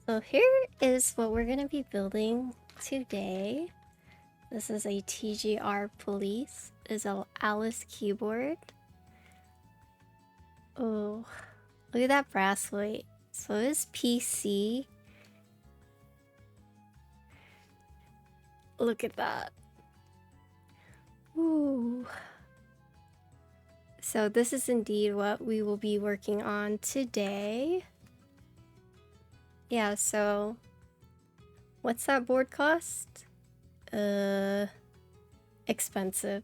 So here is what we're going to be building today. This is a TGR police. It's an Adelais keyboard. Oh, look at that brass weight. So this PC. Look at that. Ooh. So this is indeed what we will be working on today. Yeah, so what's that board cost? Expensive.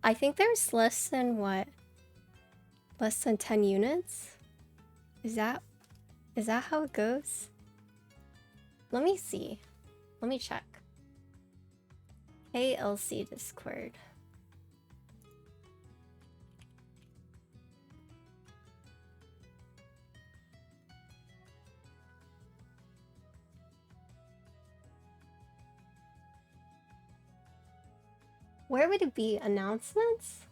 I think there's less than what? Less than 10 units? Is that how it goes? Let me see. Let me check. ALC Discord. Where would it be? Announcements?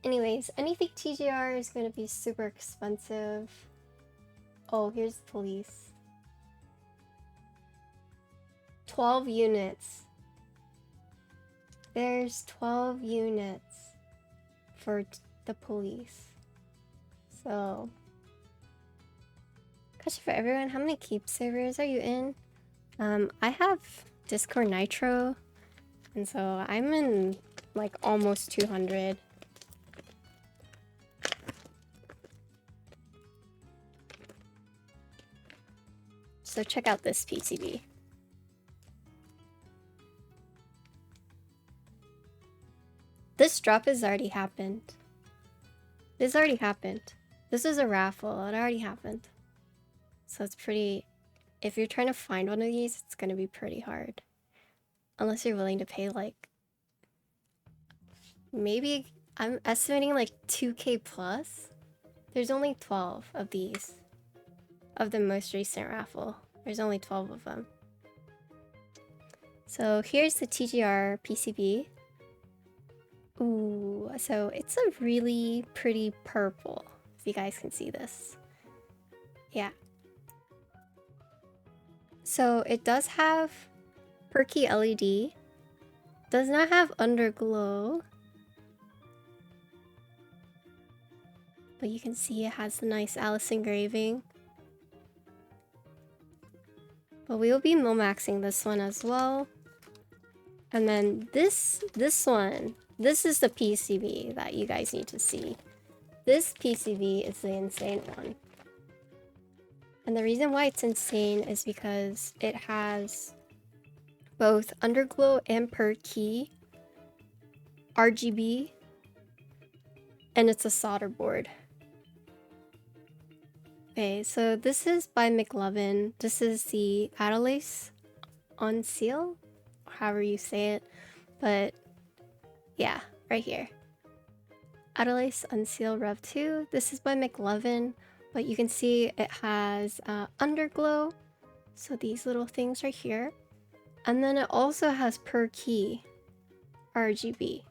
Anyways, anything TGR is going to be super expensive. Oh, here's the police. 12 units. There's 12 units for the police. So, question for everyone, how many keep servers are you in? I have Discord Nitro, and so I'm in like almost 200. So check out this PCB. This drop has already happened. This already happened. This is a raffle. It already happened. So it's pretty... If you're trying to find one of these, it's going to be pretty hard. Unless you're willing to pay like... Maybe... I'm estimating like 2k plus. There's only 12 of these. Of the most recent raffle. There's only 12 of them. So here's the TGR PCB. Ooh, so it's a really pretty purple, if you guys can see this. Yeah. So it does have perky LED, does not have underglow, but you can see it has the nice Adelais engraving. But we will be millmaxing this one as well. And then this one, this is the PCB that you guys need to see. This PCB is the insane one. And the reason why it's insane is because it has both underglow and per key, RGB, and it's a solder board. Okay, so this is by mechlovin. This is the Adelais on Ciel, however you say it, but yeah, right here. Adelais on Ciel Rev 2. This is by mechlovin, but you can see it has underglow, so these little things right here. And then it also has per key RGB.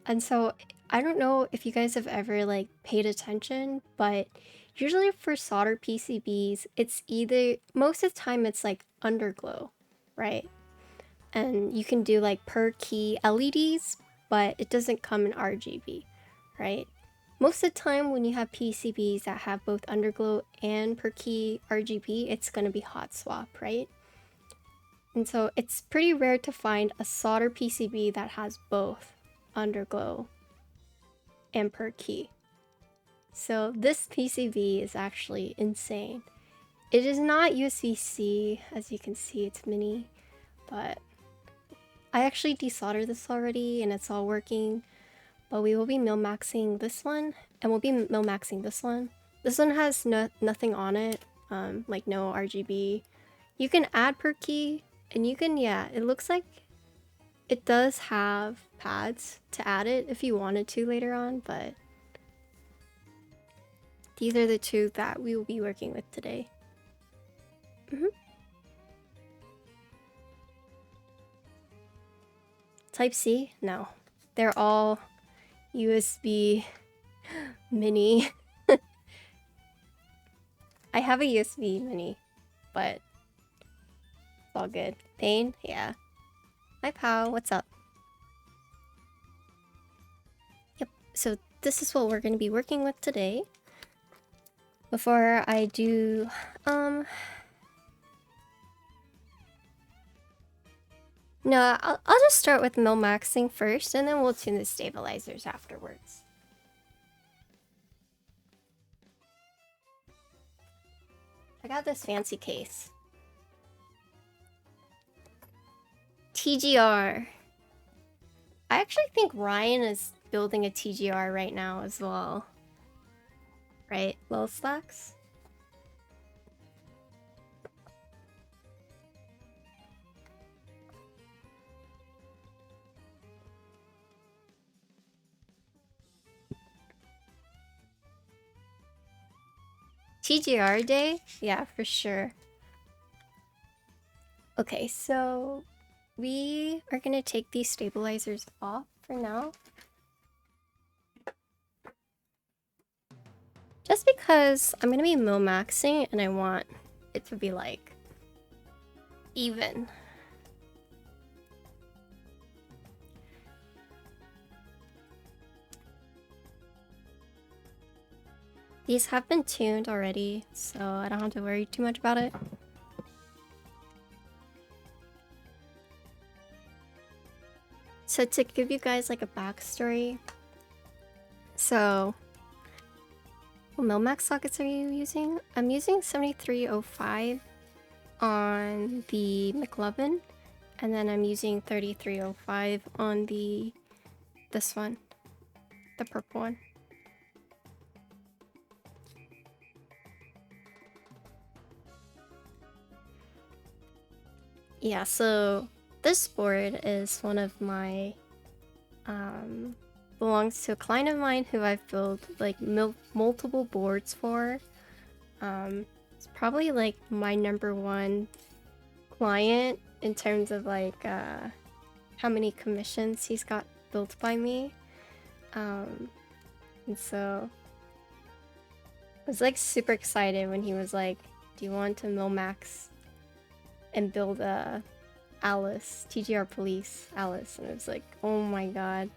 And so I don't know if you guys have ever like paid attention, but usually for solder PCBs, it's either, most of the time it's like underglow, right? And you can do like per key LEDs, but it doesn't come in RGB, right? Most of the time when you have PCBs that have both underglow and per key RGB, it's going to be hot swap, right? And so it's pretty rare to find a solder PCB that has both underglow and per key. So this PCB is actually insane. It is not USB-C, as you can see, it's mini, but I actually desoldered this already and it's all working. But we will be millmaxing this one, and we'll be millmaxing this one. This one has nothing on it, like no RGB. You can add per key, and you can, yeah, it looks like it does have pads to add it if you wanted to later on, but these are the two that we will be working with today. Type C? No. They're all USB mini. I have a USB mini, but it's all good. Thane? Yeah. Hi, pal. What's up? Yep. So this is what we're going to be working with today. Before I do, no, I'll just start with millmaxing first, and then we'll tune the stabilizers afterwards. I got this fancy case. TGR. I actually think Ryan is building a TGR right now as well. Right, Lil Slacks? TGR day? Yeah, for sure. Okay, so we are gonna take these stabilizers off for now. Just because I'm gonna be millmaxing and I want it to be like even. These have been tuned already, so I don't have to worry too much about it. So to give you guys like a backstory, so what Millmax sockets are you using? I'm using 7305 on the mechlovin, and then I'm using 3305 on this one, the purple one. Yeah, so this board is one of my belongs to a client of mine who I've built like multiple boards for. It's probably like my #1 client in terms of like how many commissions he's got built by me. And so I was like super excited when he was like, do you want to millmax and build a Alice, TGR Police Alice? And it was like, oh my god.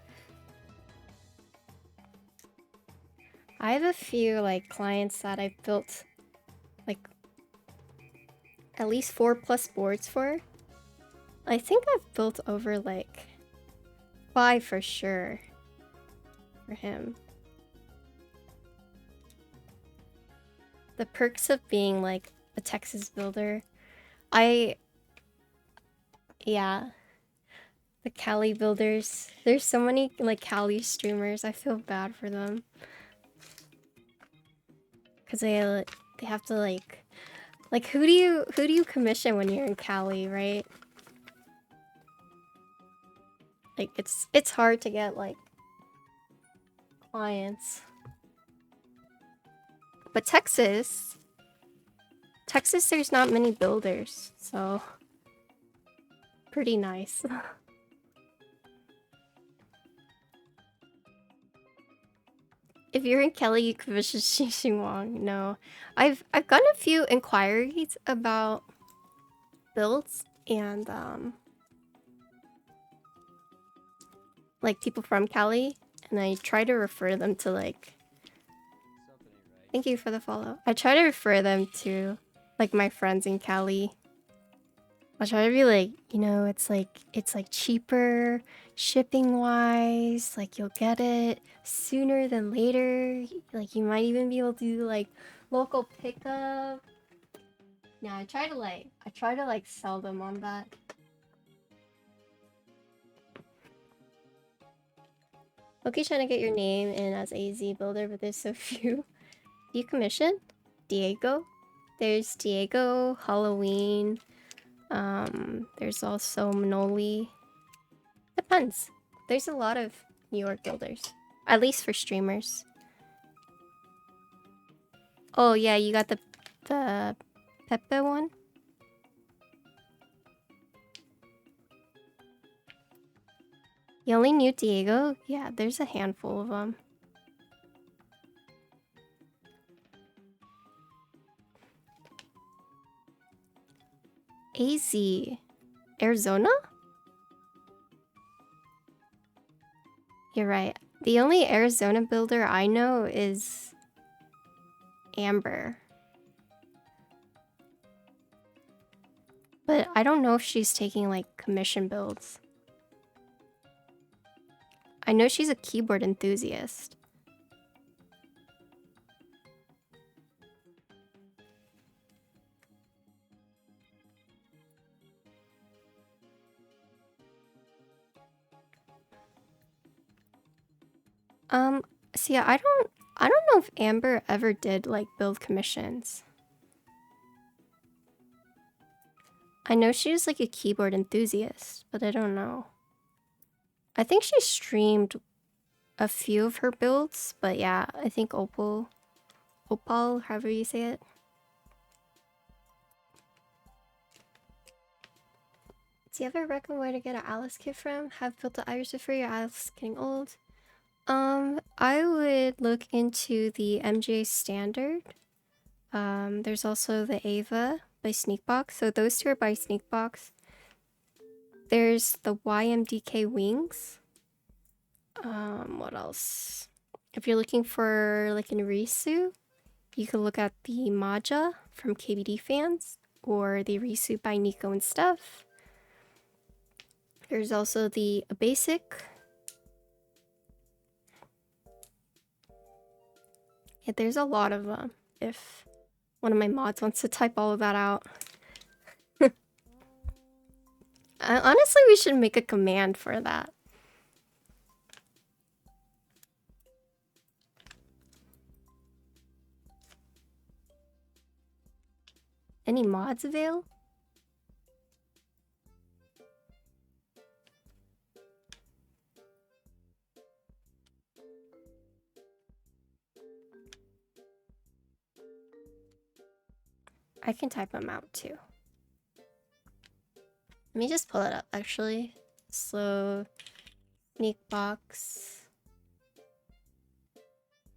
I have a few like clients that I've built like at least 4+ boards for. I think I've built over like 5 for sure for him. The perks of being like a Texas builder. Yeah. The Cali builders. There's so many like Cali streamers. I feel bad for them. Cause they have to like who do you commission when you're in Cali, right? Like it's hard to get like clients. But Texas, there's not many builders, so pretty nice. If you're in Kelly, you commission xinxinwong. No, I've gotten a few inquiries about builds and like people from Cali, and I try to refer them to like. Thank you for the follow. I try to refer them to like my friends in Cali. I try to be like, you know, it's like cheaper shipping wise, like you'll get it sooner than later. Like you might even be able to do like local pickup. Yeah, I try to like sell them on that. Okay, trying to get your name in as AZ builder, but there's so few. Do you commission? Diego? There's Diego, Halloween. There's also Manoli. Depends. There's a lot of New York builders. At least for streamers. Oh yeah, you got the Pepe one? You only knew Diego? Yeah, there's a handful of them. AZ. Arizona? You're right. The only Arizona builder I know is Amber. But I don't know if she's taking like commission builds. I know she's a keyboard enthusiast. See, I don't know if Amber ever did like build commissions. I know she was like a keyboard enthusiast, but I don't know. I think she streamed a few of her builds, but yeah, I think Opal, however you say it. Do you ever recommend where to get an Alice kit from? Have built the iris before your Alice getting old? I would look into the MJ Standard. There's also the Ava by Sneakbox. So those two are by Sneakbox. There's the YMDK Wings. What else? If you're looking for like an Risu, you can look at the Maja from KBD Fans or the Risu by Nico and Stuff. There's also the Basic. Yeah, there's a lot of them. If one of my mods wants to type all of that out. Honestly, we should make a command for that. Any mods avail? I can type them out too. Let me just pull it up actually. So, Sneakbox.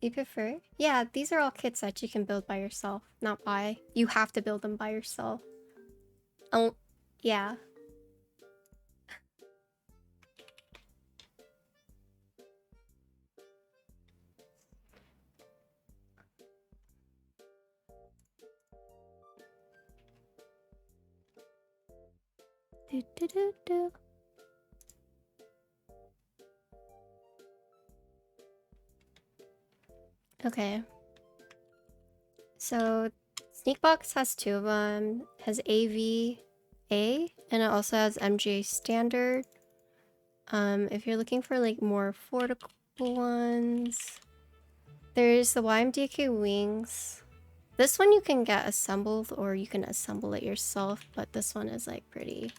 You prefer? Yeah, these are all kits that you can build by yourself, not buy. You have to build them by yourself. Oh, yeah. Do, do, do, do. Okay. So, Sneakbox has two of them. It has AVA, and it also has MJ Standard. If you're looking for like more affordable ones, there's the YMDK Wings. This one you can get assembled or you can assemble it yourself, but this one is like pretty...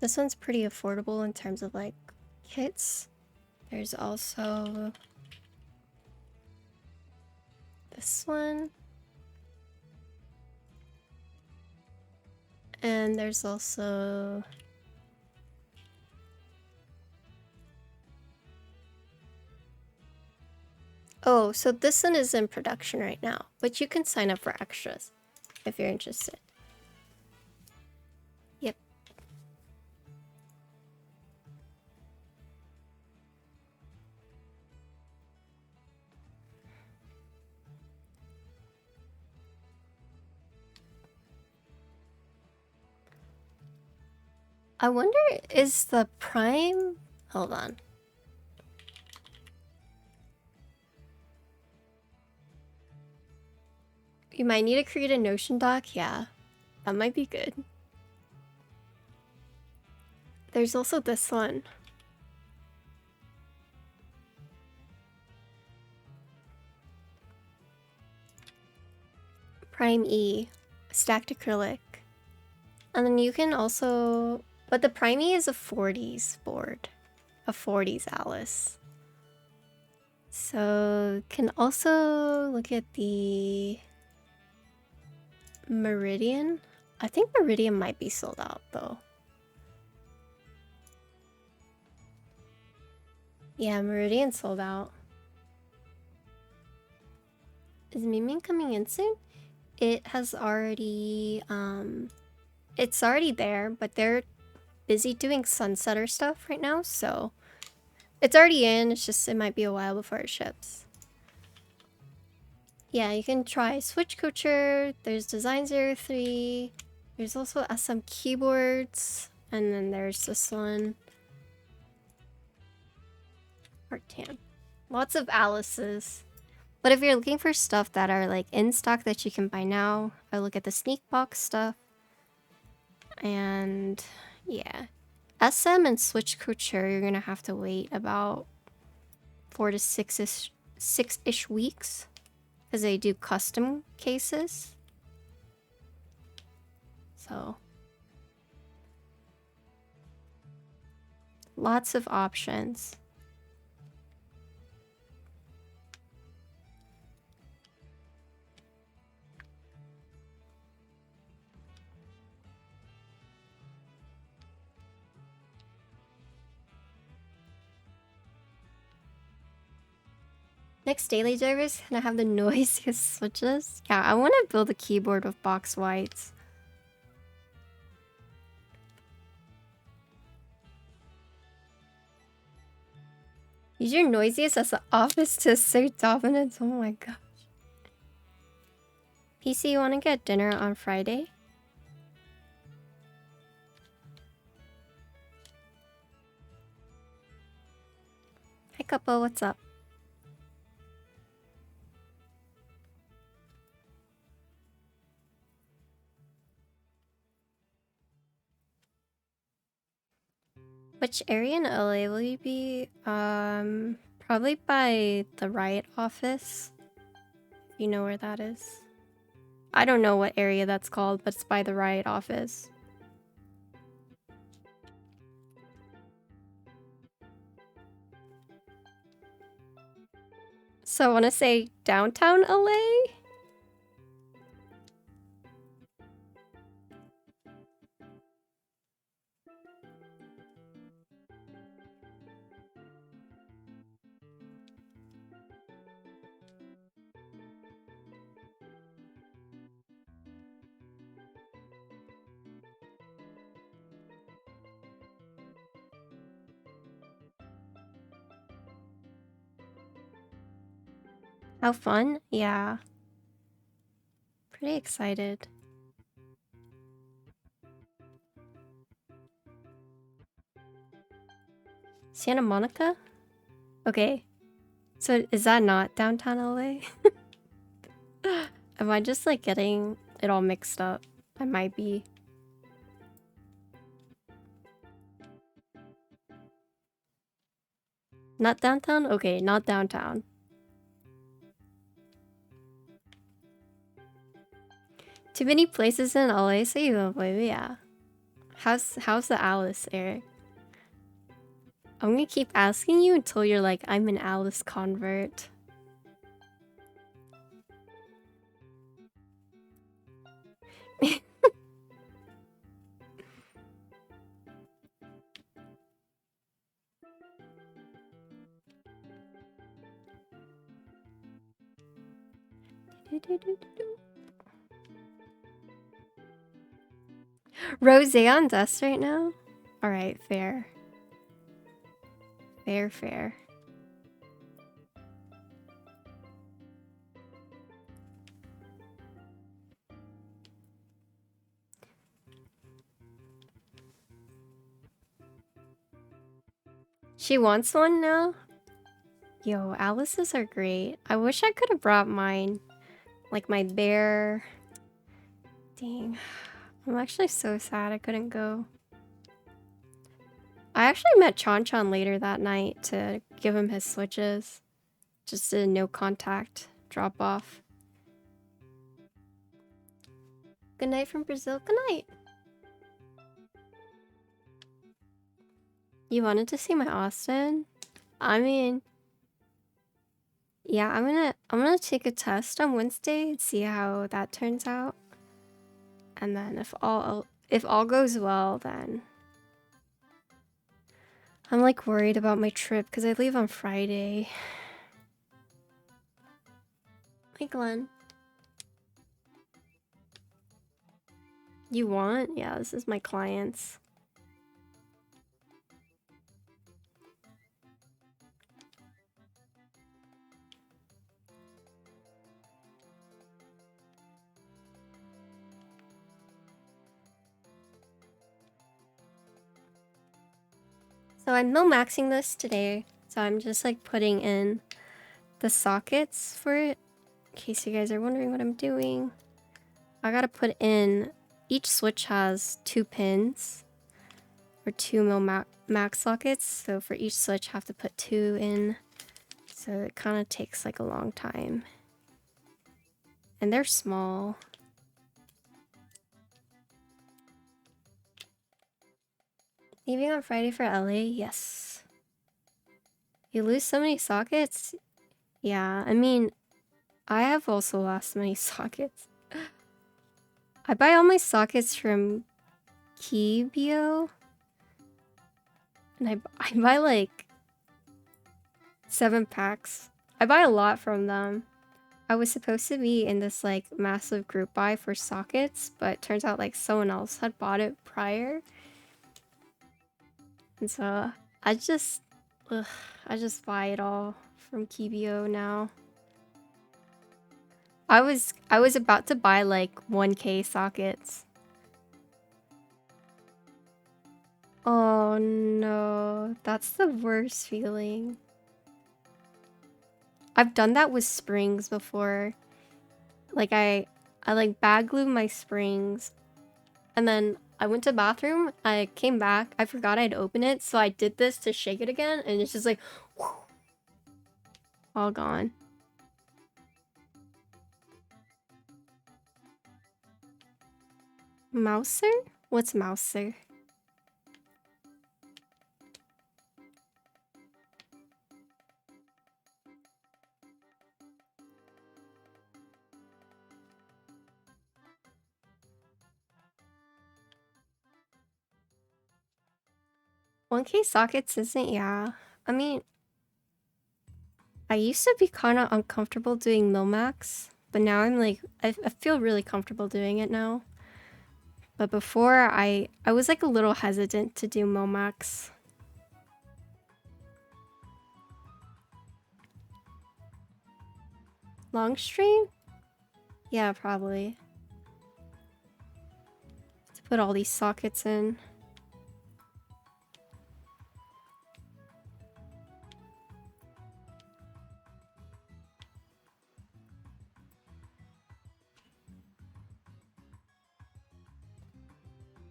This one's pretty affordable in terms of like kits. There's also this one. And there's also oh, so this one is in production right now, but you can sign up for extras if you're interested. Yep. I wonder, is the Prime... Hold on. You might need to create a Notion doc. Yeah, that might be good. There's also this one. Prime E, stacked acrylic. And then you can also... But the Prime E is a 40s board. A 40s Alice. So, can also look at the... Meridian. I think Meridian might be sold out though. Yeah, Meridian sold out. Is Miming coming in soon? It has already, it's already there, but they're busy doing sunsetter stuff right now, so it's already in. It's just, it might be a while before it ships. Yeah, you can try Switch Coacher. There's Design 03. There's also SM keyboards, and then there's this one. Artan. Lots of Alice's. But if you're looking for stuff that are like in stock that you can buy now, I look at the sneak box stuff. And yeah. SM and Switch Couture, you're gonna have to wait about 4 to 6-ish weeks. Because they do custom cases. So lots of options. Next daily drivers gonna have the noisiest switches. Yeah, I want to build a keyboard with box whites. Use your noisiest as the office to assert dominance. Oh my gosh. PC, you want to get dinner on Friday? Hi, couple. What's up? Which area in LA will you be? Probably by the riot office. If you know where that is. I don't know what area that's called, but it's by the riot office. So I want to say downtown LA? How fun? Yeah. Pretty excited. Santa Monica? Okay. So is that not downtown LA? Am I just like getting it all mixed up? I might be. Not downtown? Okay, not downtown. Too many places in LA, so you avoid, yeah. How's the Alice, Eric? I'm gonna keep asking you until you're like, I'm an Alice convert. Rosé on dust right now? Alright, fair. Fair. She wants one now? Yo, Alice's are great. I wish I could have brought mine. Like my bear. Dang. I'm actually so sad I couldn't go. I actually met Chan later that night to give him his switches. Just a no contact drop off. Good night from Brazil. Good night. You wanted to see my Austin? I mean, yeah, I'm gonna take a test on Wednesday and see how that turns out. And then if all goes well, then I'm like worried about my trip because I leave on Friday. Hi, Glenn. You want? Yeah, this is my client's. So I'm millmaxing this today. So I'm just like putting in the sockets for it. In case you guys are wondering what I'm doing. I gotta put in, each switch has 2 pins. Or 2 millmax sockets. So for each switch I have to put 2 in. So it kind of takes like a long time. And they're small. Leaving on Friday for LA? Yes. You lose so many sockets? Yeah, I mean, I have also lost many sockets. I buy all my sockets from Keeb. And I buy like 7 packs. I buy a lot from them. I was supposed to be in this like massive group buy for sockets, but turns out like someone else had bought it prior. And so I just buy it all from Keeb now. I was about to buy like 1K sockets. Oh no, that's the worst feeling. I've done that with springs before. Like I like bag glued my springs, and then I went to the bathroom, I came back, I forgot I'd open it, so I did this to shake it again, and it's just like whew, all gone. Mouser? What's Mouser? One K sockets isn't, yeah. I mean, I used to be kind of uncomfortable doing Millmax, but now I'm like, I feel really comfortable doing it now. But before, I was like a little hesitant to do Millmax. Long stream? Yeah, probably. To put all these sockets in.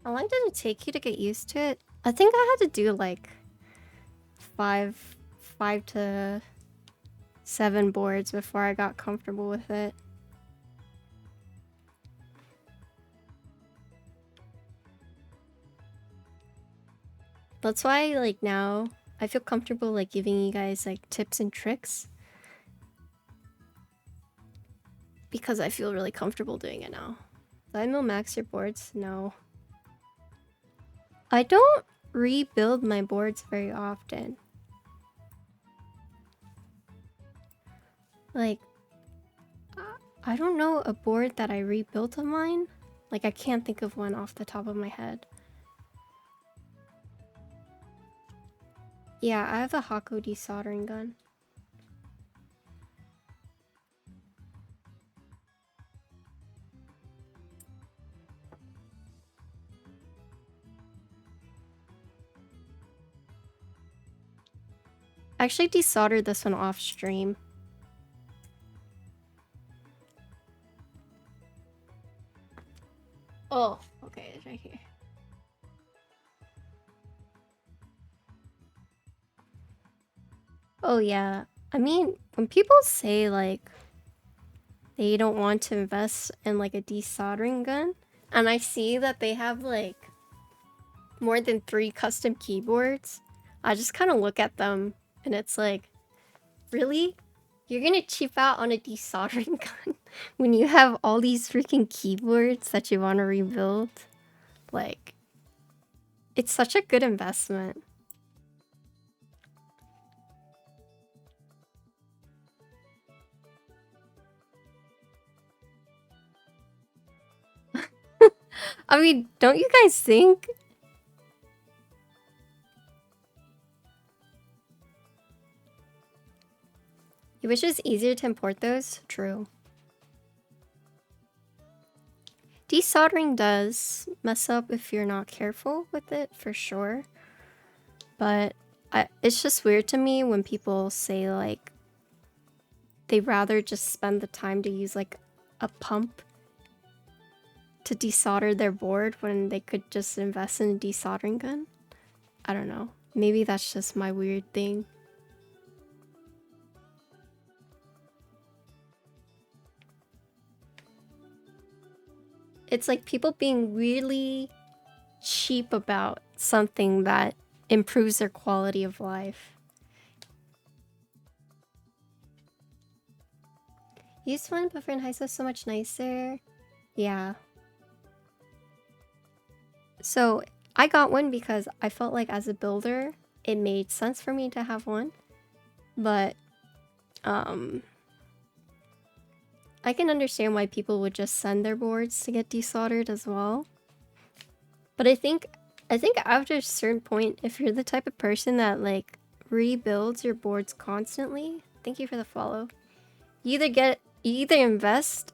How long did it take you to get used to it? I think I had to do like 5 to 7 boards before I got comfortable with it. That's why like now I feel comfortable like giving you guys like tips and tricks. Because I feel really comfortable doing it now. Do I millmax your boards? No. I don't rebuild my boards very often. Like, I don't know a board that I rebuilt of mine. Like, I can't think of one off the top of my head. Yeah, I have a Hako desoldering gun. I actually desoldered this one off stream. Oh, okay, it's right here. Oh yeah, I mean, when people say like they don't want to invest in like a desoldering gun, and I see that they have like more than 3 custom keyboards, I just kind of look at them and it's like, really? You're gonna cheap out on a desoldering gun when you have all these freaking keyboards that you want to rebuild? Like, it's such a good investment. I mean, don't you guys think? You wish it was easier to import those? True. Desoldering does mess up if you're not careful with it, for sure. But it's just weird to me when people say, like, they'd rather just spend the time to use, like, a pump to desolder their board when they could just invest in a desoldering gun. I don't know. Maybe that's just my weird thing. It's like people being really cheap about something that improves their quality of life. Used one, but for in high school so much nicer. Yeah. So I got one because I felt like as a builder, it made sense for me to have one. But I can understand why people would just send their boards to get desoldered as well. But I think after a certain point, if you're the type of person that like rebuilds your boards constantly, thank you for the follow. You either invest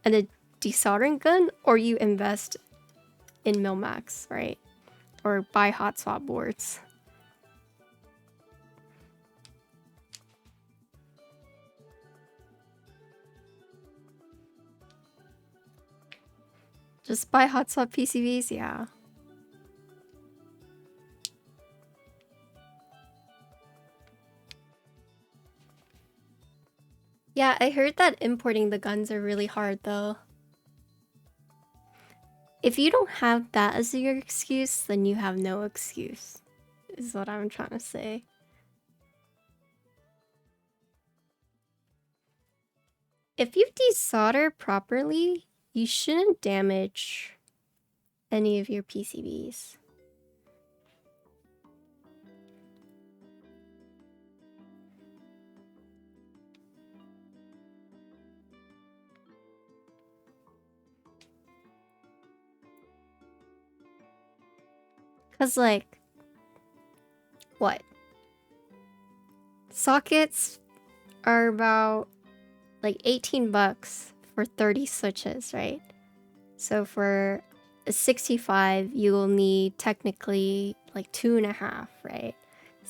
in a desoldering gun or you invest in Millmax, right? Or buy hot swap boards. Just buy hot swap PCBs, yeah. Yeah, I heard that importing the guns are really hard though. If you don't have that as your excuse, then you have no excuse, is what I'm trying to say. If you desolder properly, you shouldn't damage any of your PCBs. Cause like, what? Sockets are about like 18 bucks for 30 switches, right? So for a 65, you will need technically like 2.5, right?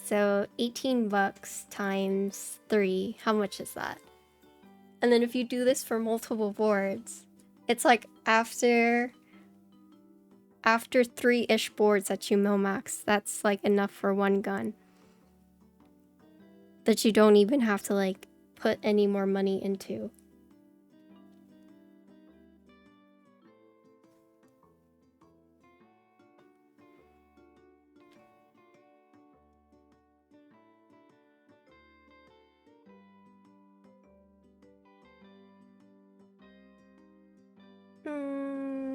So 18 bucks times 3, how much is that? And then if you do this for multiple boards, it's like after 3-ish boards that you millmax, that's like enough for one gun. That you don't even have to like put any more money into.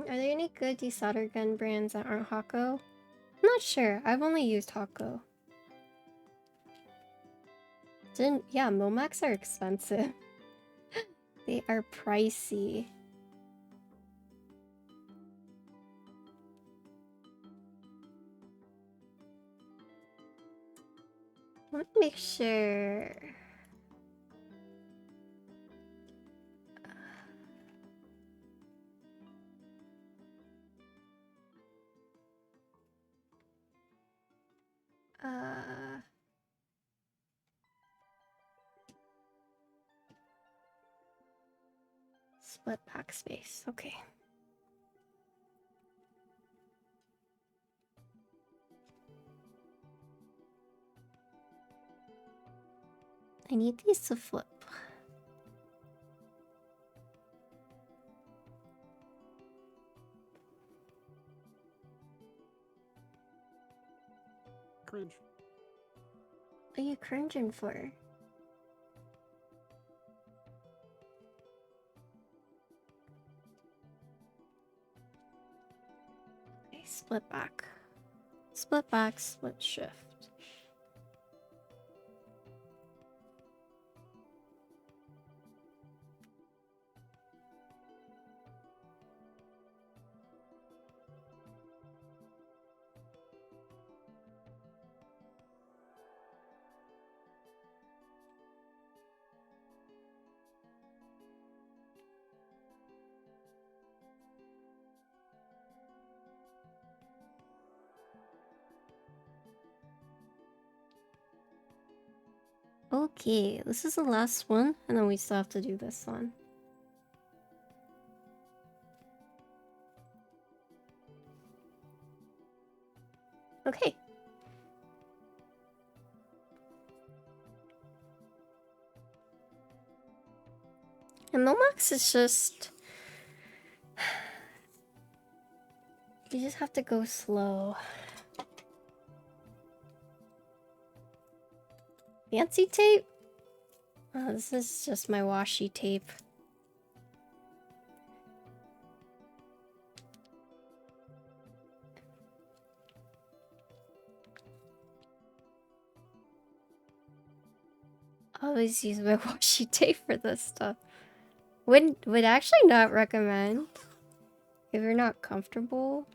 Are there any good desolder gun brands that aren't Hako? I'm not sure. I've only used Hako. Yeah, Millmax are expensive. They are pricey. Let me make sure. Split backspace. Okay. I need these to flip. Cringe. What are you cringing for? Okay, split back. Split back, split shift. Okay, this is the last one, and then we still have to do this one. Okay. And Millmax is just... You just have to go slow. Fancy tape? Oh, this is just my washi tape. I always use my washi tape for this stuff. Would actually not recommend if you're not comfortable.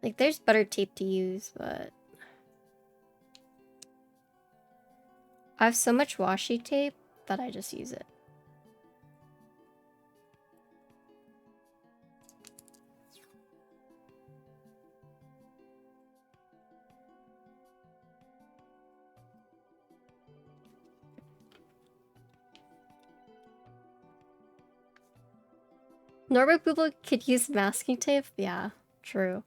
Like, there's better tape to use, but I have so much washi tape that I just use it. Normal people could use masking tape? Yeah, true.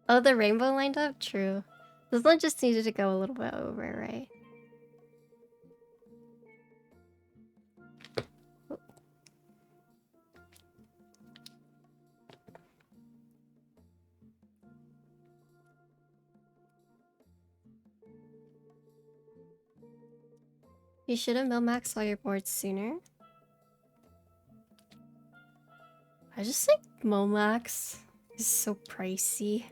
Oh, the rainbow lined up? True. This one just needed to go a little bit over, right? You should have Millmaxed all your boards sooner. I just think Millmax is so pricey.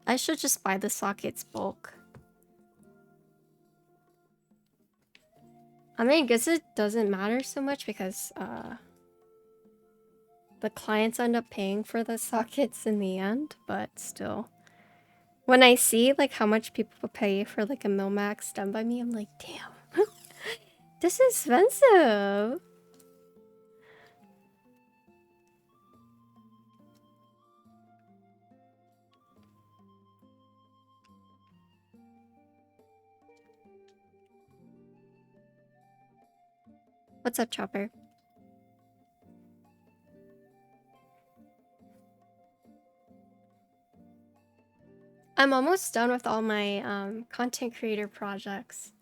I should just buy the sockets bulk. I mean, I guess it doesn't matter so much because the clients end up paying for the sockets in the end, but still. When I see like how much people pay for like a Millmax done by me, I'm like, damn, this is expensive. What's up, Chopper? I'm almost done with all my content creator projects.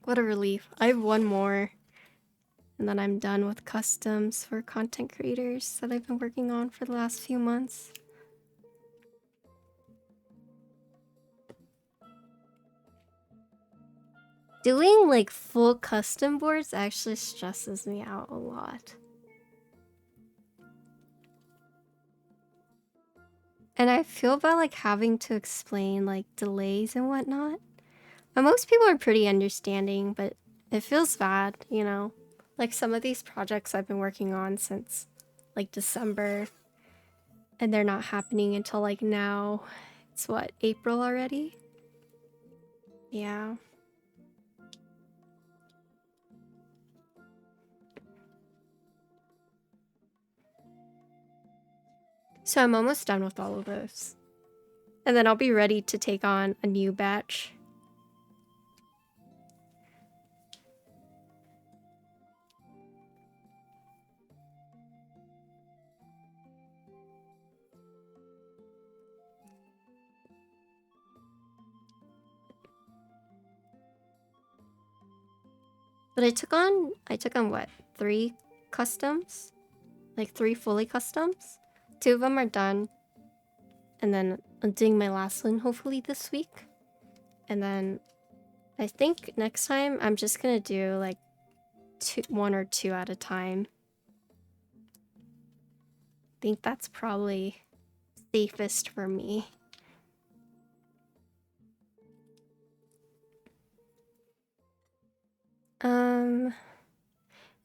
What a relief. I have one more. And then I'm done with customs for content creators that I've been working on for the last few months. Doing like full custom boards actually stresses me out a lot. And I feel about like having to explain like delays and whatnot. And most people are pretty understanding, but it feels bad, you know? Like some of these projects I've been working on since like December, and they're not happening until like now. It's what, April already? Yeah. So I'm almost done with all of those. And then I'll be ready to take on a new batch. But I took on what? 3 customs? Like 3 fully customs? 2 of them are done. And then I'm doing my last one hopefully this week. And then I think next time I'm just gonna do like 1 or 2 at a time. I think that's probably safest for me.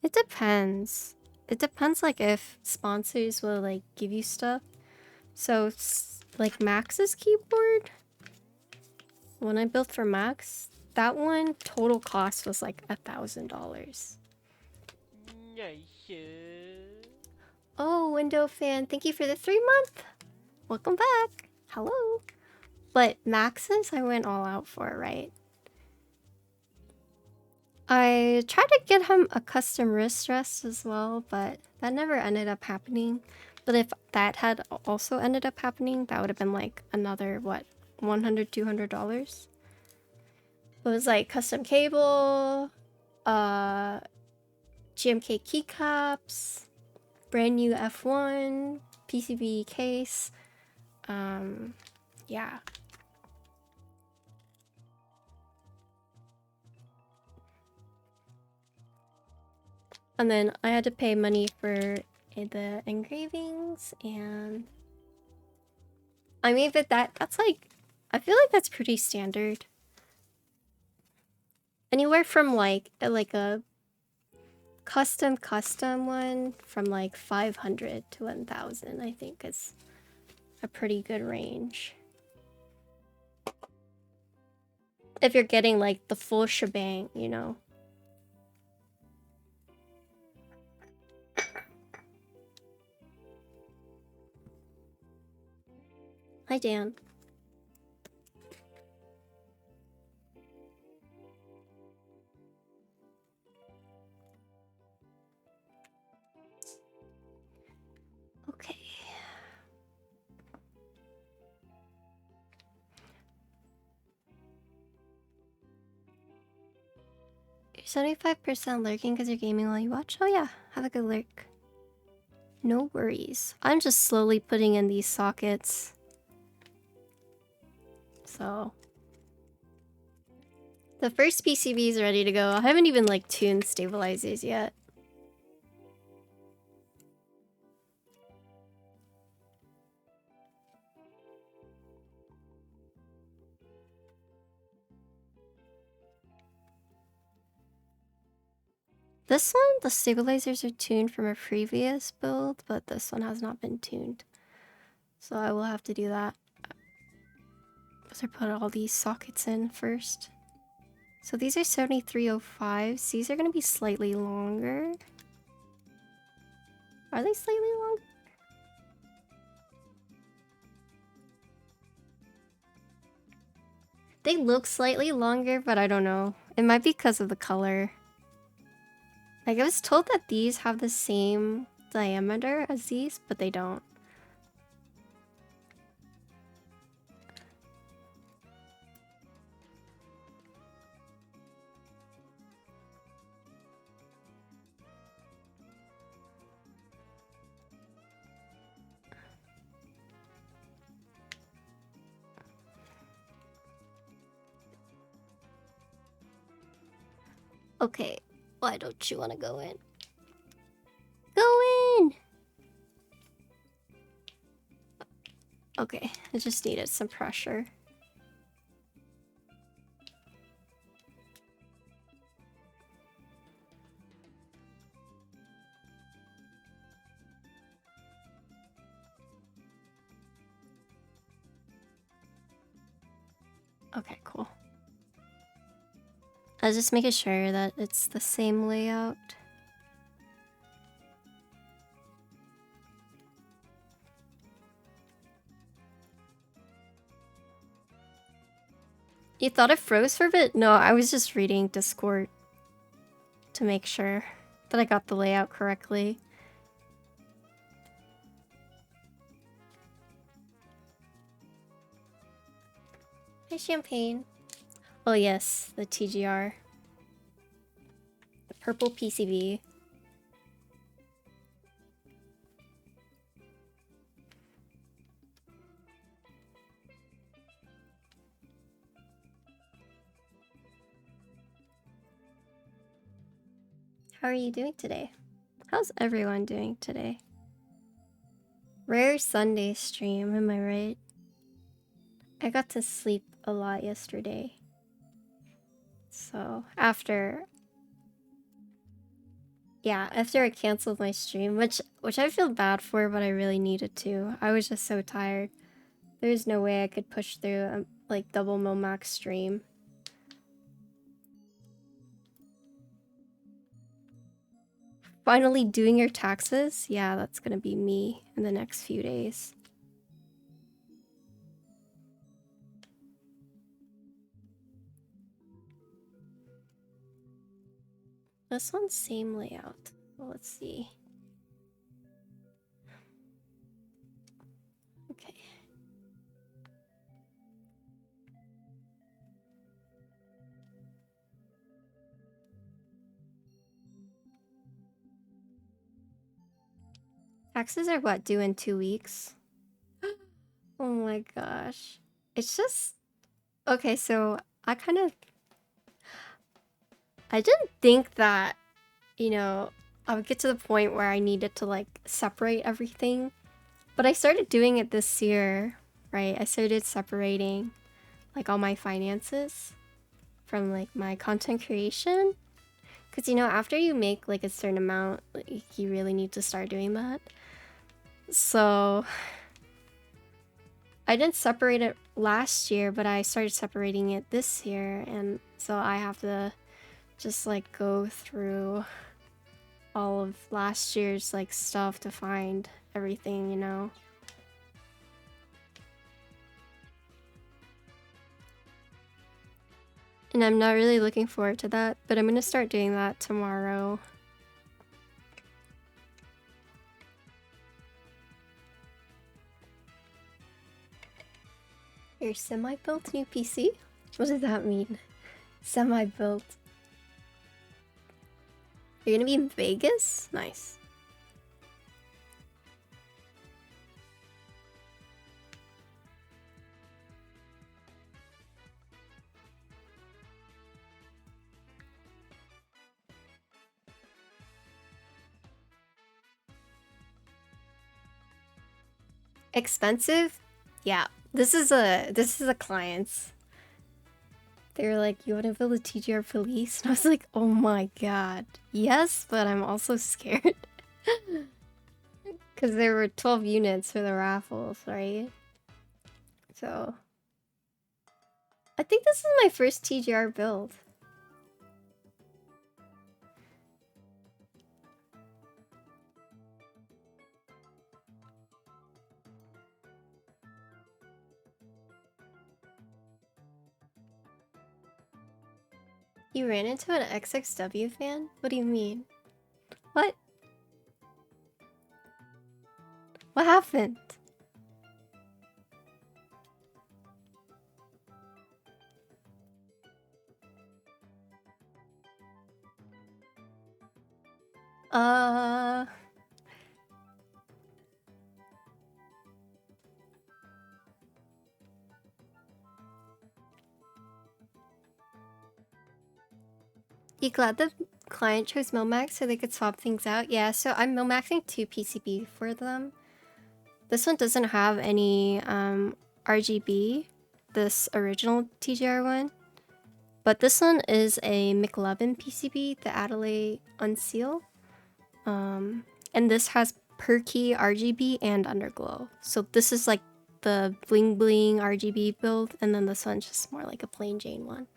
It depends. It depends, like, if sponsors will, like, give you stuff. So, like, Max's keyboard, when I built for Max, that one total cost was like $1,000. Oh, Window Fan, thank you for the 3-month. Welcome back. Hello. But Max's, I went all out for, right? I tried to get him a custom wrist rest as well, but that never ended up happening. But if that had also ended up happening, that would have been like another, what, $100, $200? It was like custom cable, GMK keycaps, brand new F1, PCB case, yeah. And then I had to pay money for the engravings, and I mean, but that's like, I feel like that's pretty standard. Anywhere from like a custom one from like 500 to 1,000, I think is a pretty good range. If you're getting like the full shebang, you know. Hi, Dan. Okay. 75% lurking because you're gaming while you watch? Oh yeah, have a good lurk. No worries. I'm just slowly putting in these sockets. So... the first PCB is ready to go. I haven't even like tuned stabilizers yet. This one, the stabilizers are tuned from a previous build, but this one has not been tuned. So I will have to do that. So put all these sockets in first. So these are 7305s. These are going to be slightly longer. Are they slightly longer? They look slightly longer, but I don't know. It might be because of the color. Like, I was told that these have the same diameter as these, but they don't. Okay, why don't you want to go in? Go in! Okay, I just needed some pressure. Okay, cool. I was just making sure that it's the same layout. You thought it froze for a bit? No, I was just reading Discord to make sure that I got the layout correctly. Hi, Champagne. Oh yes, the TGR. The purple PCB. How are you doing today? How's everyone doing today? Rare Sunday stream, am I right? I got to sleep a lot yesterday. So, after Yeah, after I canceled my stream, which I feel bad for, but I really needed to. I was just so tired. There's no way I could push through a like double Millmax stream. Finally doing your taxes? Yeah, that's gonna be me in the next few days. This one's same layout. Well, let's see. Okay. Taxes are what, due in 2 weeks? Oh my gosh. It's just... Okay, so I didn't think that, you know, I would get to the point where I needed to like separate everything. But I started doing it this year, right? I started separating like all my finances from like my content creation. Because, you know, after you make like a certain amount, like, you really need to start doing that. So I didn't separate it last year, but I started separating it this year. And so I have to just like go through all of last year's like stuff to find everything, you know. And I'm not really looking forward to that, but I'm gonna start doing that tomorrow. Your semi-built new PC? What does that mean? Semi-built. You're gonna be in Vegas? Nice. Expensive? Yeah. This is a client's. They were like, you want to build a TGR police? And I was like, oh my god. Yes, but I'm also scared. Because there were 12 units for the raffles, right? So... I think this is my first TGR build. You ran into an XXW fan? What do you mean? What? What happened? You glad the client chose Millmax so they could swap things out? Yeah, so I'm Millmaxing 2 PCB for them. This one doesn't have any RGB, this original TGR one. But this one is a mechlovin PCB, the Adelais on Ciel. And this has perky RGB and underglow. So this is like the bling bling RGB build, and then this one's just more like a plain Jane one.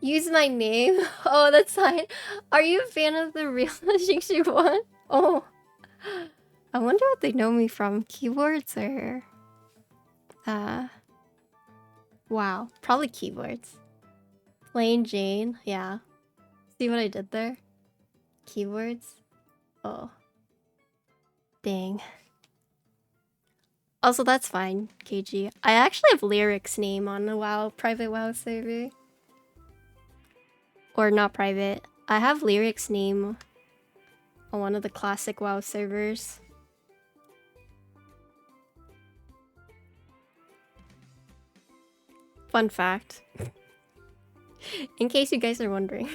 Use my name? Oh, that's fine. Are you a fan of the real xinxinwong? Oh. I wonder what they know me from. Keyboards or... Wow. Probably keyboards. Plain Jane. Yeah. See what I did there? Keyboards. Oh. Dang. Also, that's fine, KG. I actually have Lyric's name on the WoW, private WoW server. Or not private. I have Lyric's name on one of the classic WoW servers. Fun fact. In case you guys are wondering.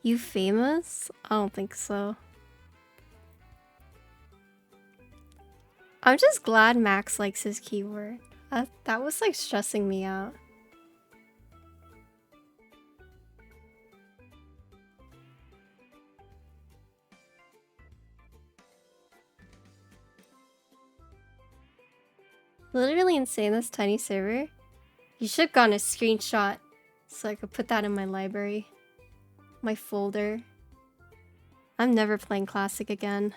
You famous? I don't think so. I'm just glad Max likes his keyboard. That was like stressing me out. Literally insane, this tiny server. You should have gotten a screenshot so I could put that in my library. My folder. I'm never playing Classic again.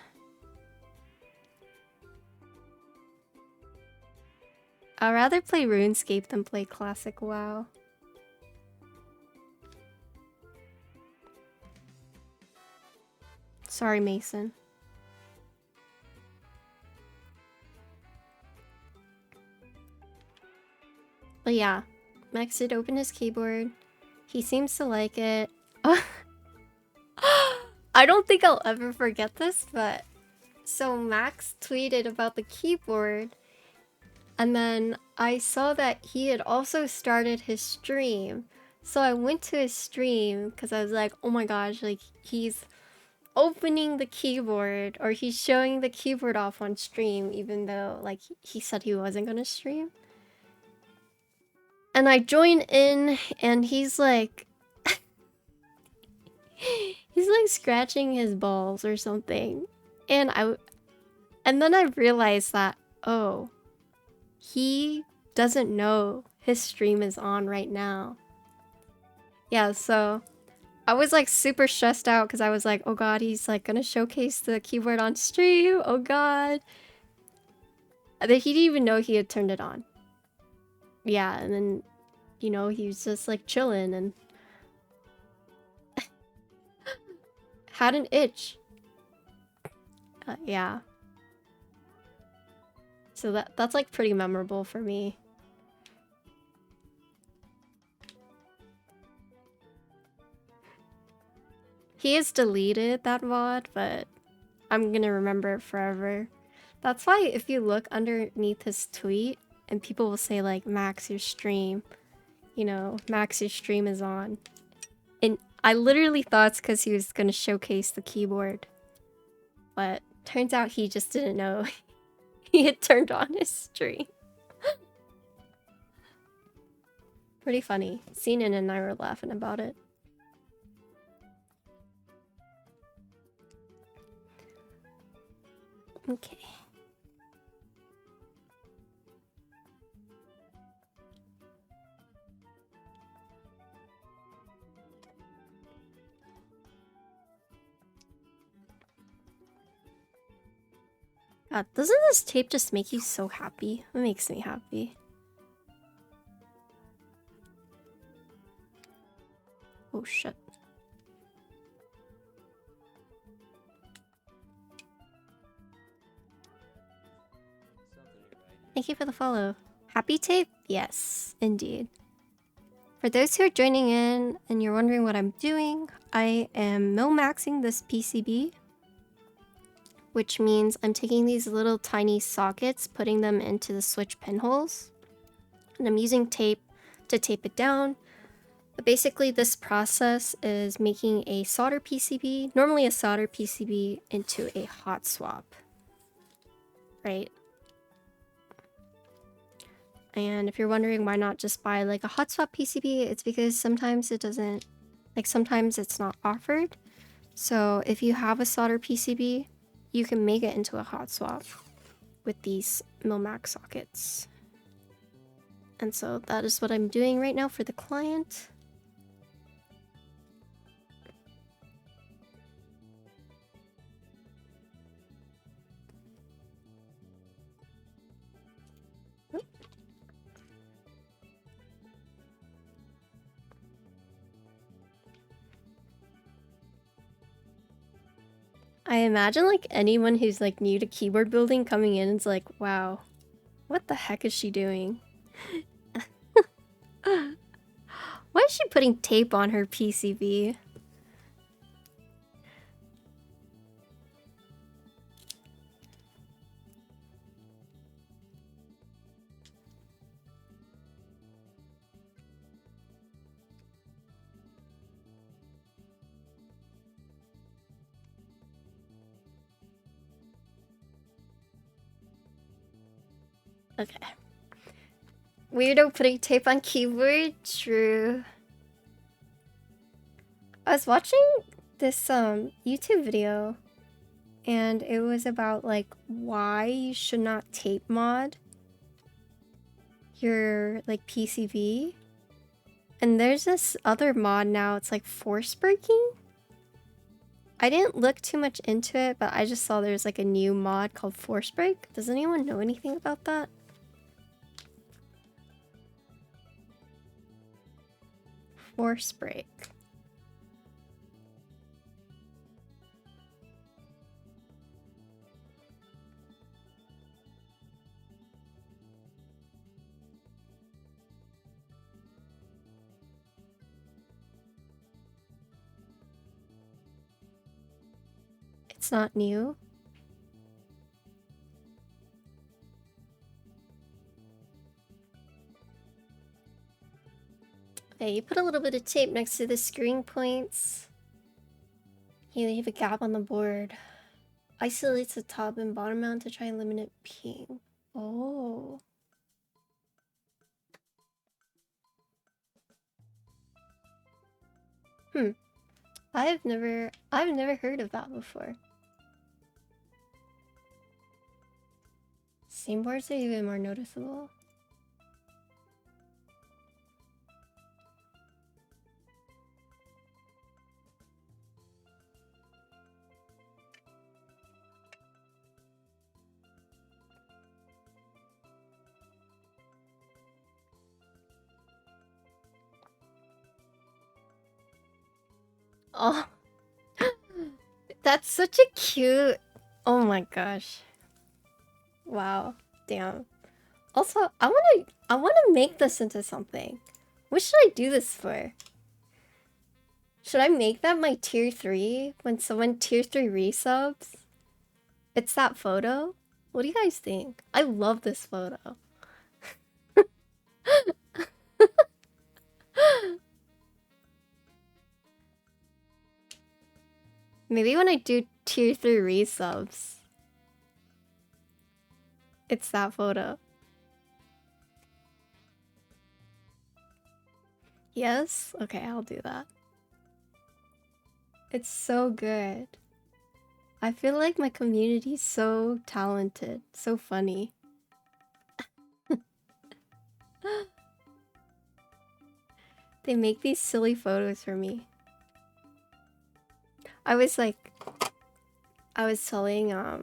I'd rather play RuneScape than play Classic WoW. Sorry, Mason. But yeah, Max did open his keyboard. He seems to like it. I don't think I'll ever forget this, but... So Max tweeted about the keyboard, and then I saw that he had also started his stream. So I went to his stream, because I was like, oh my gosh, like, he's opening the keyboard, or he's showing the keyboard off on stream, even though, like, he said he wasn't gonna stream. And I join in, and he's like... he's like scratching his balls or something. And then I realized that, oh, he doesn't know his stream is on right now. Yeah, so I was like super stressed out because I was like, oh god, he's like gonna showcase the keyboard on stream. Oh god. He didn't even know he had turned it on. Yeah, and then, you know, he was just like chilling and had an itch. Yeah. So that's like pretty memorable for me. He has deleted that VOD, but I'm gonna remember it forever. That's why if you look underneath his tweet and people will say like, Max, your stream, you know, Max, your stream is on. And I literally thought it's because he was gonna showcase the keyboard. But turns out he just didn't know he had turned on his stream. Pretty funny. Sinan and I were laughing about it. Okay. God, doesn't this tape just make you so happy? It makes me happy. Oh shit. Thank you for the follow. Happy tape? Yes, indeed. For those who are joining in and you're wondering what I'm doing, I am millmaxing this PCB, which means I'm taking these little tiny sockets, putting them into the switch pinholes, and I'm using tape to tape it down. But basically this process is making a solder PCB, normally a solder PCB, into a hot swap, right? And if you're wondering why not just buy like a hot swap PCB, it's because sometimes it doesn't, like sometimes it's not offered. So if you have a solder PCB, you can make it into a hot swap with these Millmax sockets. And so that is what I'm doing right now for the client. I imagine like anyone who's like new to keyboard building coming in is like, wow, what the heck is she doing? Why is she putting tape on her PCB? Okay. Weirdo putting tape on keyboard? True. I was watching this YouTube video and it was about like why you should not tape mod your like PCB. And there's this other mod now, it's like force breaking. I didn't look too much into it, but I just saw there's like a new mod called force break. Does anyone know anything about that? Force break. It's not new. Okay, you put a little bit of tape next to the screen points. You leave a gap on the board. Isolates the top and bottom mount to try and limit ping. Oh. I've never heard of that before. Same boards are even more noticeable. Oh, that's such a cute. Oh my gosh. Wow. Damn. Also, I wanna make this into something. What should I do this for? Should I make that my tier 3 when someone tier 3 resubs? It's that photo? What do you guys think? I love this photo. Maybe when I do tier 3 resubs, it's that photo. Yes? Okay, I'll do that. It's so good. I feel like my community's so talented, so funny. They make these silly photos for me. I was telling, I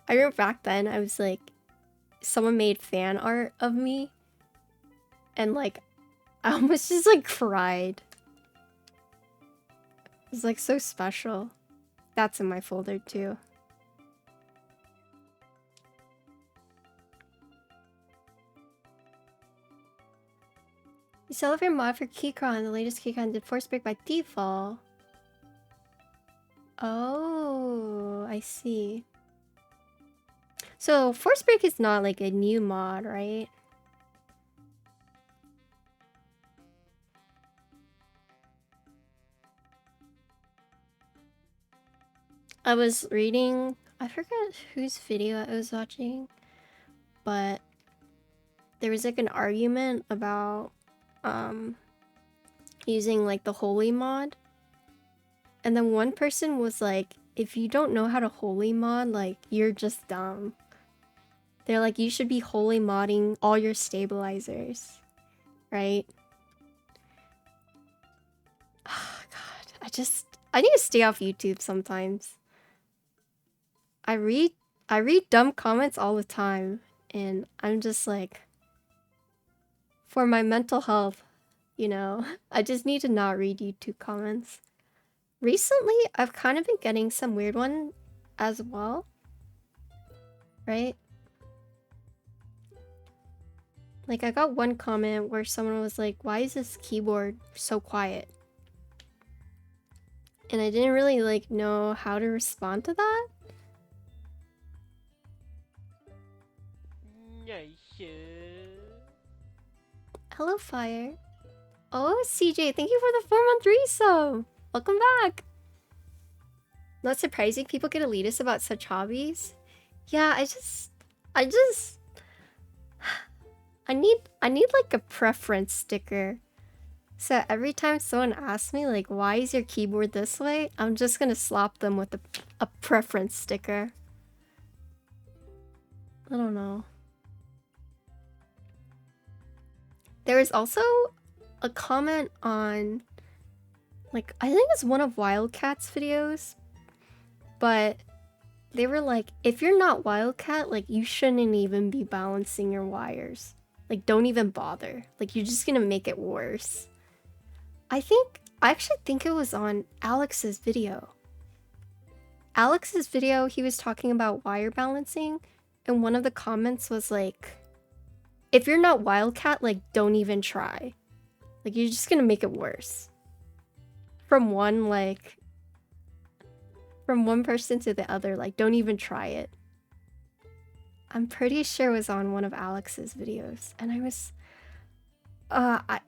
remember back then, I was like, someone made fan art of me, and like, I almost just like cried. It was like so special. That's in my folder too. You celebrate mod for Keycron. The latest Keycron did force break by default. Oh, I see. So force break is not like a new mod, right? I was reading, I forgot whose video I was watching, but there was like an argument about using like the holy mod. And then one person was like, if you don't know how to holy mod, like, you're just dumb. They're like, you should be holy modding all your stabilizers, right? Oh, God, I need to stay off YouTube sometimes. I read dumb comments all the time, and I'm just like, for my mental health, you know, I just need to not read YouTube comments. Recently, I've kind of been getting some weird ones as well, right? Like, I got one comment where someone was like, why is this keyboard so quiet? And I didn't really, like, know how to respond to that. Hello, Fire. Oh, CJ, thank you for the 4-month resub. Welcome back. Not surprising people get elitist about such hobbies. Yeah, I need like a preference sticker. So every time someone asks me like, why is your keyboard this way? I'm just gonna slap them with a preference sticker. I don't know. There is also a comment on, like, I think it's one of Wildcat's videos, but they were like, if you're not Wildcat, like, you shouldn't even be balancing your wires. Like, don't even bother. Like, you're just gonna make it worse. I actually think it was on Alex's video. Alex's video, he was talking about wire balancing, and one of the comments was like, if you're not Wildcat, like, don't even try. Like, you're just gonna make it worse. From one person to the other, like, don't even try it. I'm pretty sure it was on one of Alex's videos, and I was...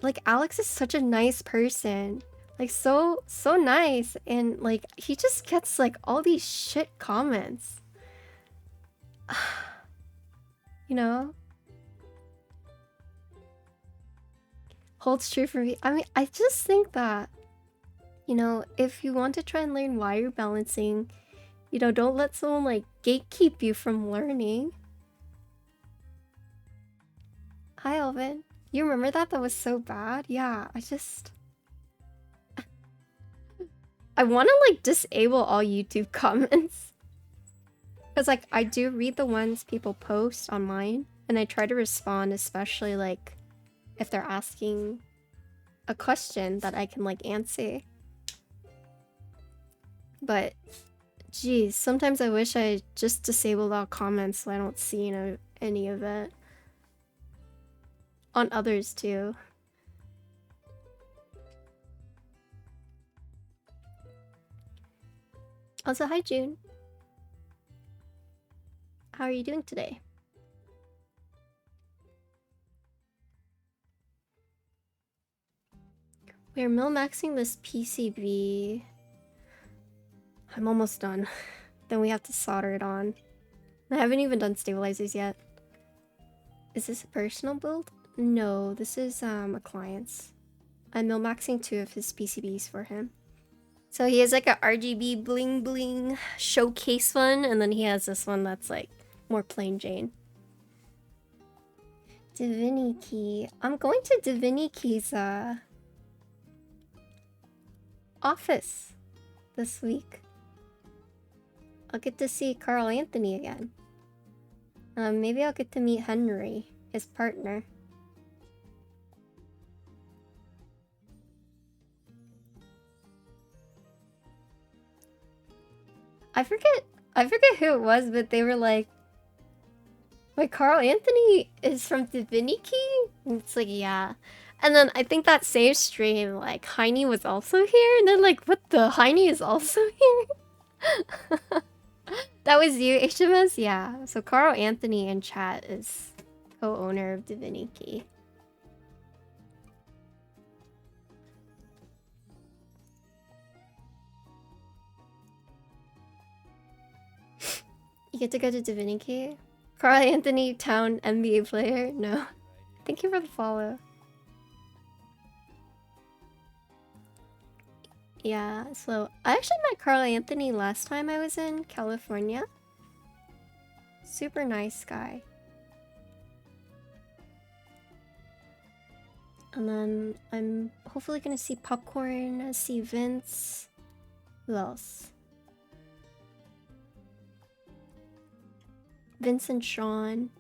like, Alex is such a nice person. Like, so nice, and, like, he just gets, like, all these shit comments. You know? Holds true for me. I mean, I just think that, you know, if you want to try and learn wire balancing, you know, don't let someone, like, gatekeep you from learning. Hi, Alvin. You remember that? That was so bad? Yeah, I want to, like, disable all YouTube comments. Because, like, I do read the ones people post on mine, and I try to respond, especially, like, if they're asking a question that I can, like, answer. But, geez, sometimes I wish I just disabled all comments so I don't see, you know, any of it. On others, too. Also, hi, June. How are you doing today? We're millmaxing this PCB. I'm almost done. Then we have to solder it on. I haven't even done stabilizers yet. Is this a personal build? No, this is a client's. I'm millmaxing 2 of his PCBs for him. So he has like a RGB bling bling showcase one, and then he has this one that's like more plain Jane. Divinity. I'm going to Divinity's office this week. I'll get to see Carl Anthony again. Maybe I'll get to meet Henry, his partner. I forget who it was, but they were like, wait, Carl Anthony is from Divinity? And it's like, yeah. And then I think that same stream, like, Heine was also here, and then like, what the? Heine is also here? That was you, HMS? Yeah. So Carl Anthony in chat is co-owner of Divinity. You get to go to Divinity? Carl Anthony, town NBA player? No. Thank you for the follow. Yeah, so I actually met Carl Anthony last time I was in California. Super nice guy. And then I'm hopefully gonna see Popcorn, see Vince. Who else? Vince and Sean.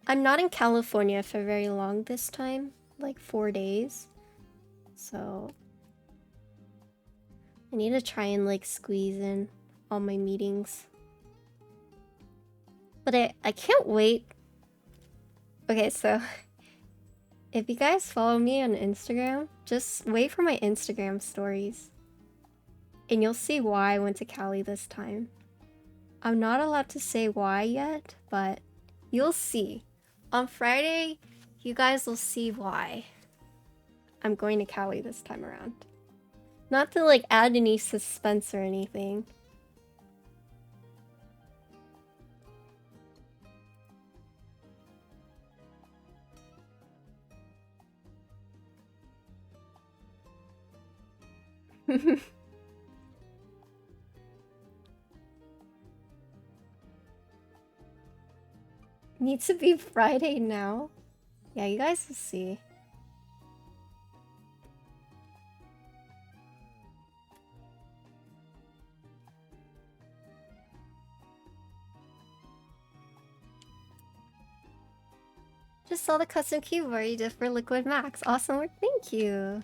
I'm not in California for very long this time, like 4 days. So I need to try and like squeeze in all my meetings. But I can't wait. Okay, so if you guys follow me on Instagram, just wait for my Instagram stories. And you'll see why I went to Cali this time. I'm not allowed to say why yet, but you'll see. On Friday, you guys will see why I'm going to Cali this time around. Not to like add any suspense or anything. Needs to be Friday now. Yeah, you guys will see. Just saw the custom keyboard you did for Liquid Max. Awesome work, thank you.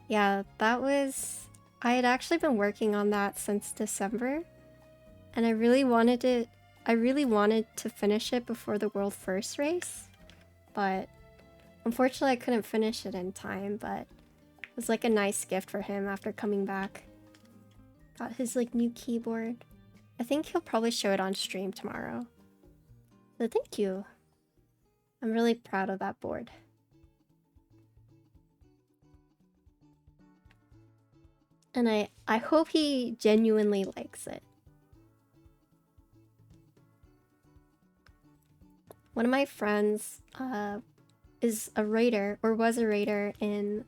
Yeah, that was... I had actually been working on that since December. And I really wanted to finish it before the World First race. But unfortunately I couldn't finish it in time, but it was like a nice gift for him after coming back. Got his like new keyboard. I think he'll probably show it on stream tomorrow. So thank you. I'm really proud of that board. And I hope he genuinely likes it. One of my friends is a raider, or was a raider in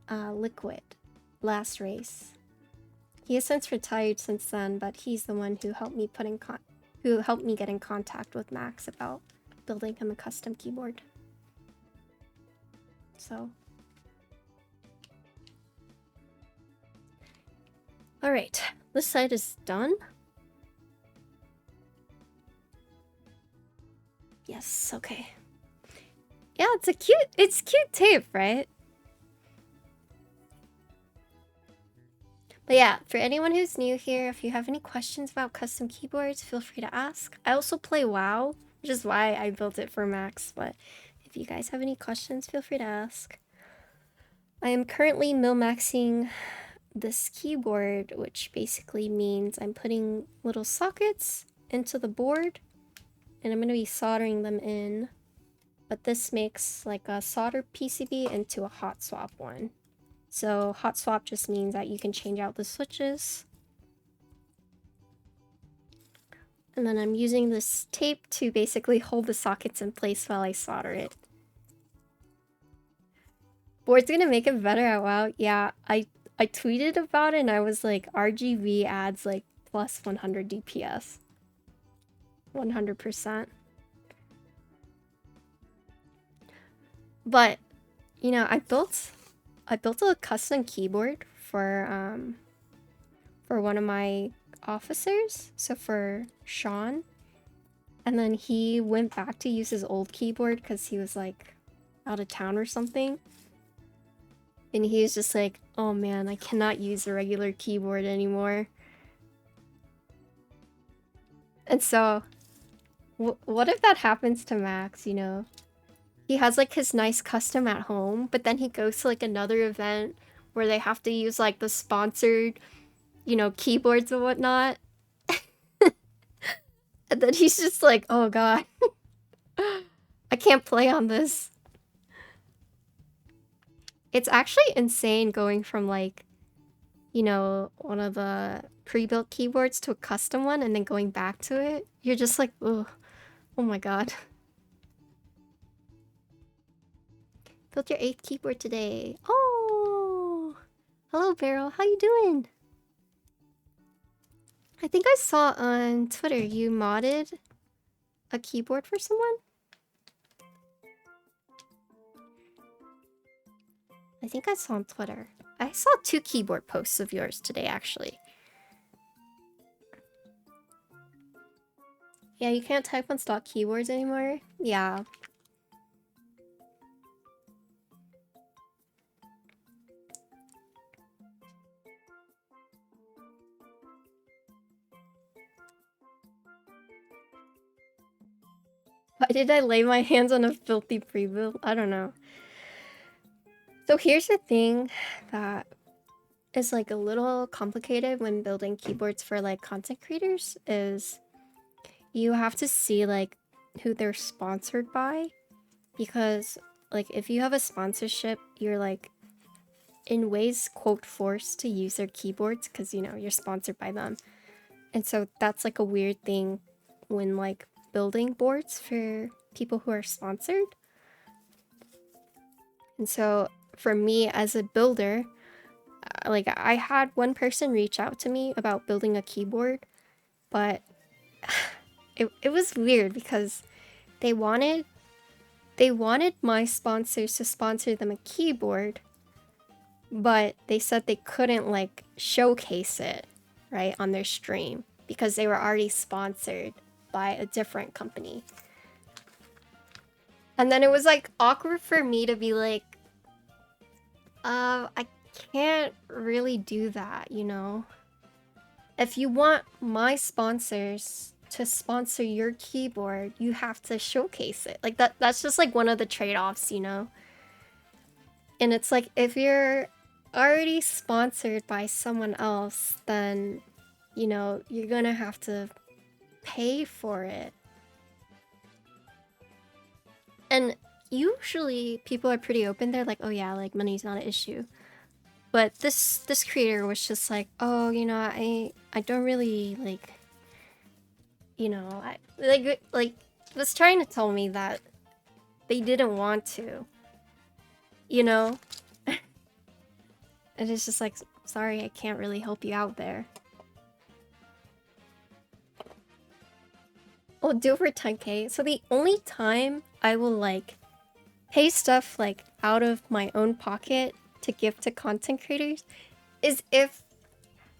Liquid last race. He has since retired since then, but he's the one who helped me get in contact with Max about building him a custom keyboard. So, all right, this side is done. Yes, okay. Yeah, it's cute tape, right? But yeah, for anyone who's new here, if you have any questions about custom keyboards, feel free to ask. I also play WoW, which is why I built it for Max, but if you guys have any questions, feel free to ask. I am currently millmaxing this keyboard, which basically means I'm putting little sockets into the board, and I'm going to be soldering them in. But this makes like a solder PCB into a hot swap one. So hot swap just means that you can change out the switches. And then I'm using this tape to basically hold the sockets in place while I solder it. Board's gonna make it better at WoW. Yeah, I tweeted about it and I was like, RGB adds like plus 100 DPS. 100%. But, you know, I built a custom keyboard for one of my officers, so for Sean. And then he went back to use his old keyboard because he was like out of town or something. And he was just like, oh man, I cannot use a regular keyboard anymore. And so, what if that happens to Max, you know? He has like his nice custom at home, but then he goes to like another event where they have to use like the sponsored, you know, keyboards and whatnot. And then he's just like, oh god, I can't play on this. It's actually insane going from like, you know, one of the pre-built keyboards to a custom one and then going back to it. You're just like, oh my god. Built your 8th keyboard today. Oh! Hello, Beryl. How you doing? I think I saw on Twitter you modded a keyboard for someone? I think I saw on Twitter. I saw 2 keyboard posts of yours today, actually. Yeah, you can't type on stock keyboards anymore? Yeah. Why did I lay my hands on a filthy pre-build? I don't know. So here's the thing that is like a little complicated when building keyboards for like content creators is you have to see like who they're sponsored by, because like if you have a sponsorship, you're like in ways quote forced to use their keyboards because, you know, you're sponsored by them. And so that's like a weird thing when like building boards for people who are sponsored. And so for me as a builder, like I had one person reach out to me about building a keyboard, but it was weird because they wanted my sponsors to sponsor them a keyboard, but they said they couldn't like showcase it right on their stream because they were already sponsored by a different company. And then it was like awkward for me to be like, I can't really do that, you know? If you want my sponsors to sponsor your keyboard, you have to showcase it. Like that's just like one of the trade-offs, you know? And it's like if you're already sponsored by someone else, then you know, you're gonna have to pay for it. And usually people are pretty open. They're like, oh yeah, like money's not an issue. But this creator was just like, oh, you know, I don't really like, you know, I like was trying to tell me that they didn't want to, you know. And it's just like, sorry, I can't really help you out there. I'll do it for 10k. So the only time I will like pay stuff like out of my own pocket to give to content creators is if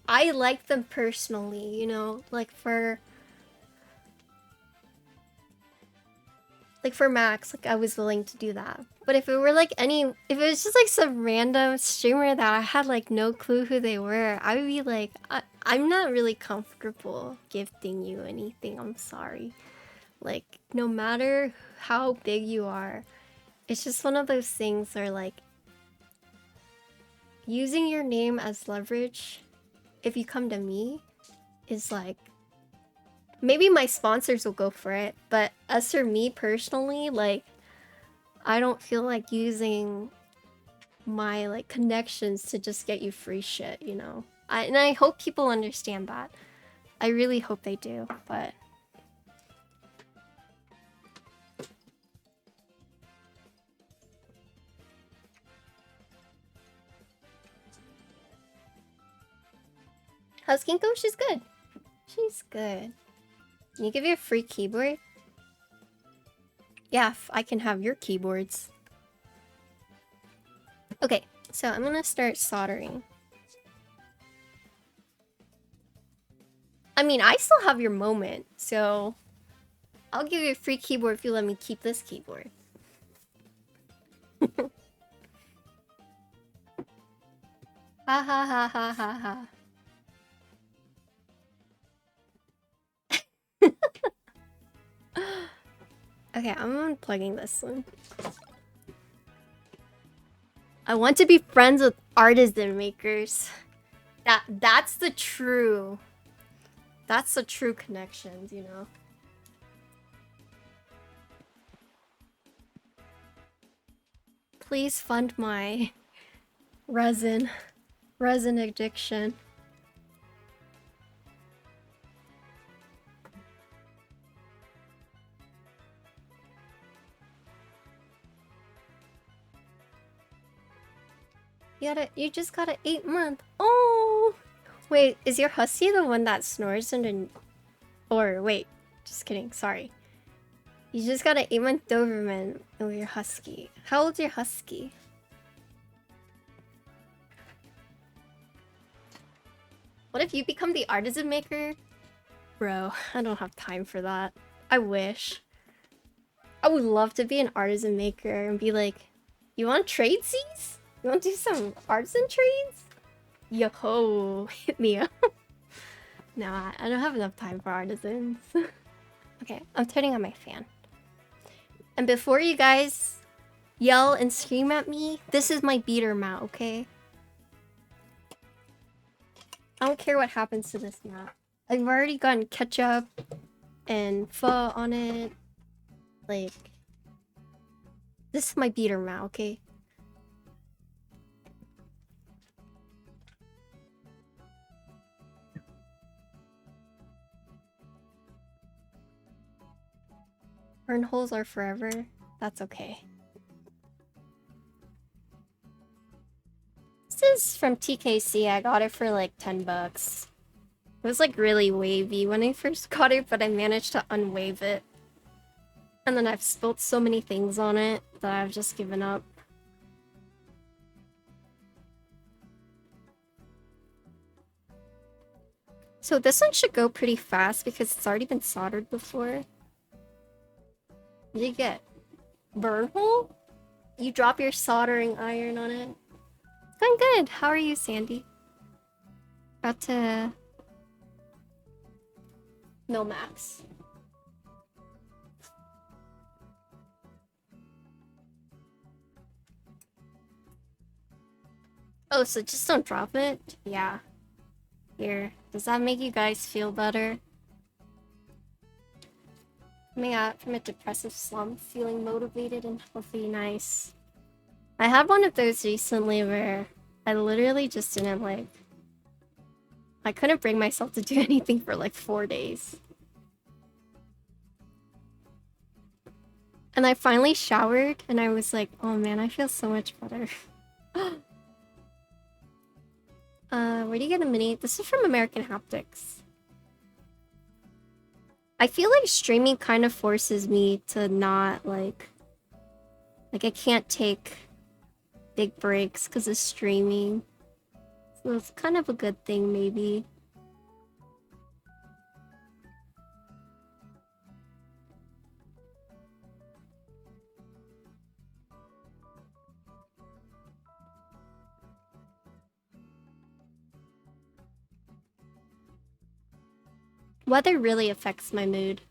I like them personally, you know, like for Max, like I was willing to do that. But if it were like if it was just like some random streamer that I had like no clue who they were, I would be like, I'm not really comfortable gifting you anything, I'm sorry. Like, no matter how big you are, it's just one of those things where like, using your name as leverage, if you come to me, is like, maybe my sponsors will go for it, but as for me personally, like, I don't feel like using my like connections to just get you free shit, you know? And I hope people understand that. I really hope they do, but... How's Kinko? She's good. She's good. Can you give you a free keyboard? Yeah, I can have your keyboards. Okay, so I'm gonna start soldering. I mean, I still have your moment, so I'll give you a free keyboard if you let me keep this keyboard. Ha ha ha ha ha ha. Okay, I'm unplugging this one. I want to be friends with artisan makers. That's the true connections, you know. Please fund my resin addiction. You just got an 8-month. Oh, wait, is your husky the one that snores and or wait, just kidding. Sorry. You just got an 8-month Doberman with your husky. How old's your husky? What if you become the artisan maker? Bro, I don't have time for that. I wish. I would love to be an artisan maker and be like, you want to trade these? You want to do some artisan trades? Yo-ho, hit me up. No, I don't have enough time for artisans. Okay, I'm turning on my fan. And before you guys yell and scream at me, this is my beater mat, okay? I don't care what happens to this mat. I've already gotten ketchup and pho on it. Like, this is my beater mat, okay? Burn holes are forever. That's okay. This is from TKC. I got it for like 10 bucks. It was like really wavy when I first got it, but I managed to unwave it. And then I've spilt so many things on it that I've just given up. So this one should go pretty fast because it's already been soldered before. What did you get? Burn hole? You drop your soldering iron on it. It's going good. How are you, Sandy? About to Millmax. Oh, so just don't drop it? Yeah. Here. Does that make you guys feel better? Coming out from a depressive slump, feeling motivated and healthy, nice. I had one of those recently where I literally just didn't like... I couldn't bring myself to do anything for like 4 days. And I finally showered and I was like, oh man, I feel so much better. Where do you get a mini? This is from American Haptics. I feel like streaming kind of forces me to not like I can't take big breaks because of streaming. So it's kind of a good thing maybe. Weather really affects my mood.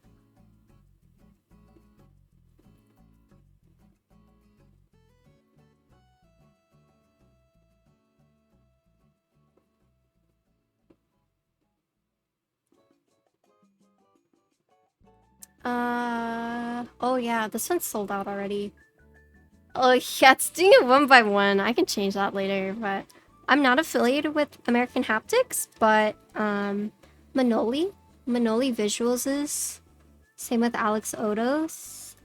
Oh yeah, this one's sold out already. Oh yeah, it's doing it one by one. I can change that later, but I'm not affiliated with American Haptics, but Manoli Visuals is. Same with Alex Odos.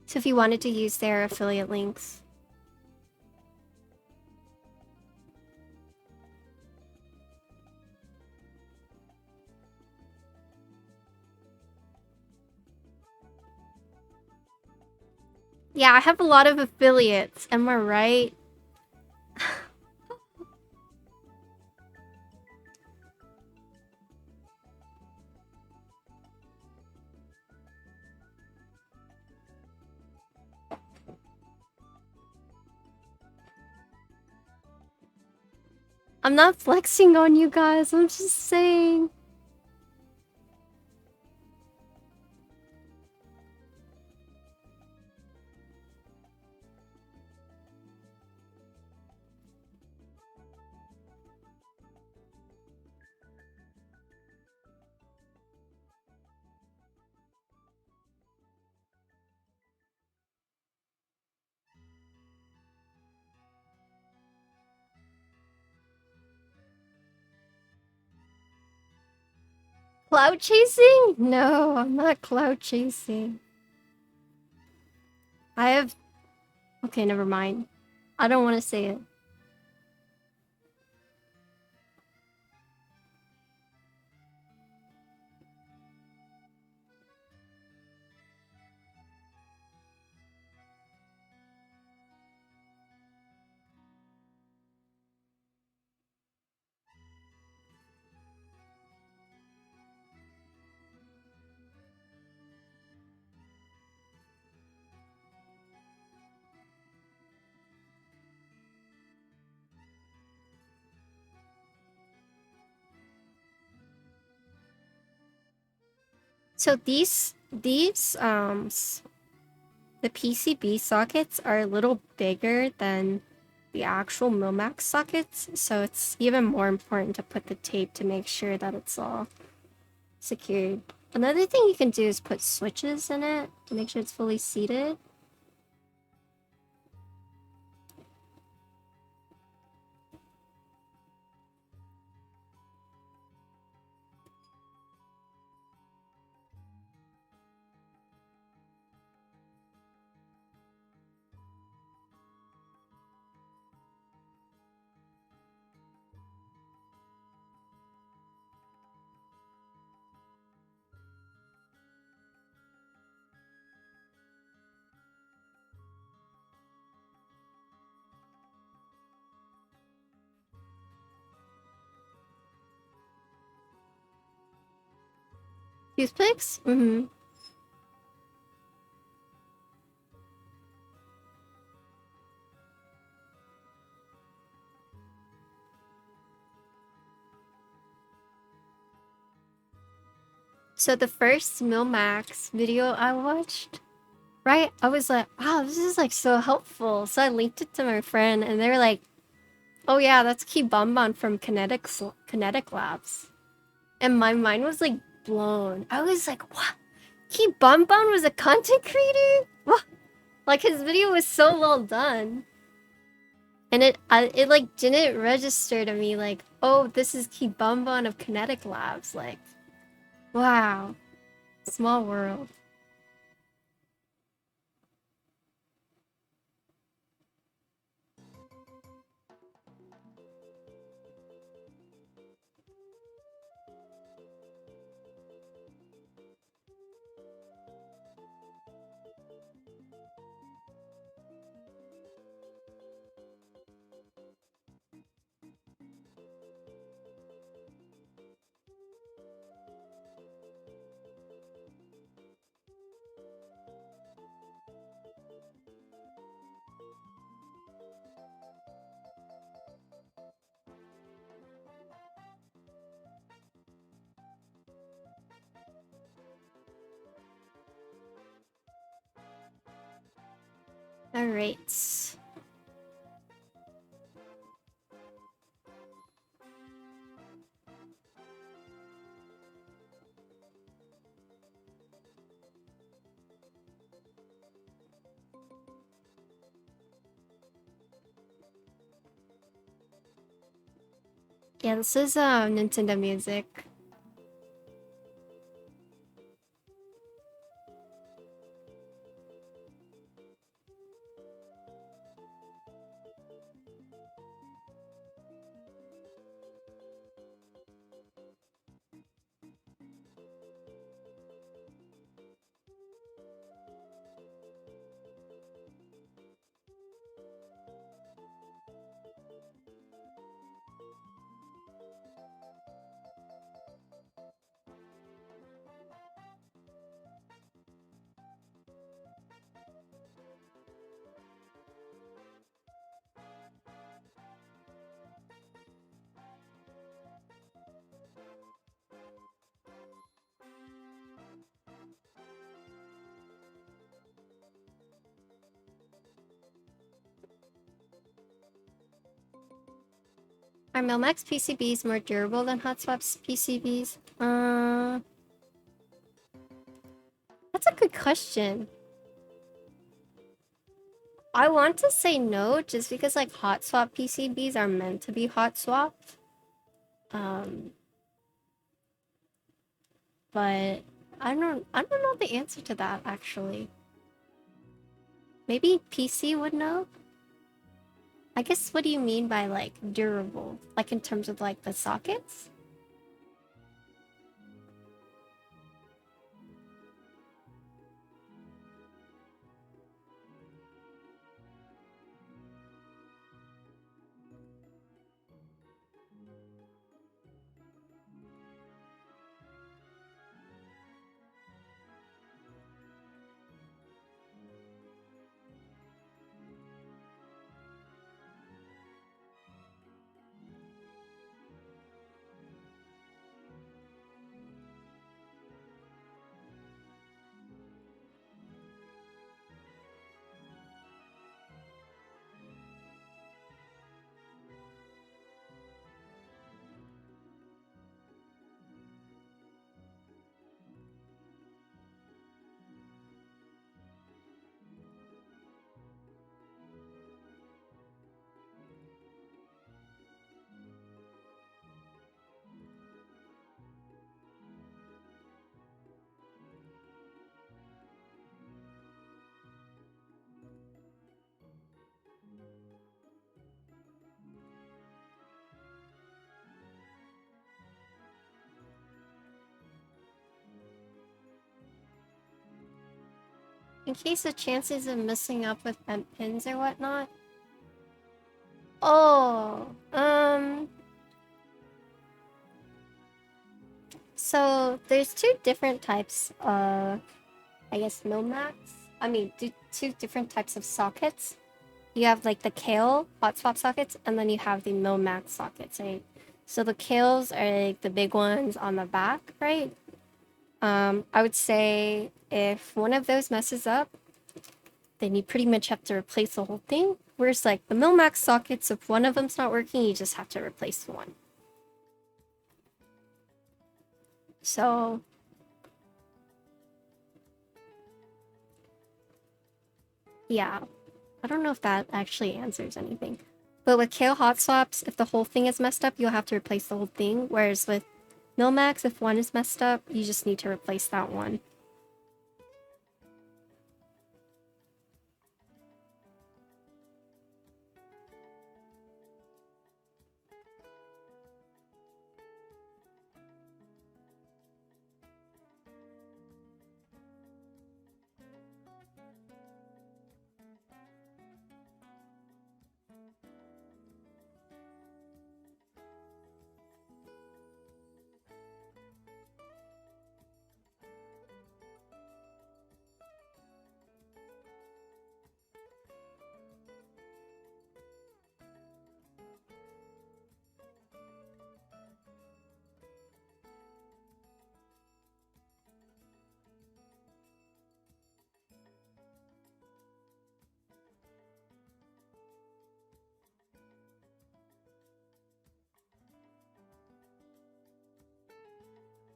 So if you wanted to use their affiliate links. Yeah, I have a lot of affiliates. Am I right? I'm not flexing on you guys. I'm just saying. Cloud chasing? No, I'm not cloud chasing. I have... Okay, never mind. I don't want to say it. So the PCB sockets are a little bigger than the actual Millmax sockets, so it's even more important to put the tape to make sure that it's all secured. Another thing you can do is put switches in it to make sure it's fully seated. Toothpicks? Mm-hmm. So the first Millmax video I watched, right? I was like, wow, this is like so helpful. So I linked it to my friend and they were like, oh yeah, that's Keeb from Kinetic Labs. And my mind was like blown. I was like, what? Keeb was a content creator? What? Like his video was so well done. And it like didn't register to me like, oh, this is Keeb of Kinetic Labs. Like, wow. Small world. Alright. Yeah, this is Nintendo music. Are Millmax PCBs more durable than Hot Swap's PCBs? That's a good question. I want to say no, just because like hot swap PCBs are meant to be hot swapped. But I don't know the answer to that actually. Maybe PC would know? I guess what do you mean by like durable? Like in terms of like the sockets? In case of chances of messing up with bent pins or whatnot. Oh, So there's two different types of, I guess, Millmax. I mean, two different types of sockets. You have like the Kale hotspot sockets, and then you have the Millmax sockets, right? So the Kales are like the big ones on the back, right? I would say if one of those messes up, then you pretty much have to replace the whole thing. Whereas like the Millmax sockets, if one of them's not working, you just have to replace one. So yeah, I don't know if that actually answers anything. But with Kale hot swaps, if the whole thing is messed up, you'll have to replace the whole thing. Whereas with Millmax, if one is messed up, you just need to replace that one.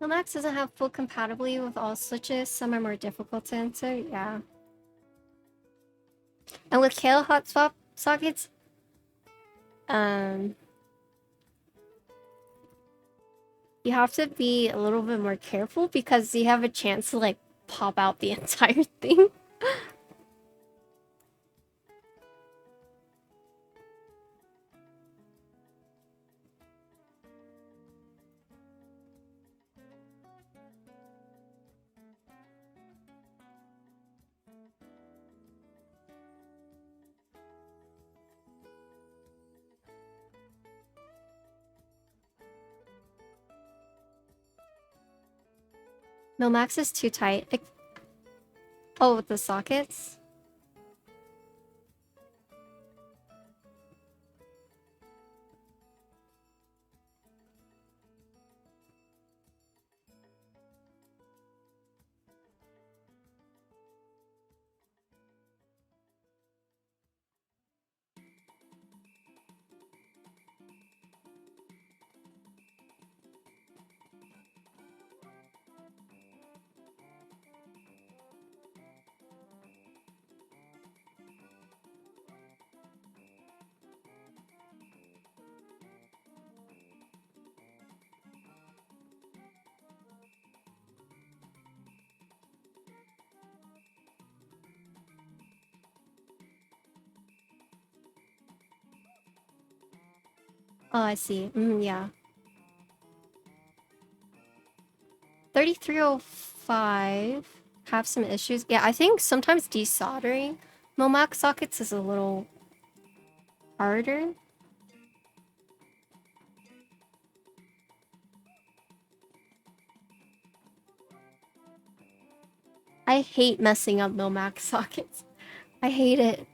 Millmax doesn't have full compatibility with all switches. Some are more difficult to answer, yeah. And with Kale hot swap sockets, you have to be a little bit more careful because you have a chance to like pop out the entire thing. Millmax is too tight. Oh, with the sockets? Oh, I see. Yeah. 3305 have some issues. Yeah, I think sometimes desoldering Millmax sockets is a little harder. I hate messing up Millmax sockets. I hate it.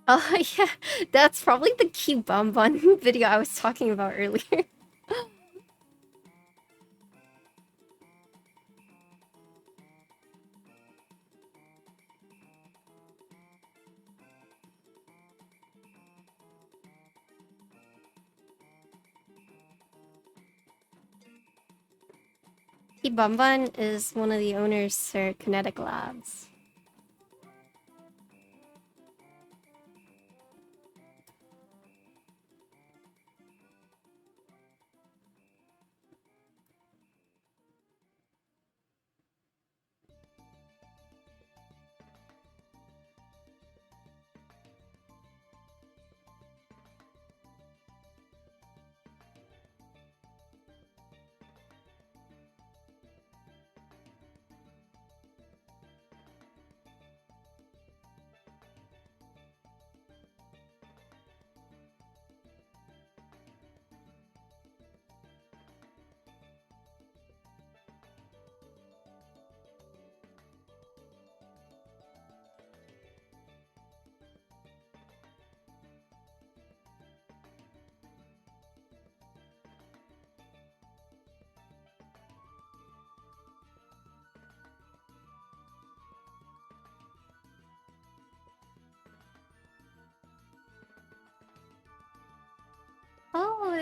Oh yeah, that's probably the key bum bun video I was talking about earlier. Key bum bun is one of the owners for Kinetic Labs.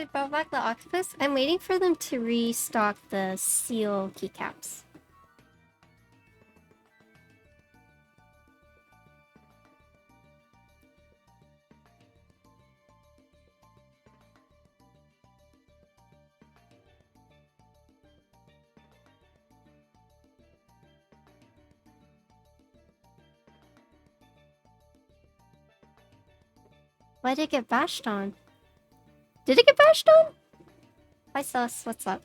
they brought back the octopus? I'm waiting for them to restock the Ciel keycaps. Why did it get bashed on? Did it get bashed on? Hi sus, what's up?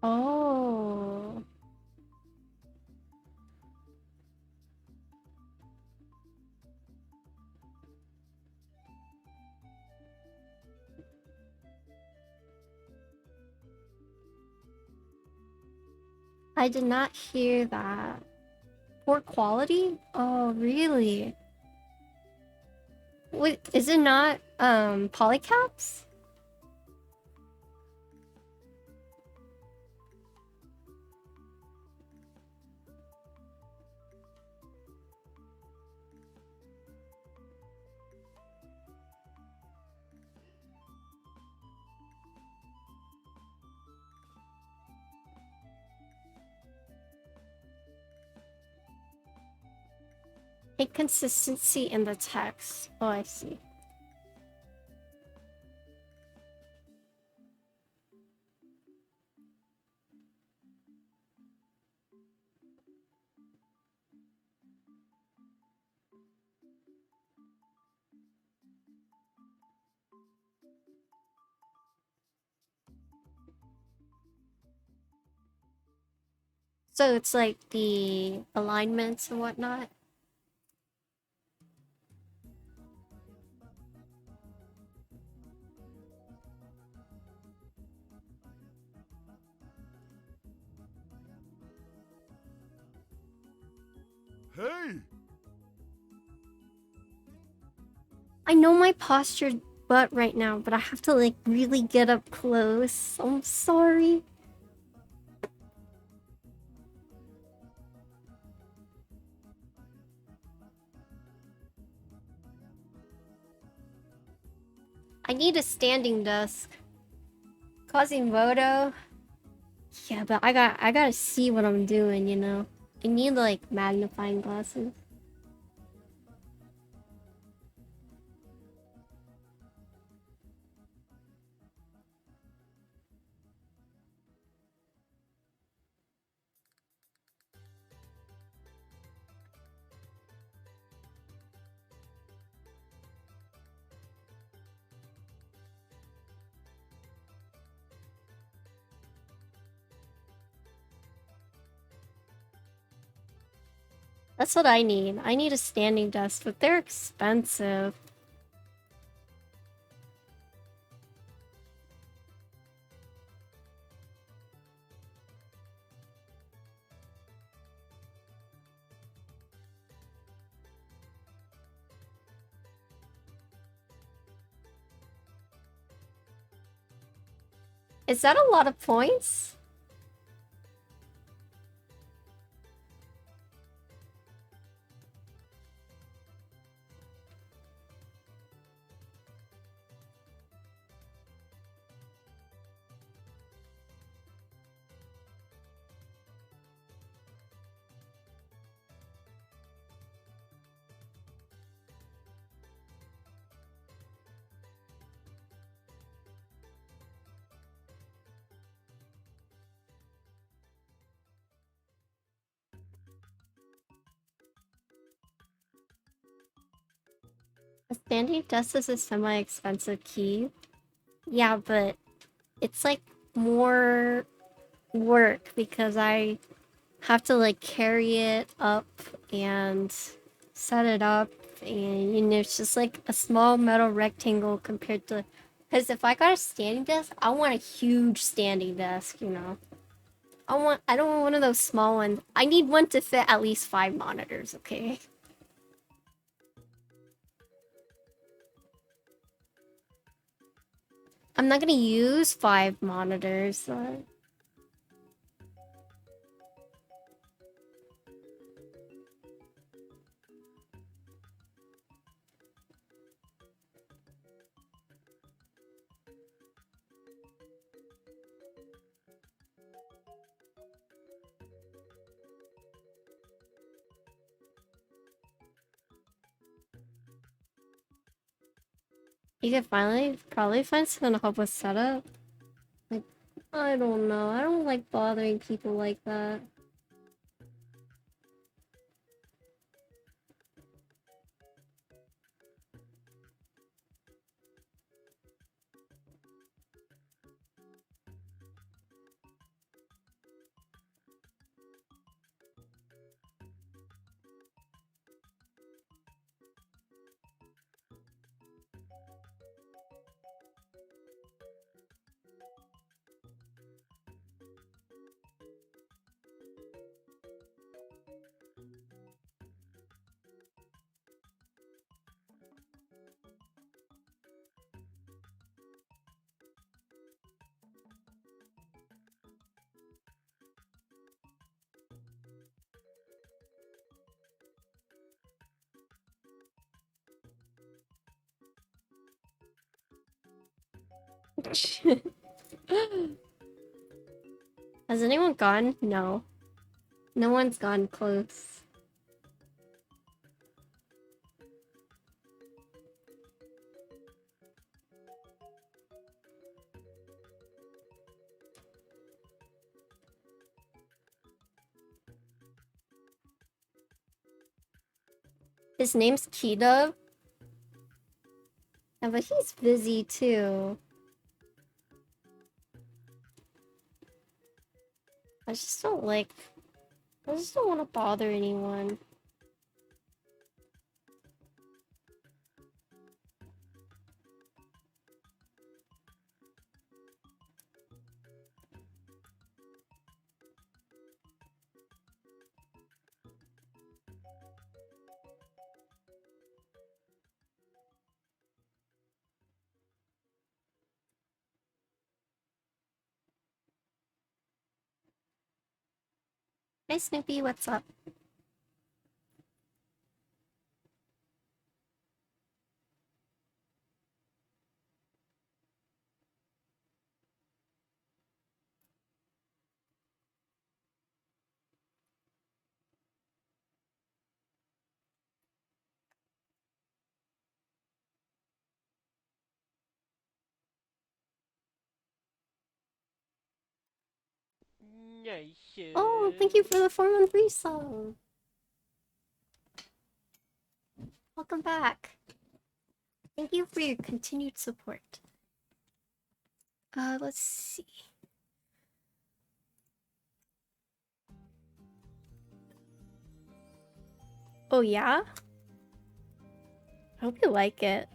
Oh. I did not hear that. Poor quality? Oh, really? Wait, is it not, polycaps? Inconsistency in the text. Oh, I see. So it's like the alignments and whatnot? Hey! I know my postured butt right now, but I have to like really get up close. I'm sorry. I need a standing desk. Quasimodo. Yeah, but I gotta see what I'm doing, you know? I need like magnifying glasses. That's what I need. I need a standing desk, but they're expensive. Is that a lot of points? A standing desk is a semi-expensive key. Yeah, but it's like more work because I have to like carry it up and set it up, and you know, it's just like a small metal rectangle compared to, because if I got a standing desk, I want a huge standing desk, you know. I don't want one of those small ones. I need one to fit at least 5 monitors, okay? I'm not gonna use 5 monitors. So. You could finally probably find someone to help with setup. Like, I don't know. I don't like bothering people like that. Has anyone gone? No. No one's gone close. His name's Kida. Yeah, but he's busy too. I just don't want to bother anyone. Hey Snoopy, what's up? Oh, thank you for the 413 song. Welcome back. Thank you for your continued support. Let's see. Oh yeah? I hope you like it.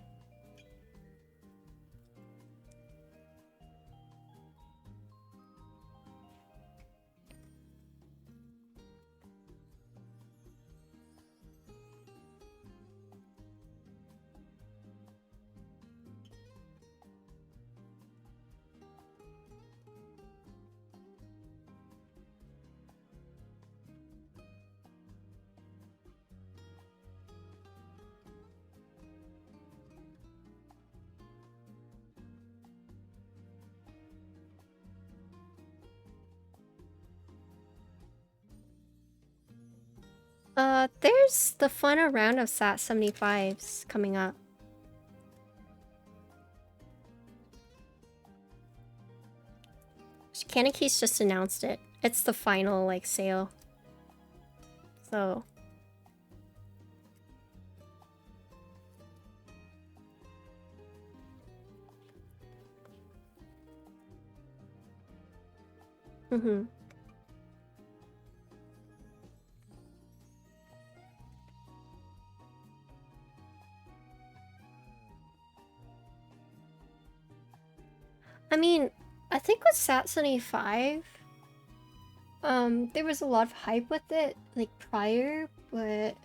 There's the final round of SAT 75s coming up. Keys just announced it. It's the final, like, sale. So... Mm-hmm. I mean, I think with SAT 75, there was a lot of hype with it, like, prior, but,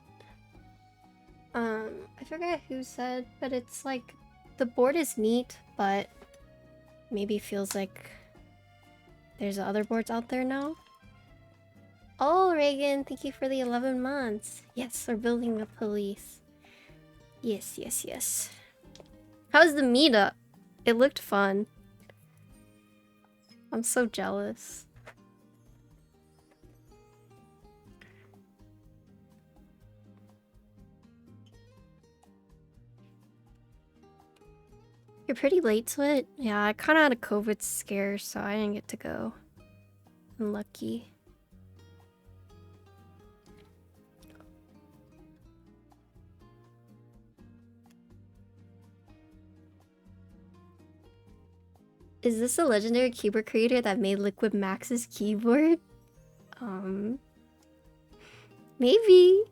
I forget who said, but it's like, the board is neat, but maybe feels like there's other boards out there now. Oh, Reagan, thank you for the 11 months. Yes, we're building a police. Yes, yes, yes. How's the meetup? It looked fun. I'm so jealous. You're pretty late to it? Yeah, I kind of had a COVID scare, so I didn't get to go. Unlucky. Is this a legendary keyboard creator that made Liquid Max's keyboard? Maybe.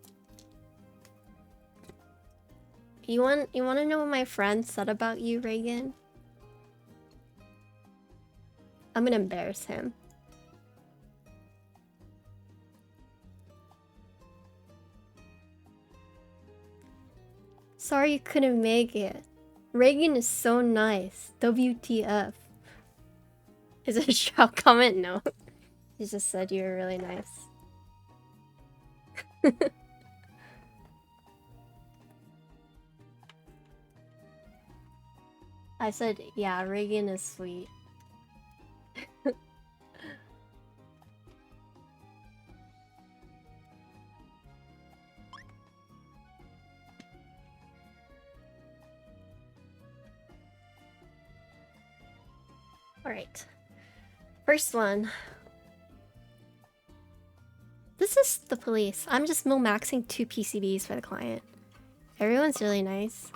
You want to know what my friend said about you, Reagan? I'm gonna embarrass him. Sorry you couldn't make it. Reagan is so nice. WTF. Is it a shout comment? No. He just said you were really nice. I said, yeah, Reagan is sweet. Alright. First one. This is the police. I'm just millmaxing 2 PCBs for the client. Everyone's really nice.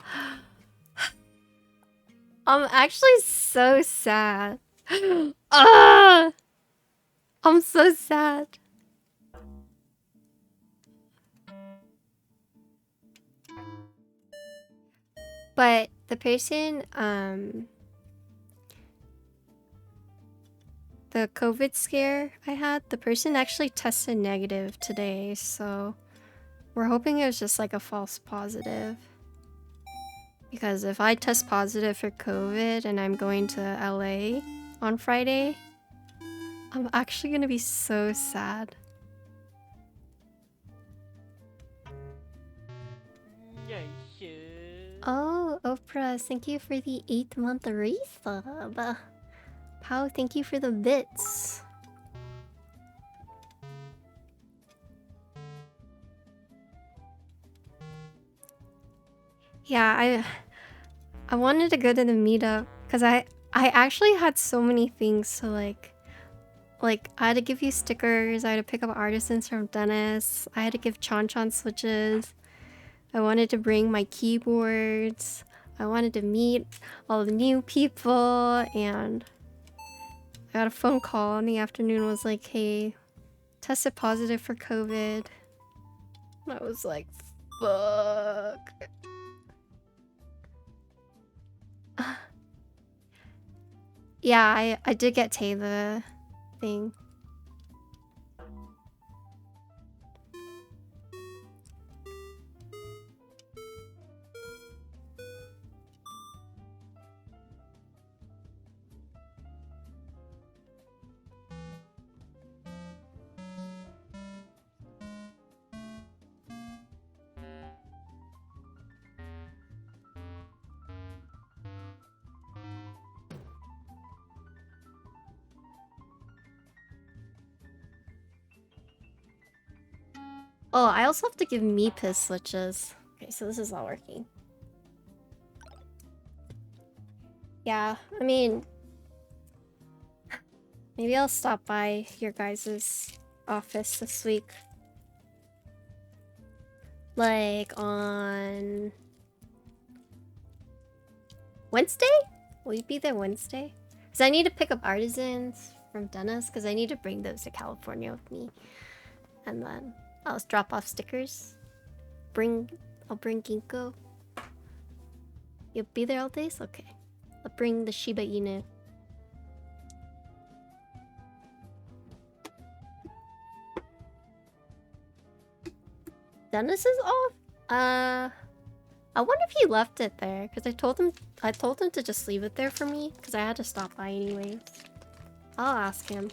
I'm actually so sad. Ah! I'm so sad. But the person, the COVID scare I had, the person actually tested negative today, so we're hoping it was just like a false positive. Because if I test positive for COVID and I'm going to LA on Friday, I'm actually gonna be so sad. Oh, Oprah, thank you for the 8th month resub. Pow, thank you for the bits. Yeah, I wanted to go to the meetup because I actually had so many things to like I had to give you stickers, I had to pick up artisans from Dennis, I had to give Chan switches, I wanted to bring my keyboards, I wanted to meet all the new people, and I got a phone call in the afternoon, was like, hey, tested positive for COVID. I was like, fuck. Yeah, I did get Tay the thing. Oh, I also have to give Meepis switches. Okay, so this is not working. Yeah, I mean, maybe I'll stop by your guys' office this week. Like on Wednesday? Will you be there Wednesday? Because I need to pick up artisans from Dennis because I need to bring those to California with me. And then I'll drop off stickers. I'll bring Ginkgo. You'll be there all days? Okay. I'll bring the Shiba Inu. Dennis is off? I wonder if he left it there, because I told him to just leave it there for me, because I had to stop by anyways. I'll ask him.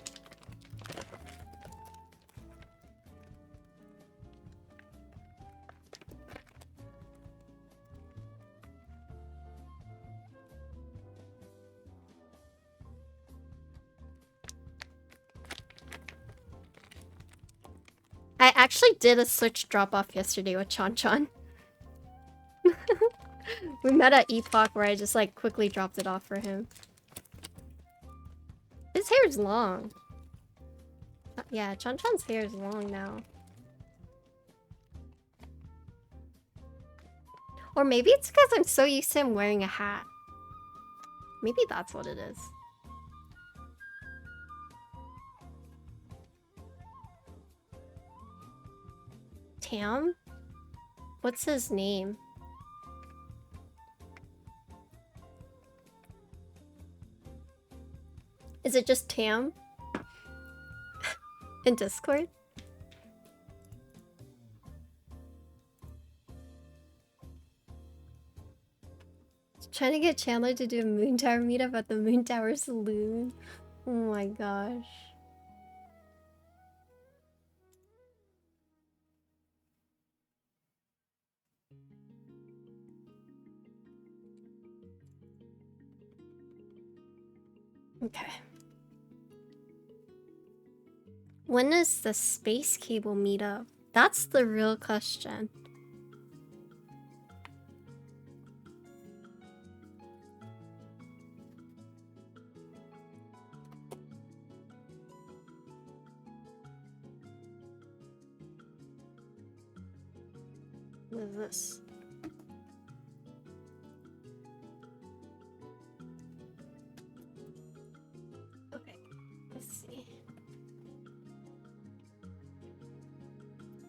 I actually did a switch drop-off yesterday with Chan Chan. We met at Epoch where I just like quickly dropped it off for him. His hair is long. Yeah, Chan Chan's hair is long now. Or maybe it's because I'm so used to him wearing a hat. Maybe that's what it is. Tam? What's his name? Is it just Tam? In Discord? Trying to get Chandler to do a Moon Tower meetup at the Moon Tower Saloon. Oh my gosh. Okay. When is the space cable meetup? That's the real question. What is this? Okay, let's see.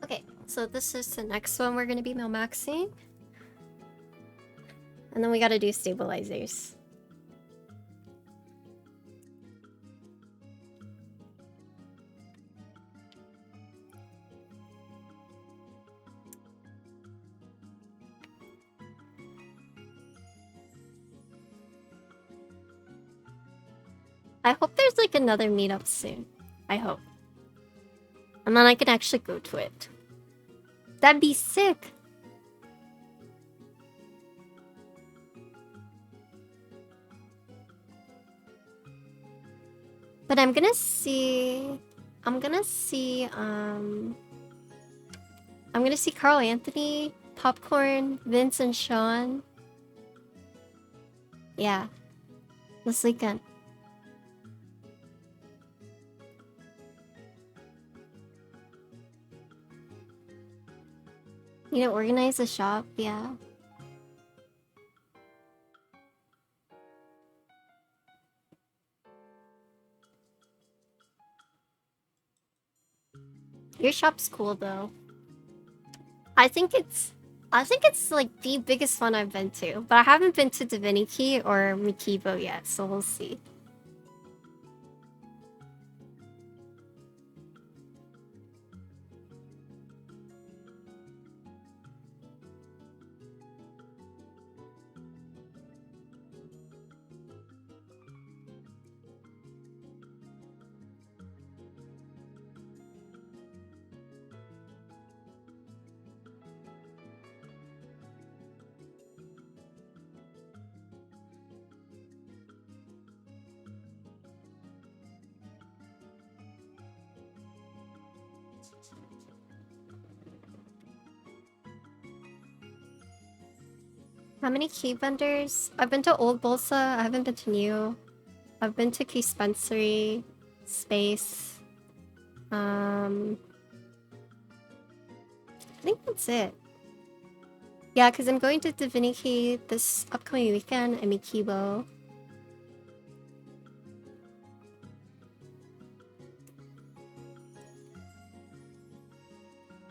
Okay, so this is the next one we're going to be millmaxing. And then we got to do stabilizers. I hope there's like another meetup soon. I hope. And then I can actually go to it. That'd be sick. But I'm gonna see Carl Anthony, Popcorn, Vince, and Sean. Yeah. This weekend. You know, organize a shop, yeah. Your shop's cool though. I think it's like the biggest one I've been to, but I haven't been to Divinity or Mikibo yet, so we'll see. How many key vendors? I've been to Old Bolsa, I haven't been to New. I've been to Keyspensory, Space. I think that's it. Yeah, because I'm going to Divinity this upcoming weekend and Mikibo.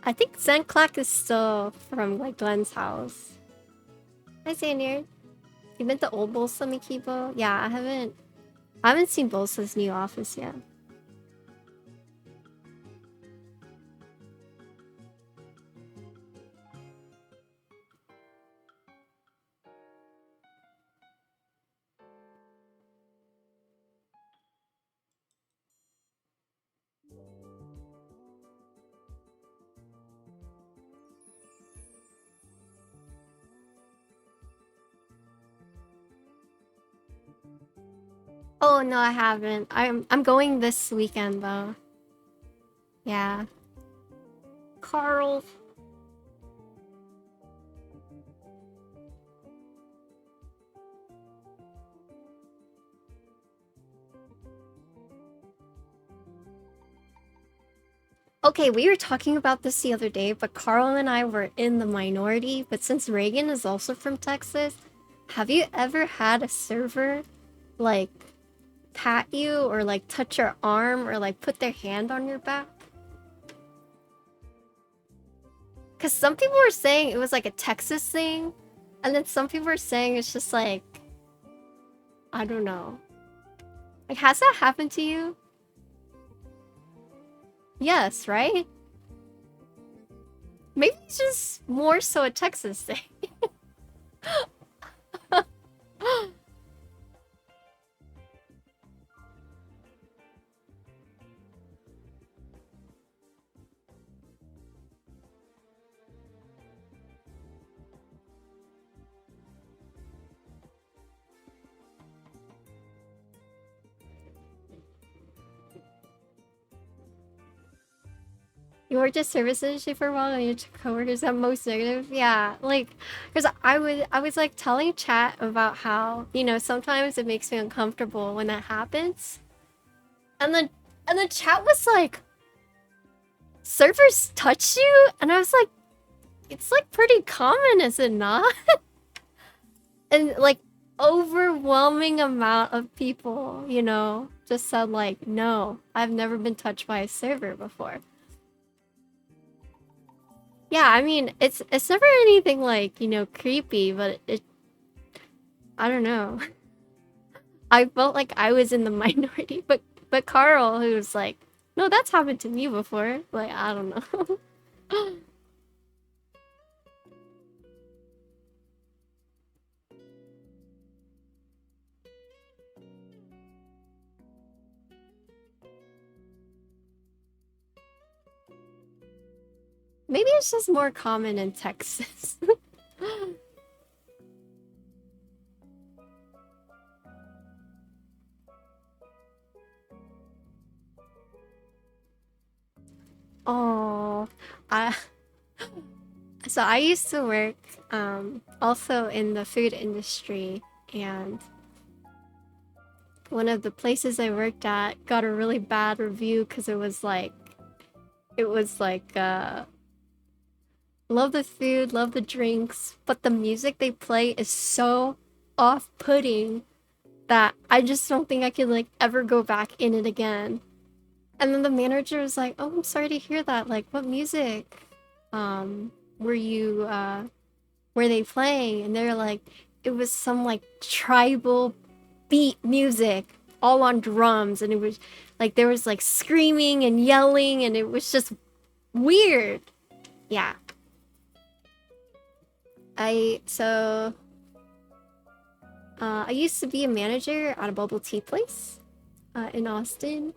I think Zenclack is still from like Glenn's house. Hi Xanier. You been to Old Bolsa Mikibo? Yeah, I haven't seen Bolsa's new office yet. Oh no, I haven't. I'm going this weekend though. Yeah. Carl. Okay, we were talking about this the other day, but Carl and I were in the minority. But since Reagan is also from Texas, have you ever had a server like pat you or like touch your arm or like put their hand on your back? Because some people were saying it was like a Texas thing, and then some people were saying it's just like, I don't know. Like, has that happened to you? Yes, right? Maybe it's just more so a Texas thing. You worked at service industry for a while and your coworkers at most negative? Yeah, like, because I was like telling chat about how, you know, sometimes it makes me uncomfortable when that happens. And then chat was like, servers touch you? And I was like, it's like pretty common, is it not? And like overwhelming amount of people, you know, just said like, no, I've never been touched by a server before. Yeah, I mean, it's never anything like, you know, creepy, but I don't know. I felt like I was in the minority, but Carl, who was like, no, that's happened to me before. Like, I don't know. Maybe it's just more common in Texas. Oh, I so I used to work also in the food industry, and one of the places I worked at got a really bad review because it was like love the food, love the drinks, but the music they play is so off-putting that I just don't think I could like ever go back in it again. And then the manager was like, "Oh, I'm sorry to hear that. Like, what music were you were they playing?" And they're like, "It was some like tribal beat music all on drums, and it was like there was like screaming and yelling, and it was just weird." Yeah. I so I used to be a manager at a bubble tea place in Austin,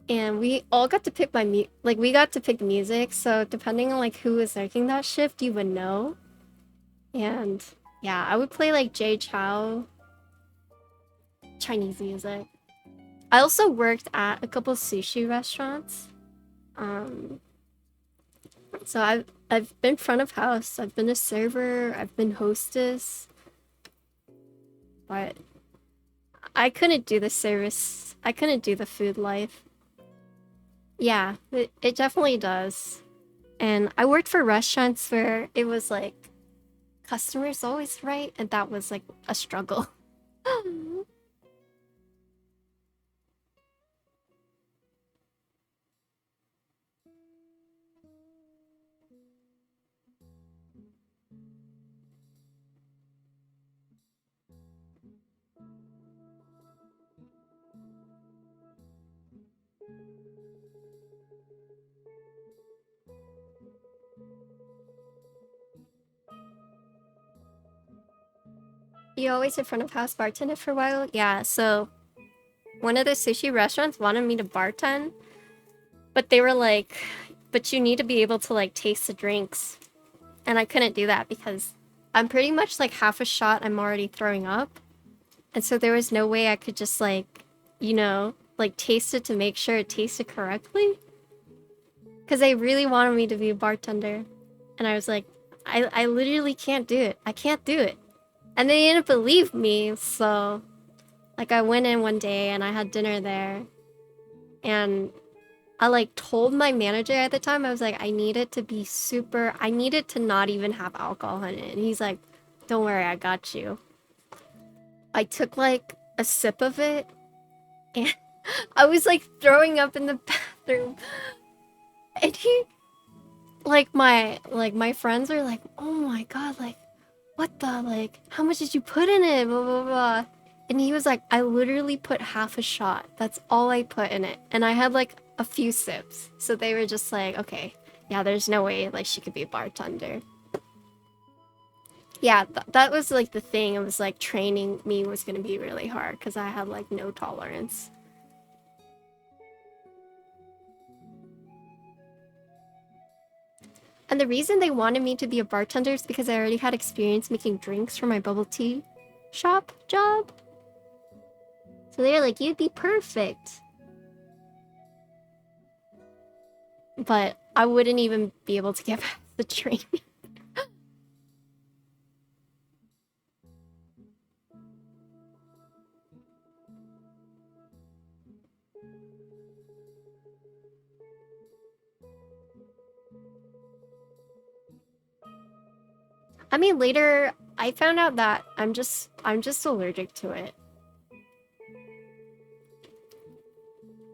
and we all got to pick we got to pick music. So depending on like who was working that shift, you would know. And yeah, I would play like Jay Chow Chinese music. I also worked at a couple sushi restaurants. Um, so I've been front of house, I've been a server, I've been hostess, but I couldn't do the service. I couldn't do the food life. Yeah, it definitely does. And I worked for restaurants where it was like customers always right, and that was like a struggle. You always in front of house bartended for a while? Yeah, so one of the sushi restaurants wanted me to bartend, but they were like, but you need to be able to like taste the drinks. And I couldn't do that because I'm pretty much like half a shot, I'm already throwing up. And so there was no way I could just like, you know, like taste it to make sure it tasted correctly. Because they really wanted me to be a bartender. And I was like, I literally can't do it. I can't do it. And they didn't believe me, so... Like, I went in one day and I had dinner there. And I, like, told my manager at the time, I was like, I need it to be super... I need it to not even have alcohol in it. And he's like, don't worry, I got you. I took, like, a sip of it. And I was, like, throwing up in the bathroom. And he... Like, my friends are like, oh my god, like, what the, like, how much did you put in it, blah, blah, blah. And he was like, I literally put half a shot. That's all I put in it. And I had, like, a few sips. So they were just like, okay, yeah, there's no way, like, she could be a bartender. Yeah, that was, like, the thing. It was, like, training me was gonna be really hard because I had, like, no tolerance. And the reason they wanted me to be a bartender is because I already had experience making drinks for my bubble tea shop job. So they were like, you'd be perfect. But I wouldn't even be able to get past the training. I mean, later I found out that I'm just allergic to it.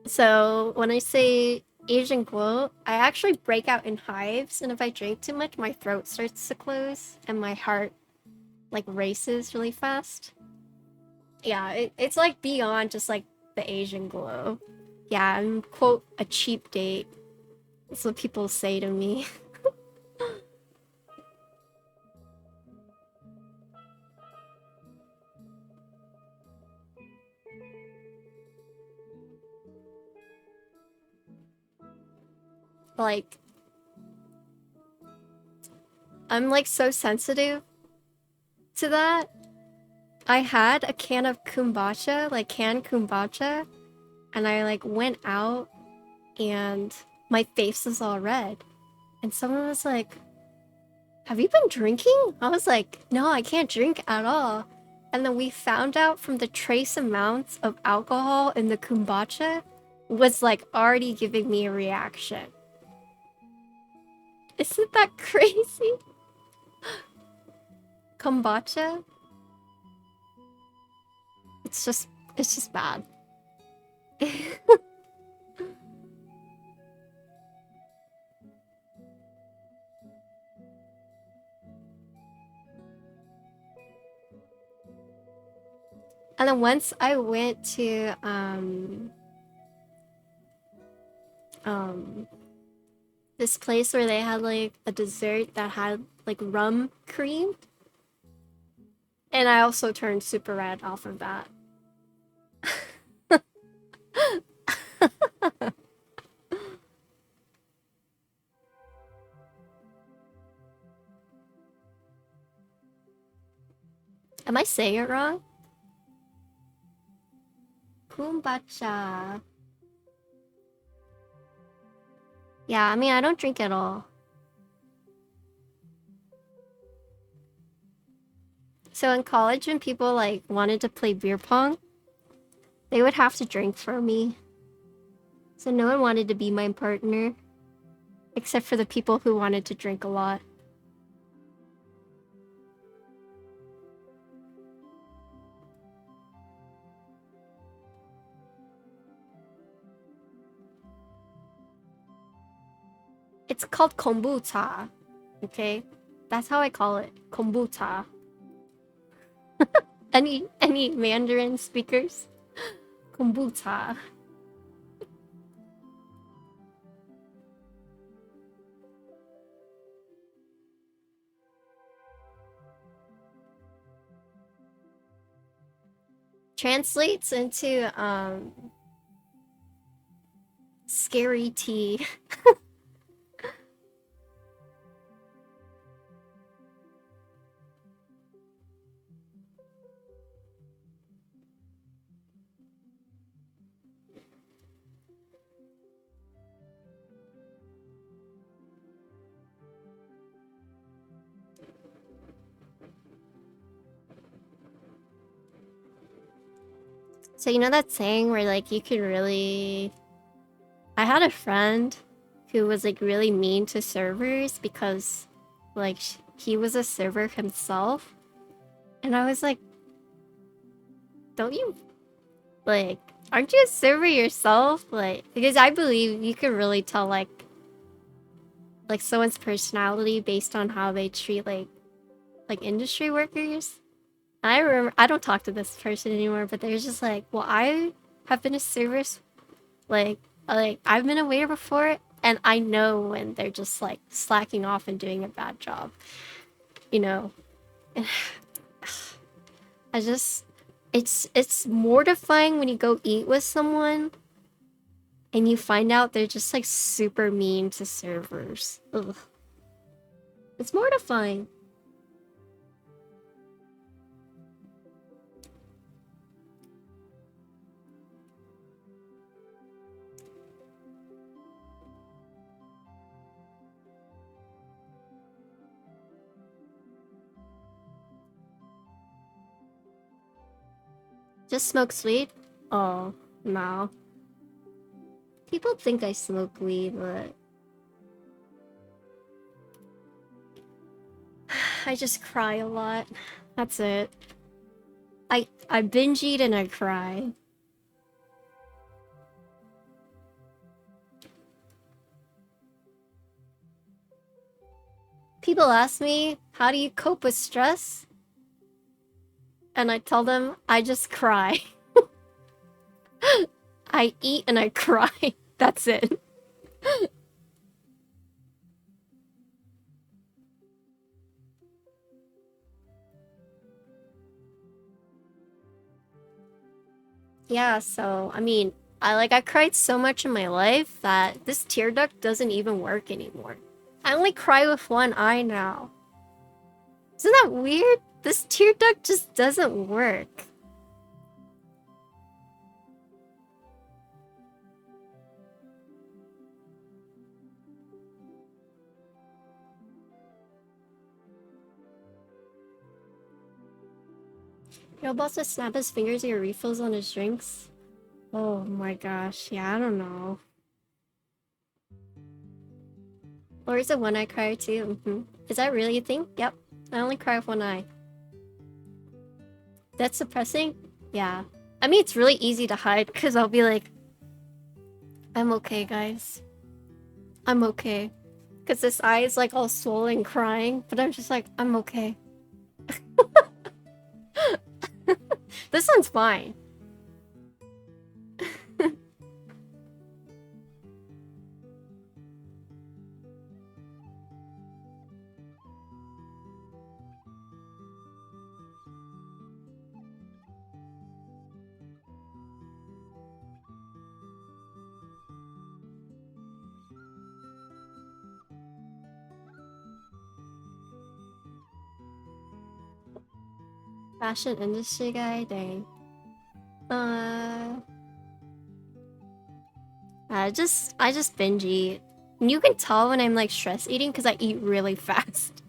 So when I say Asian glow, I actually break out in hives, and if I drink too much, my throat starts to close and my heart like races really fast. Yeah, it's like beyond just like the Asian glow. Yeah, I'm quote a cheap date. That's what people say to me. Like, I'm like so sensitive to that. I had a can of kombucha, like canned kombucha, and I like went out and my face was all red. And someone was like, have you been drinking? I was like, no, I can't drink at all. And then we found out from the trace amounts of alcohol in the kombucha was like already giving me a reaction. Isn't that crazy? Kombucha? It's just bad. And then once I went to this place where they had like a dessert that had like rum cream, and I also turned super red off of that. Am I saying it wrong? Kombucha. Yeah, I mean, I don't drink at all. So in college, when people like wanted to play beer pong, they would have to drink for me. So no one wanted to be my partner, except for the people who wanted to drink a lot. It's called kombucha, okay? That's how I call it, kombucha. Any Mandarin speakers? Kombucha. Translates into scary tea. So you know that saying where like you can really... I had a friend who was like really mean to servers because like he was a server himself. And I was like, don't you like, aren't you a server yourself? Like, because I believe you can really tell like someone's personality based on how they treat like industry workers. I remember, I don't talk to this person anymore, but they're just like, well, I have been a service, like I've been aware before, and I know when they're just like slacking off and doing a bad job, you know. I just, it's mortifying when you go eat with someone and you find out they're just like super mean to servers. Ugh. It's mortifying. Just smoke weed? Oh, no. People think I smoke weed, but... I just cry a lot. That's it. I binge eat and I cry. People ask me, how do you cope with stress? And I tell them, I just cry. I eat and I cry. That's it. Yeah, so, I mean, I cried so much in my life that this tear duct doesn't even work anymore. I only cry with one eye now. Isn't that weird? This tear duct just doesn't work. You're about to snap his fingers at your refills on his drinks? Oh my gosh, yeah, I don't know. Or is it one eye cry too? Is that really a thing? Yep, I only cry with one eye. That's suppressing? Yeah. I mean, it's really easy to hide because I'll be like, I'm okay, guys. I'm okay. Because this eye is like all swollen crying, but I'm just like, I'm okay. This one's fine. Fashion industry guy, dang. I just binge eat. And you can tell when I'm like stress eating because I eat really fast.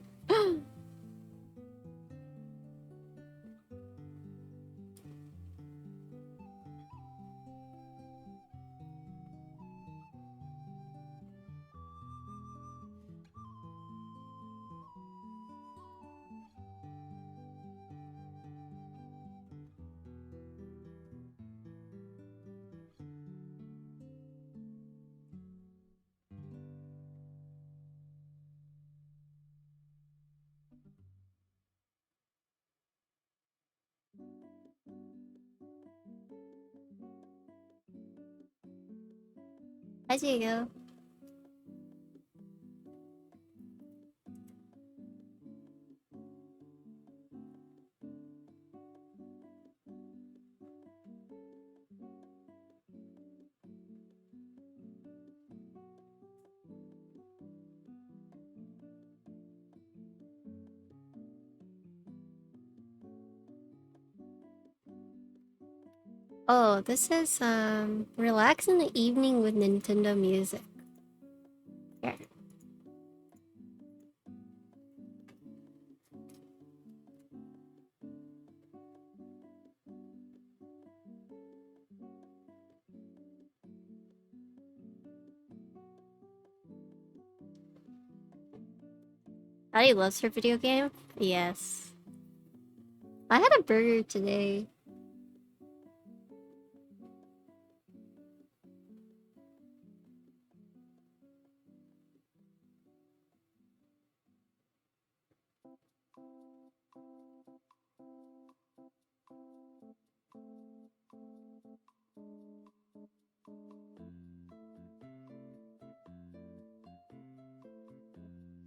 Hi, Diego. Oh, this is relax in the evening with Nintendo music. Here. Addie loves her video game? Yes. I had a burger today.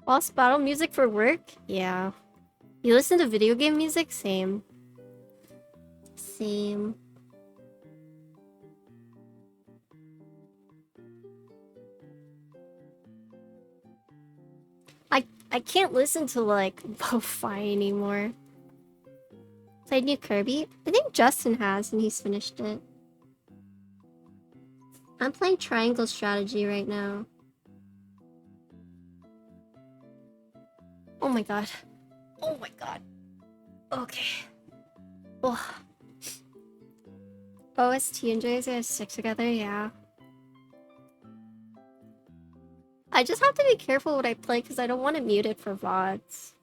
Boss battle music for work? Yeah. You listen to video game music? Same. Same. I can't listen to like Lo-Fi anymore. Played new Kirby? I think Justin has and he's finished it. I'm playing Triangle Strategy right now. Oh my god. Oh my god. Okay. Oh. OST and J's gonna stick together, yeah. I just have to be careful what I play because I don't want it muted for VODs.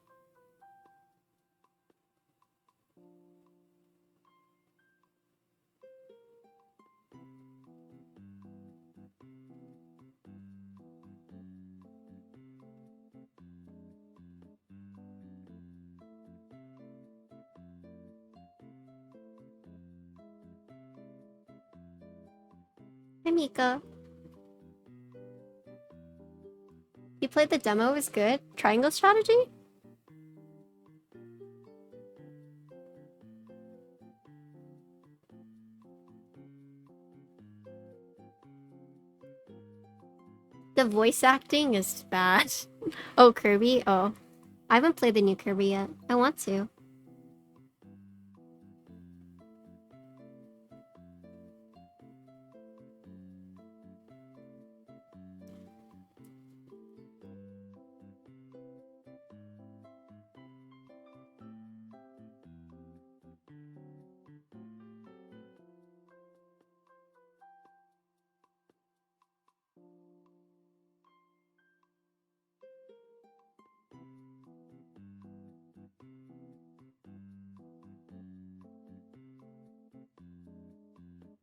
Hi Mika. You played the demo, it was good? Triangle Strategy? The voice acting is bad. Oh, Kirby? Oh. I haven't played the new Kirby yet. I want to.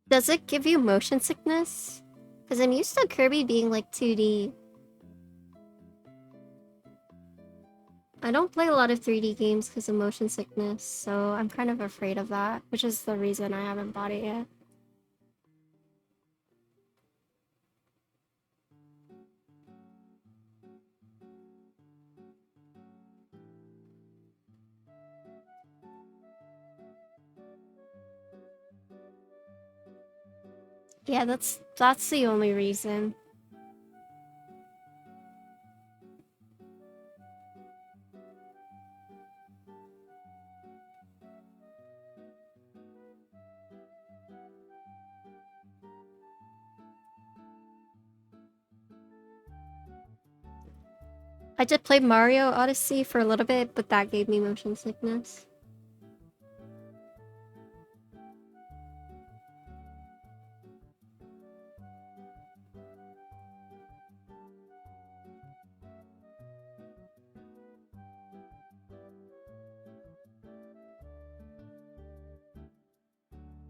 Does it give you motion sickness? Because I'm used to Kirby being like 2D. I don't play a lot of 3D games because of motion sickness, so I'm kind of afraid of that, which is the reason I haven't bought it yet. Yeah, that's the only reason. I did play Mario Odyssey for a little bit, but that gave me motion sickness.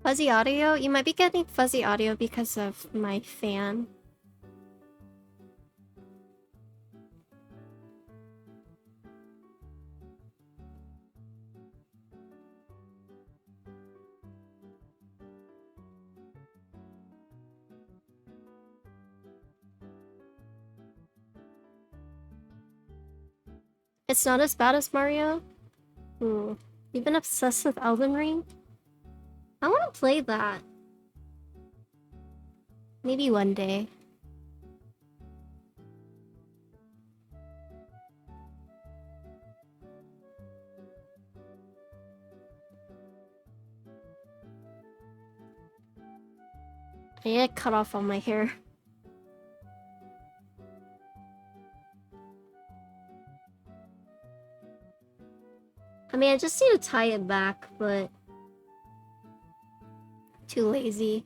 Fuzzy audio? You might be getting fuzzy audio because of my fan. It's not as bad as Mario? You've been obsessed with Elden Ring? I want to play that. Maybe one day. I need to cut off all my hair. I mean, I just need to tie it back, but... too lazy.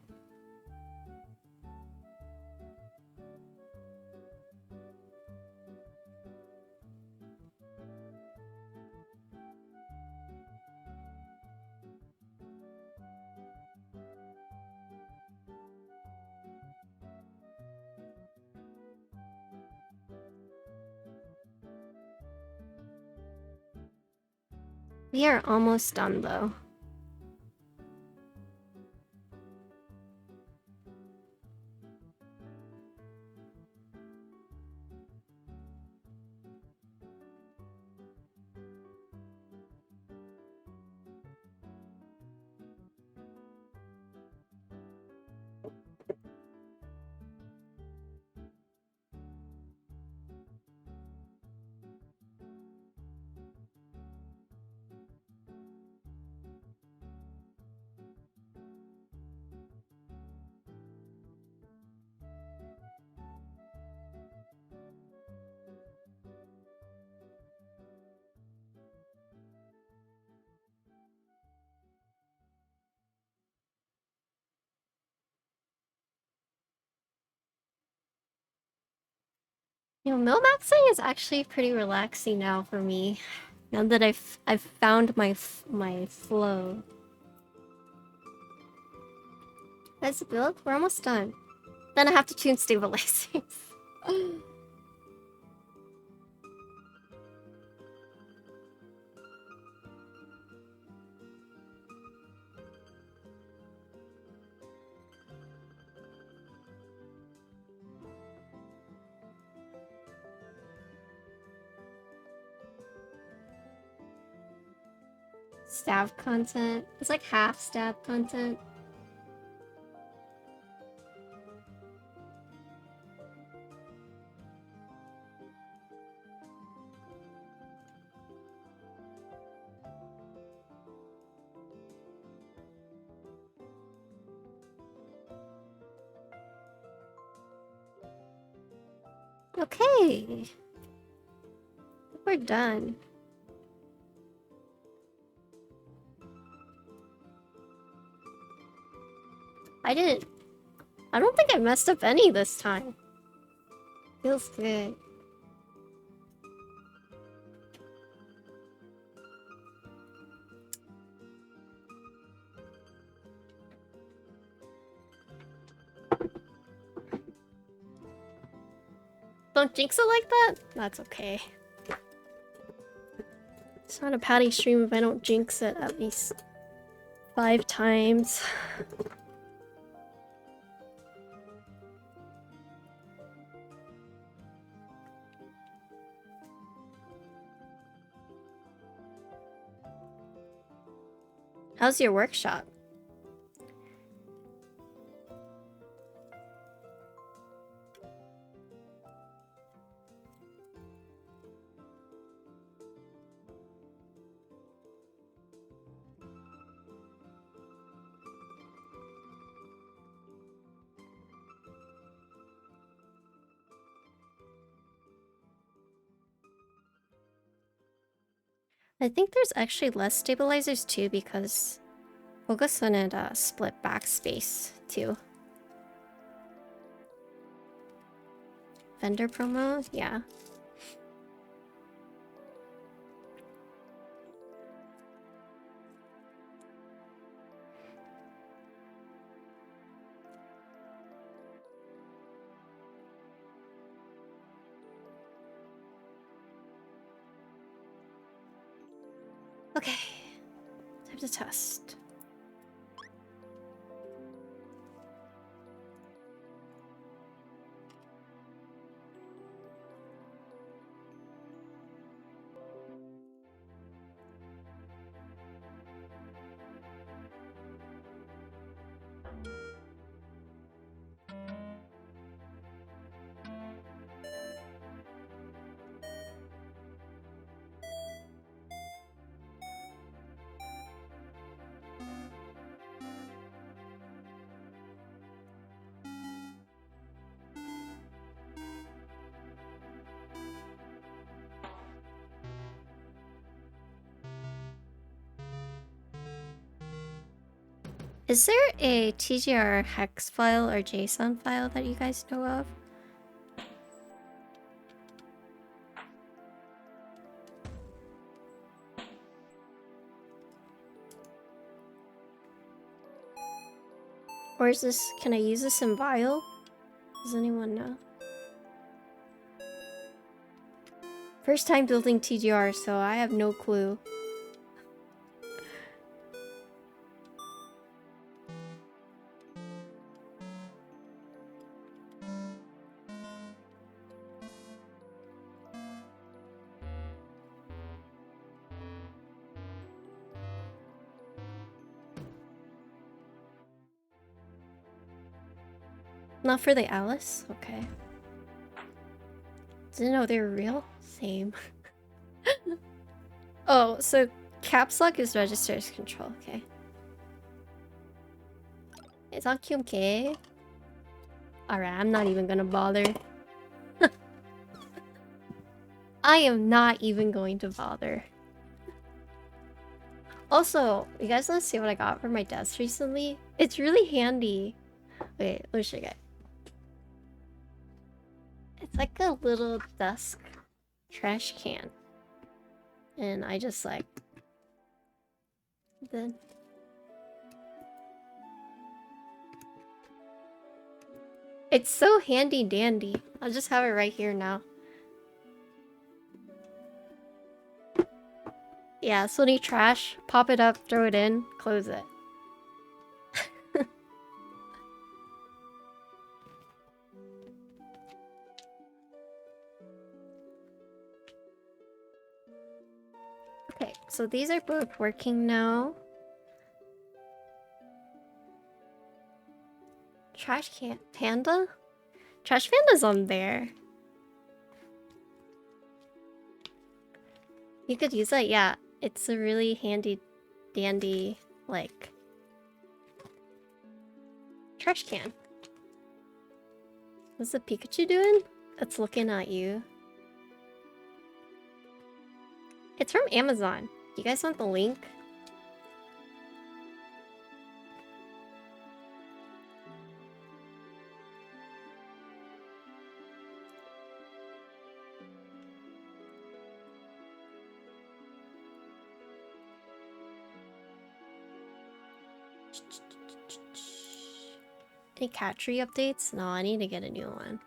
We are almost done though. You know, millmaxing is actually pretty relaxing now for me. Now that I've found my flow. That's the build. We're almost done. Then I have to tune stabilizers. Stab content. It's like half stab content. Okay. We're done. I don't think I messed up any this time. Feels good. Don't jinx it like that? That's okay. It's not a patty stream if I don't jinx it at least 5 times. How's your workshop? I think there's actually less stabilizers too because Focus wanted split backspace too. Vendor promo? Yeah. Okay. Time to test. Is there a TGR hex file or JSON file that you guys know of? Or is this, can I use this in Vile? Does anyone know? First time building TGR, so I have no clue. Not for the Alice? Okay. Didn't know they were real? Same. Oh, so caps lock is registers control, okay. It's on okay. Alright, I'm not even gonna bother. I am not even going to bother. Also, you guys want to see what I got for my desk recently? It's really handy. Wait, let me show you guys. It's like a little desk trash can. And I just like... Then... It's so handy dandy. I'll just have it right here now. Yeah, so any trash, pop it up, throw it in, close it. Okay, so these are both working now. Trash can... Panda? Trash Panda's on there. You could use that, yeah. It's a really handy dandy, like... trash can. What's the Pikachu doing? It's looking at you. It's from Amazon. You guys want the link? Any cat tree updates? No, I need to get a new one.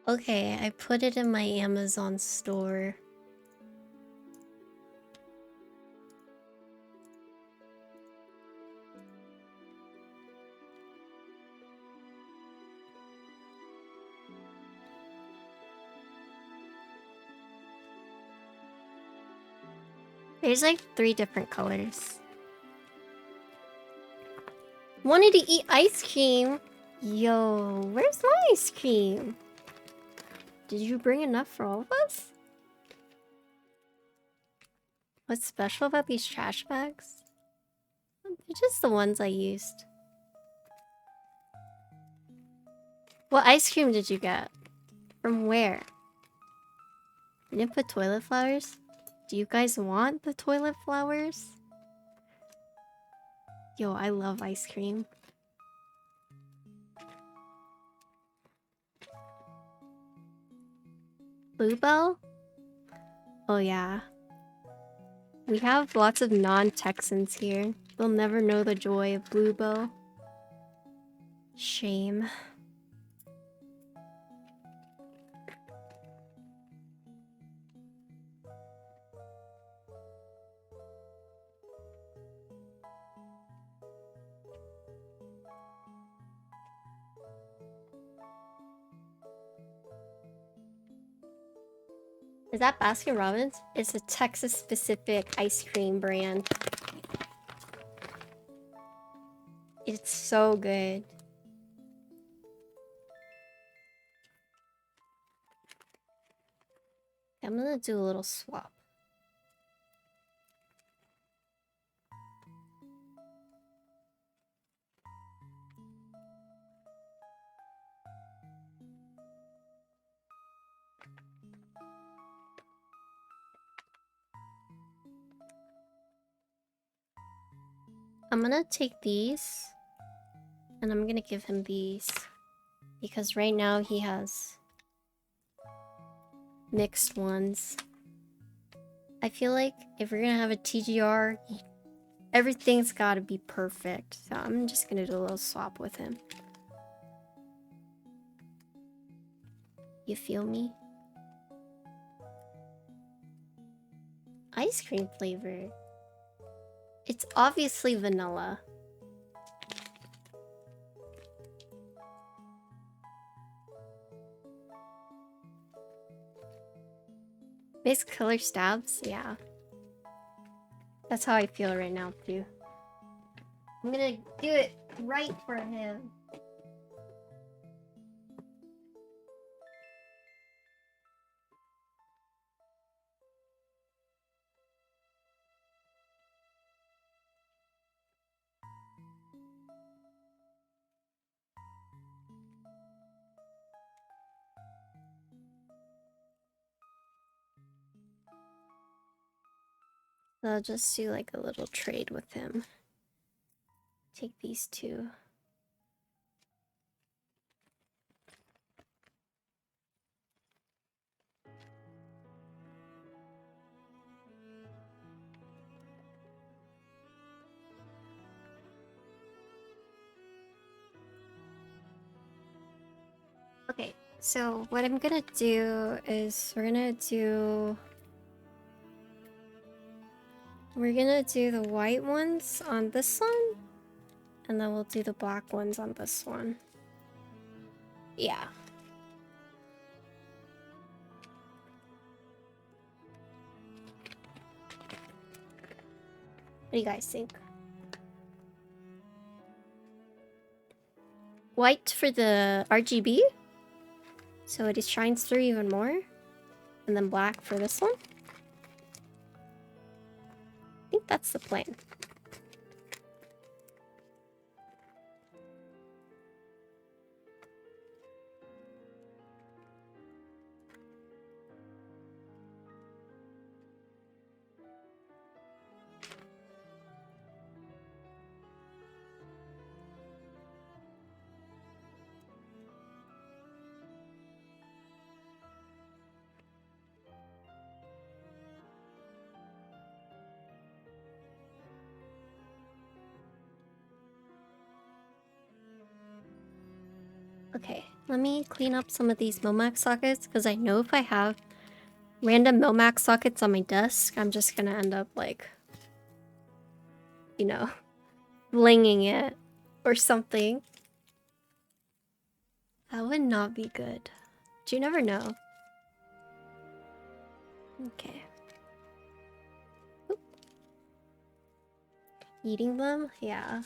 Okay, I put it in my Amazon store. There's like 3 different colors. Wanted to eat ice cream? Yo, where's my ice cream? Did you bring enough for all of us? What's special about these trash bags? They're just the ones I used. What ice cream did you get? From where? You didn't put toilet flowers? Do you guys want the toilet flowers? Yo, I love ice cream. Bluebell? Oh yeah. We have lots of non-Texans here. They'll never know the joy of Bluebell. Shame. Is that Baskin Robbins? It's a Texas-specific ice cream brand. It's so good. I'm gonna do a little swap. I'm gonna take these, and I'm gonna give him these, because right now he has mixed ones. I feel like if we're gonna have a TGR, everything's gotta be perfect. So I'm just gonna do a little swap with him. You feel me? Ice cream flavor. It's obviously vanilla. Mixed color stabs? Yeah. That's how I feel right now, too. I'm gonna do it right for him. So I'll just do like a little trade with him. Take these two. Okay, so what I'm gonna do is we're gonna do the white ones on this one, and then we'll do the black ones on this one. Yeah. What do you guys think? White for the RGB, so it shines through even more, and then black for this one. I think that's the plan. Okay, let me clean up some of these Millmax sockets, because I know if I have random Millmax sockets on my desk, I'm just gonna end up like, you know, flinging it or something. That would not be good. But you never know. Okay. Oop. Eating them? Yeah.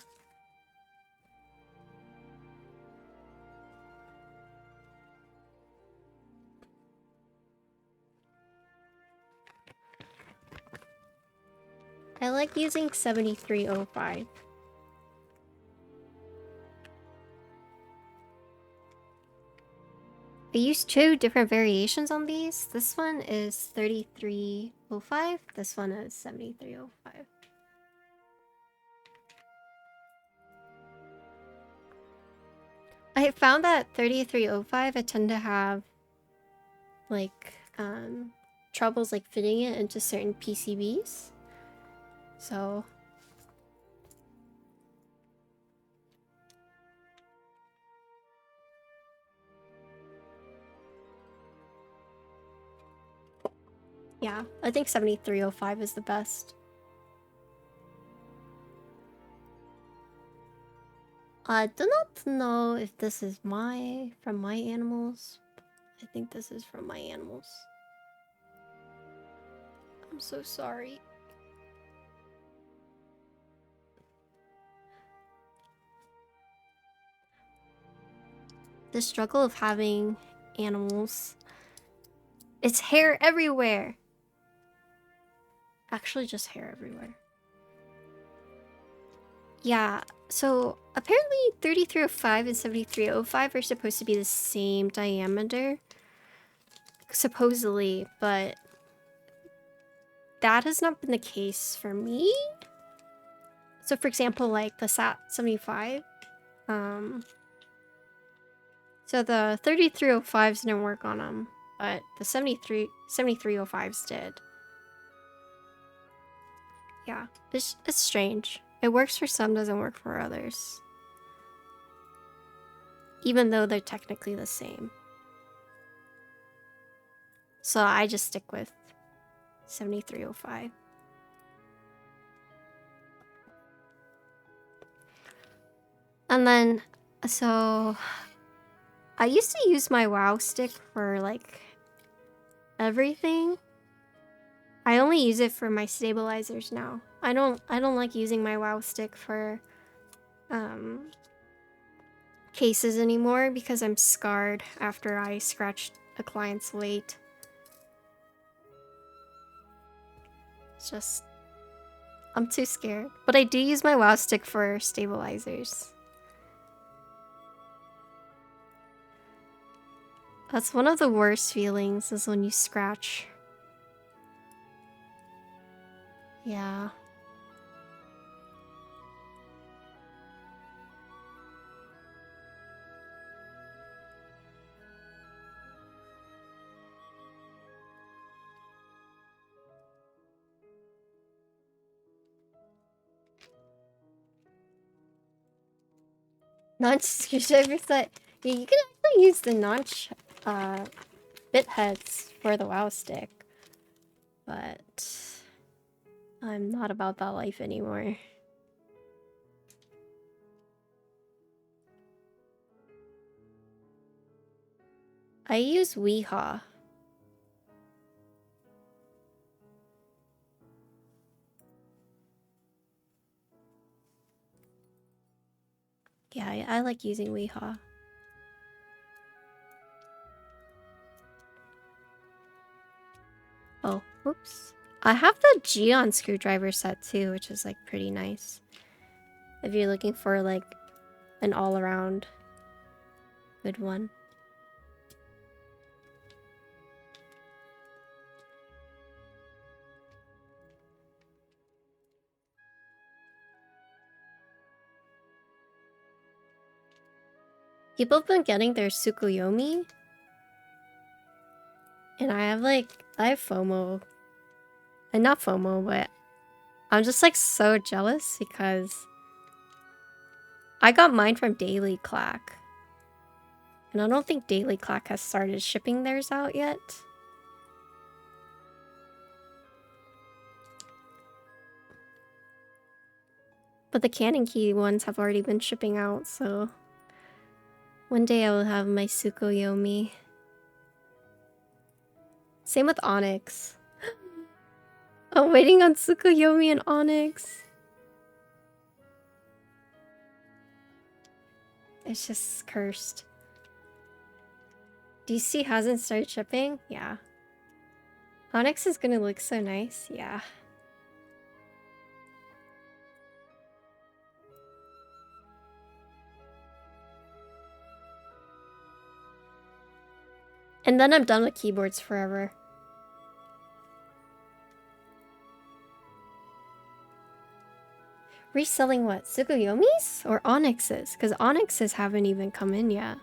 I like using 7305. I used 2 different variations on these. This one is 3305. This one is 7305. I found that 3305 I tend to have like troubles like fitting it into certain PCBs. So yeah, I think 7305 is the best. I do not know if this is from my animals. I think this is from my animals. I'm so sorry. The struggle of having animals. It's hair everywhere. Actually, just hair everywhere. Yeah, so apparently 3305 and 7305 are supposed to be the same diameter. Supposedly, but that has not been the case for me. So for example, like the SAT-75, so the 3305s didn't work on them. but the 7305s did. Yeah, it's strange. It works for some, doesn't work for others. Even though they're technically the same. So I just stick with 7305. And then, so I used to use my WoW stick for like everything. I only use it for my stabilizers now. I don't like using my WoW stick for cases anymore because I'm scarred after I scratched a client's weight. It's just, I'm too scared. But I do use my WoW stick for stabilizers. That's one of the worst feelings, is when you scratch. Yeah. Notch screwdriver set. Yeah, you can actually use the notch bit heads for the WoW stick. But I'm not about that life anymore. I use Weehaw. Yeah, I like using Weehaw. Oh, whoops. I have the Geon screwdriver set too, which is like pretty nice. If you're looking for like an all-around good one. People have been getting their Tsukuyomi. And I have FOMO. And not FOMO, but I'm just like so jealous because I got mine from Daily Clack. And I don't think Daily Clack has started shipping theirs out yet. But the Canon Key ones have already been shipping out, so one day I will have my Tsukuyomi. Same with Onyx. I'm waiting on Tsukuyomi and Onyx. It's just cursed. DC hasn't started shipping? Yeah. Onyx is gonna look so nice, yeah. And then I'm done with keyboards forever. Reselling what? Tsukuyomis? Or Onyxes? Because Onyxes haven't even come in yet.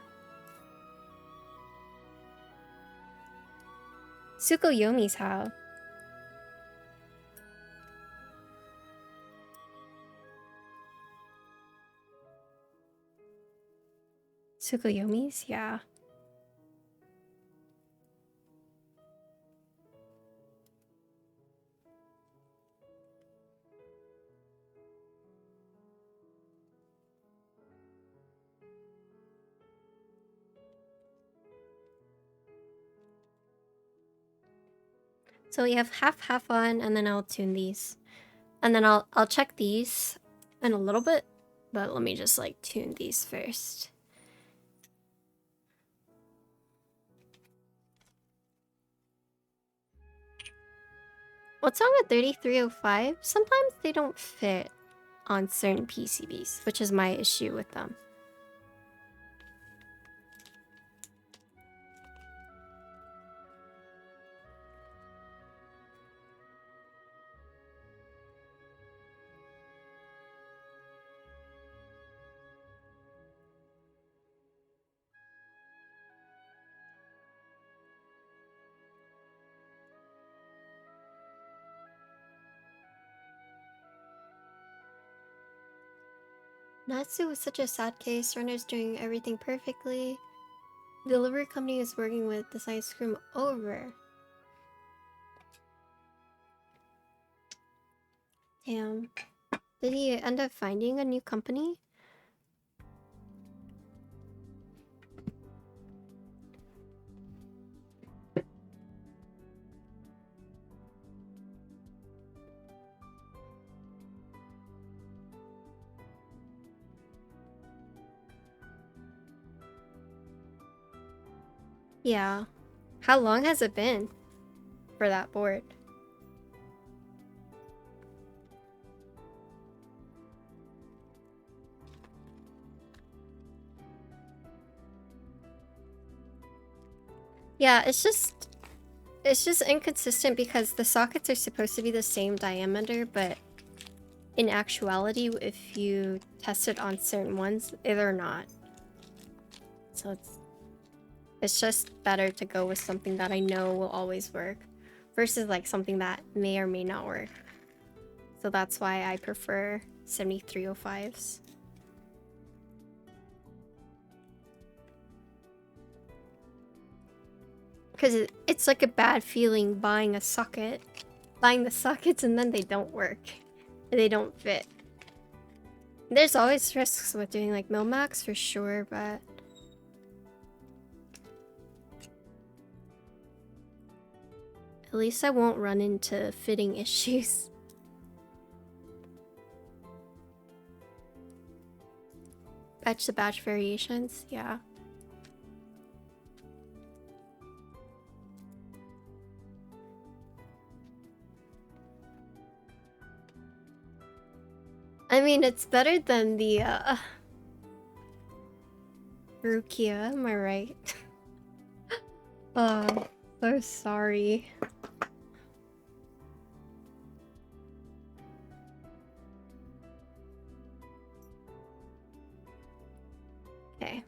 Tsukuyomis have. Tsukuyomis? Yeah. So we have half on, and then I'll tune these. And then I'll check these in a little bit, but let me just like tune these first. What's wrong with 3305? Sometimes they don't fit on certain PCBs, which is my issue with them. Natsu was such a sad case. Runner's doing everything perfectly. The delivery company is working with the science screw over. Damn. Did he end up finding a new company? Yeah. How long has it been for that board? Yeah, it's just inconsistent because the sockets are supposed to be the same diameter, but in actuality, if you test it on certain ones, they're not. So it's just better to go with something that I know will always work versus like something that may or may not work. So that's why I prefer 7305s. Because it's like a bad feeling buying the sockets and then they don't work. They don't fit. There's always risks with doing like Millmax for sure, but at least I won't run into fitting issues. Batch to batch variations, yeah. I mean, it's better than the Rukia, am I right? Oh, so sorry. Okay.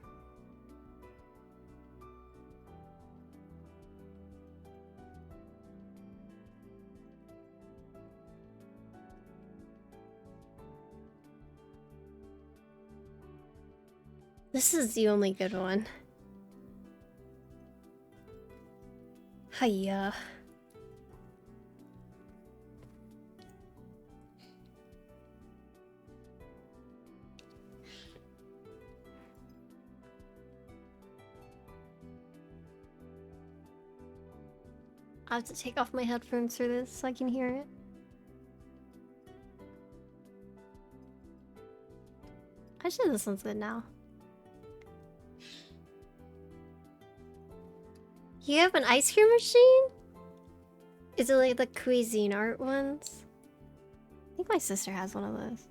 This is the only good one. Hiya. I have to take off my headphones for this so I can hear it. Actually, this one's good now. You have an ice cream machine? Is it like the Cuisine Art ones? I think my sister has one of those.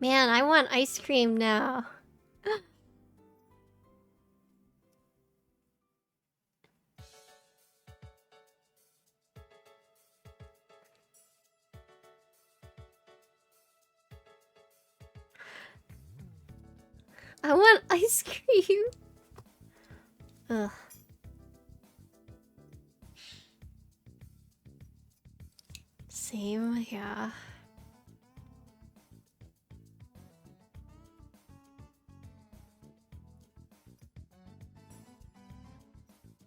Man, I want ice cream now. I want ice cream. Ugh. Same, yeah.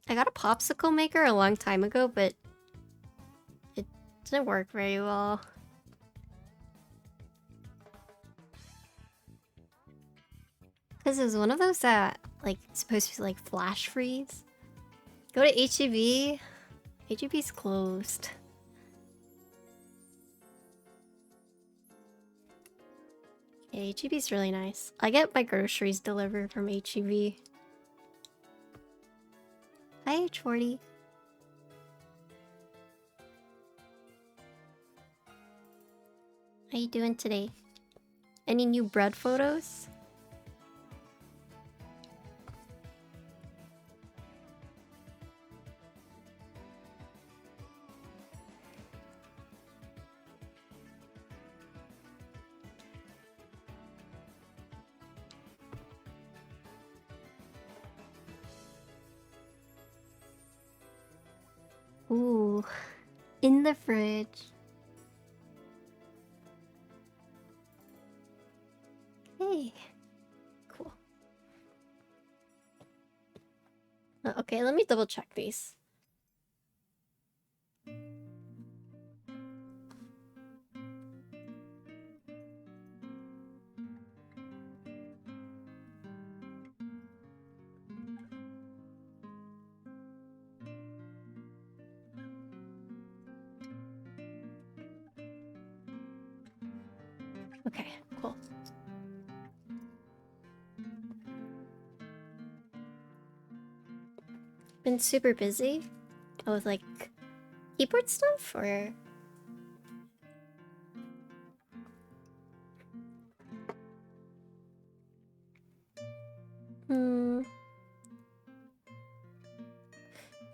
I got a popsicle maker a long time ago, but it didn't work very well. Because it was one of those that, like, supposed to, like, flash freeze. Go to HEB. HEB's closed. Yeah, HEB's really nice. I get my groceries delivered from HEB. Hi, H40. How you doing today? Any new bread photos? Ooh, in the fridge. Hey, cool. Okay, let me double check these. Okay, cool. Been super busy with like keyboard stuff or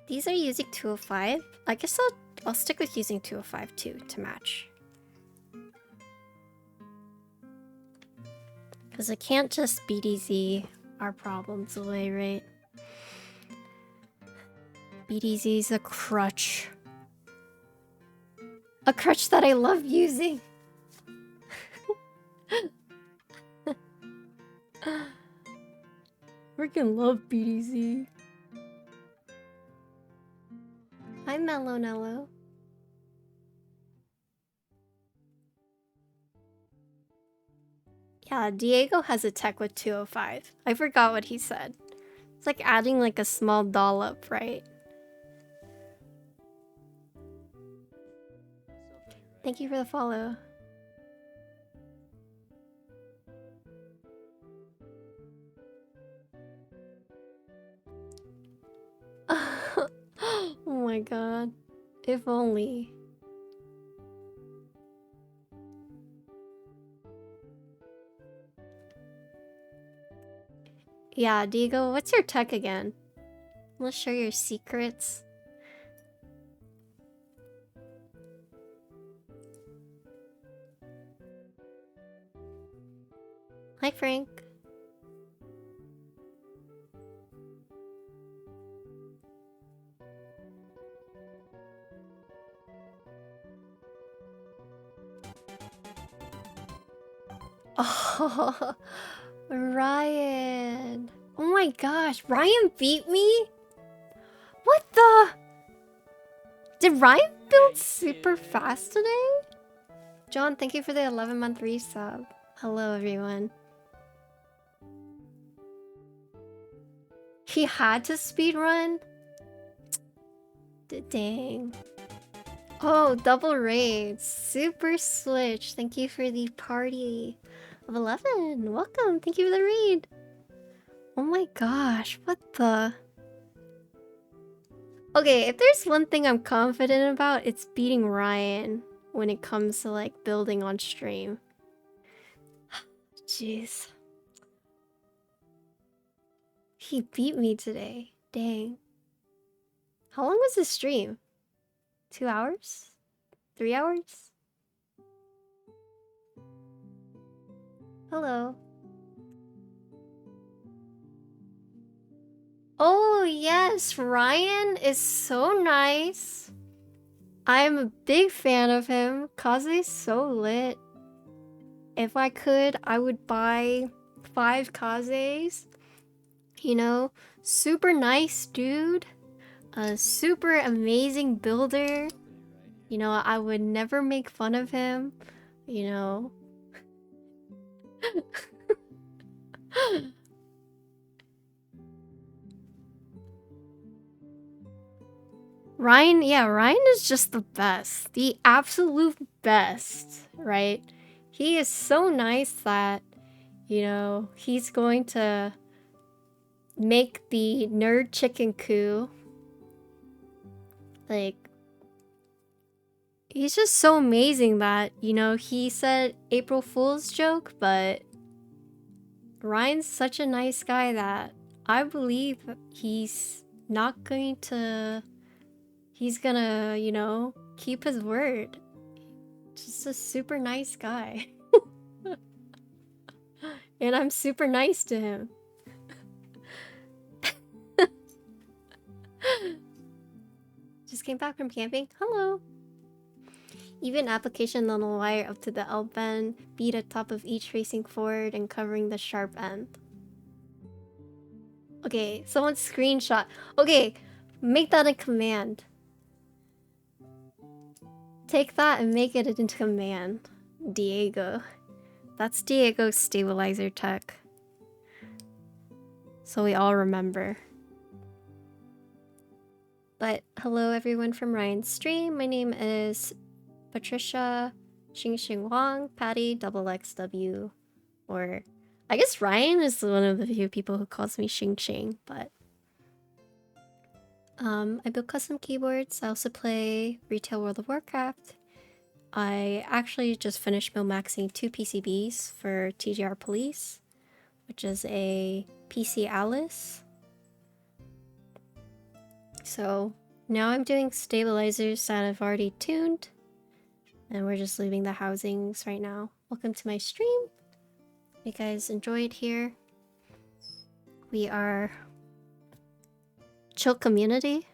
these are using 205. I guess I'll stick with using 205 too to match. Because I can't just BDZ our problems away, right? BDZ's a crutch. A crutch that I love using. Freaking love BDZ. Hi, Mellow Nello. Yeah, Diego has a tech with 205. I forgot what he said. It's like adding like a small dollop, right? Thank you for the follow. Oh my god. If only. Yeah, Diego, what's your tech again? Let's share your secrets. Hi, Frank. Oh, Ryan. Oh my gosh, Ryan beat me? What the? Did Ryan build super fast today? John, thank you for the 11-month resub. Hello, everyone. He had to speedrun? Dang. Oh, double raids. Super switch. Thank you for the party of 11. Welcome. Thank you for the raid. Oh my gosh. What the? Okay, if there's one thing I'm confident about, it's beating Ryan when it comes to like building on stream. Jeez. He beat me today. Dang. How long was this stream? 2 hours? 3 hours? Hello. Oh yes, Ryan is so nice. I'm a big fan of him. Kaze's so lit. If I could, I would buy 5 Kazes. You know, super nice dude. A super amazing builder. You know, I would never make fun of him. You know. Ryan, yeah, Ryan is just the best. The absolute best, right? He is so nice that, you know, he's going to make the nerd chicken coup. Like, he's just so amazing that, you know, he said April Fool's joke, but Ryan's such a nice guy that I believe he's not going to... He's gonna, you know, keep his word. Just a super nice guy. And I'm super nice to him. just came back from camping. Hello. Even application on the wire up to the L bend, bead at top of each facing forward and covering the sharp end. Okay, someone screenshot. Okay, make that a command. Take that and make it into command. Diego. That's Diego's stabilizer tech. So we all remember. But hello everyone from Ryan's stream. My name is Patricia xinxinwong, Patty XXW, or I guess Ryan is one of the few people who calls me Xing, but I build custom keyboards. I also play retail World of Warcraft. I actually just finished millmaxing 2 PCBs for TGR Police, which is a PC Adelais. So now I'm doing stabilizers that I've already tuned, and we're just leaving the housings right now. Welcome to my stream. You guys enjoy it here. We are chill community.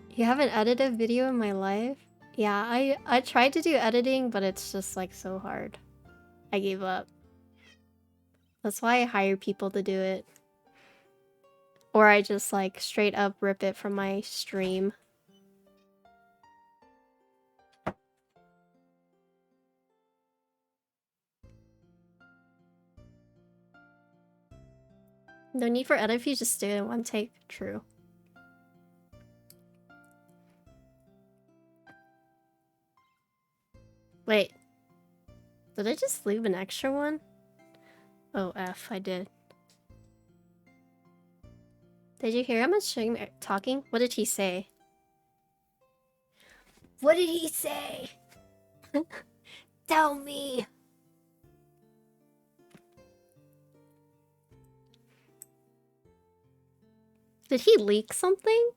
You haven't edited a video in my life? Yeah, I tried to do editing, but it's just like so hard. I gave up. That's why I hire people to do it. Or I just like straight up rip it from my stream. No need for edit if you just do it in one take. True. Wait. Did I just leave an extra one? Oh, F, I did. Did you hear him stream talking? What did he say? What did he say? Tell me! Did he leak something?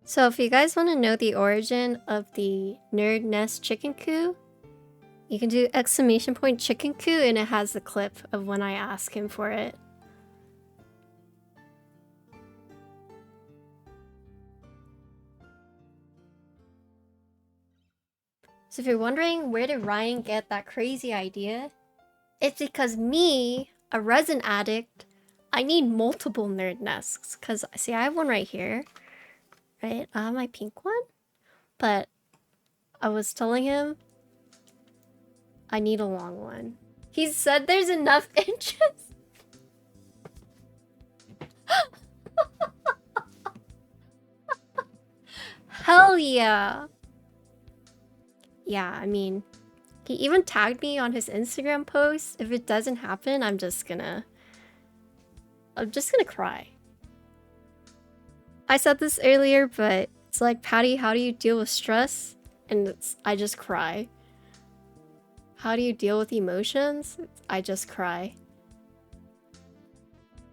So if you guys want to know the origin of the Nerd Nest chicken coop, you can do exclamation point chicken coop and it has the clip of when I ask him for it. So if you're wondering where did Ryan get that crazy idea, it's because me, a resin addict, I need multiple nerd nests. Cause see, I have one right here. Right? I have my pink one. But I was telling him I need a long one. He said there's enough inches. Hell yeah. Yeah, I mean, he even tagged me on his Instagram post. If it doesn't happen, I'm just gonna cry. I said this earlier, but it's like, Patty, how do you deal with stress? And I just cry. How do you deal with emotions? I just cry.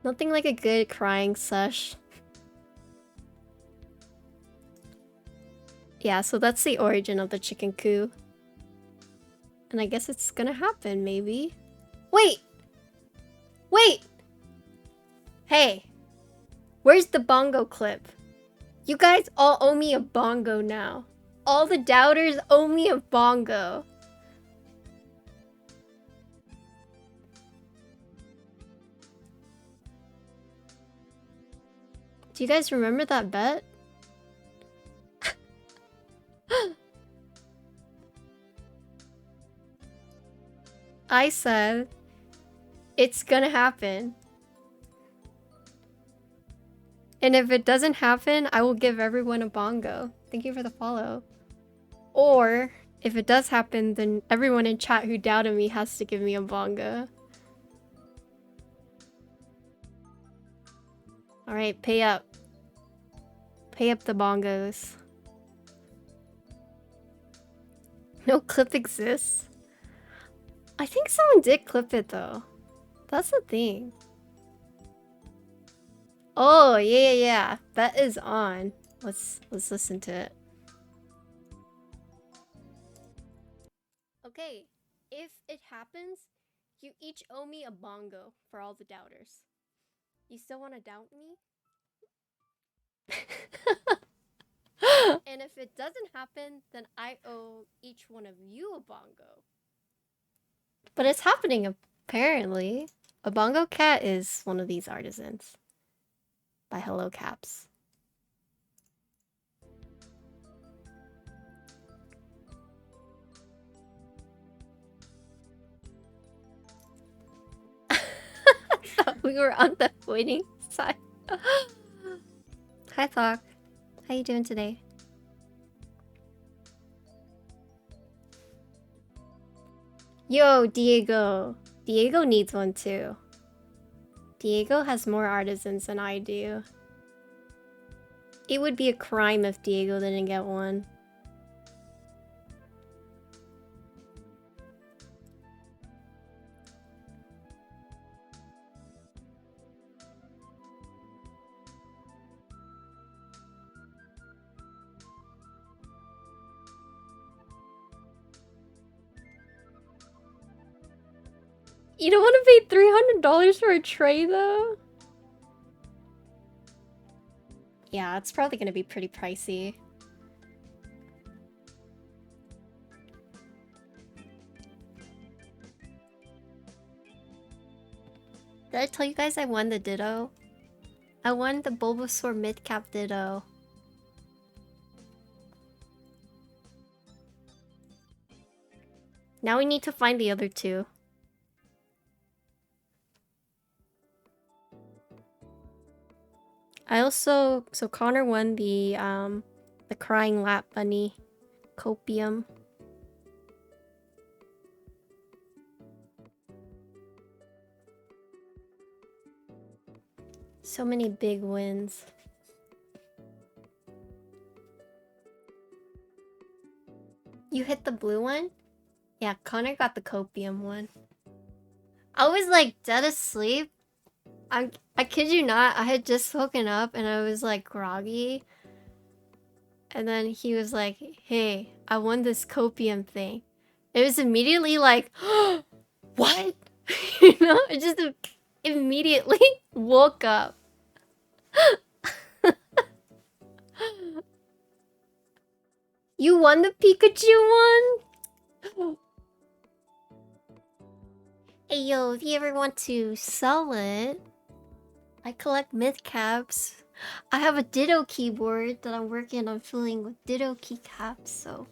Nothing like a good crying sesh. Yeah, so that's the origin of the chicken coop. And I guess it's gonna happen, maybe. Wait! Wait! Hey! Where's the bongo clip? You guys all owe me a bongo now. All the doubters owe me a bongo. Do you guys remember that bet? I said, it's gonna happen. And if it doesn't happen, I will give everyone a bongo. Thank you for the follow. Or, if it does happen, then everyone in chat who doubted me has to give me a bongo. Alright, pay up. Pay up the bongos. No clip exists. I think someone did clip it though. That's the thing. Oh, yeah. That is on. Let's listen to it. Okay, if it happens, you each owe me a bongo for all the doubters. You still want to doubt me? And if it doesn't happen, then I owe each one of you a bongo. But it's happening apparently. A bongo cat is one of these artisans. By Hello Caps. I thought we were on the winning side. Hi Thok. How you doing today? Yo, Diego. Diego needs one too. Diego has more artisans than I do. It would be a crime if Diego didn't get one. You don't want to pay $300 for a tray though? Yeah, it's probably gonna be pretty pricey. Did I tell you guys I won the Ditto? I won the Bulbasaur mid-cap Ditto. Now we need to find the other two. I also... So Connor won the Crying Lap Bunny Copium. So many big wins. You hit the blue one? Yeah, Connor got the Copium one. I was like dead asleep. I kid you not, I had just woken up and I was like groggy. And then he was like, hey, I won this Copium thing. It was immediately like, what? You know, I just immediately woke up. You won the Pikachu one? Hey yo, if you ever want to sell it, I collect myth caps. I have a Ditto keyboard that I'm working on filling with Ditto keycaps, so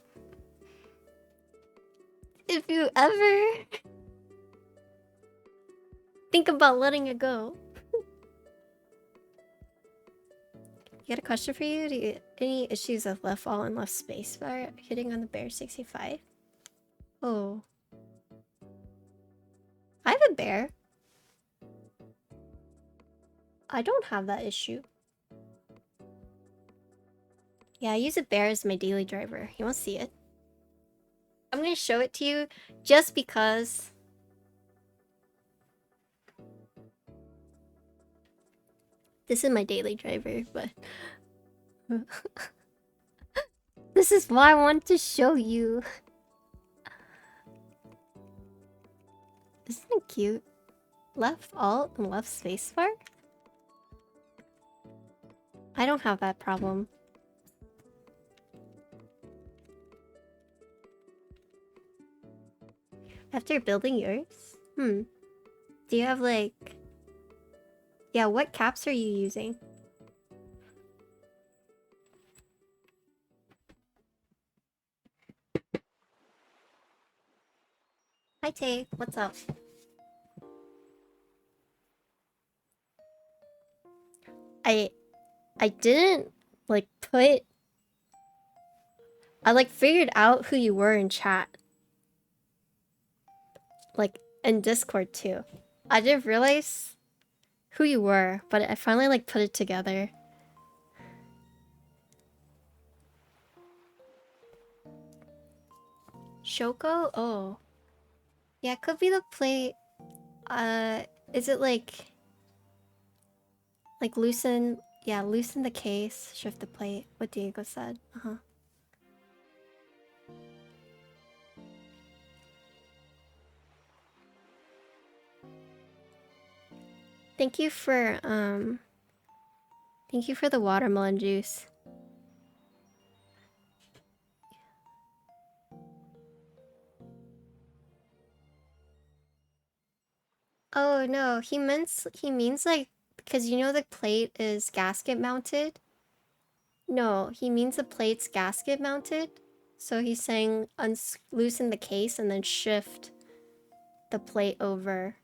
if you ever think about letting it go. Got a question for you. Do you get any issues with left all and left spacebar hitting on the Bear 65? Oh. I have a Bear. I don't have that issue. Yeah, I use a Bear as my daily driver. You want to see it? I'm gonna show it to you just because. This is my daily driver, but this is why I want to show you. Isn't it cute? Left alt and left spacebar? I don't have that problem. After building yours? Do you have like... Yeah, what caps are you using? Hi Tay, what's up? I didn't like put... I like figured out who you were in chat. Like in Discord too. I didn't realize who you were, but I finally like put it together. Shoko? Oh. Yeah, it could be the plate. Is it like loosen? Yeah, loosen the case, shift the plate. What Diego said. Thank you for the watermelon juice. Oh no, he means like, because you know the plate is gasket mounted? No, he means the plate's gasket mounted. So he's saying loosen the case and then shift the plate over.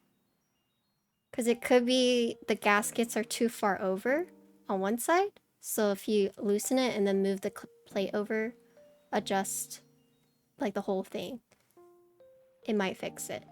Because it could be the gaskets are too far over on one side. So if you loosen it and then move the plate over, adjust like the whole thing, it might fix it.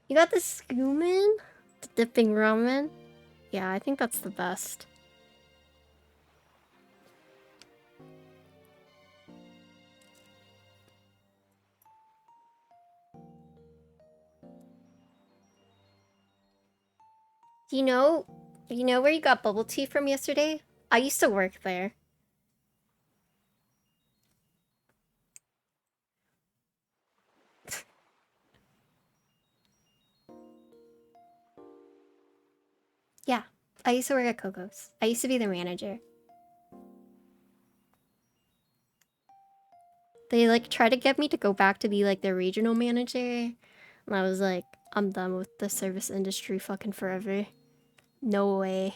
You got the skumin? The dipping ramen? Yeah, I think that's the best. You know where you got bubble tea from yesterday? I used to work there. Yeah, I used to work at Coco's. I used to be the manager. They like tried to get me to go back to be like the regional manager. And I was like, I'm done with the service industry fucking forever. No way.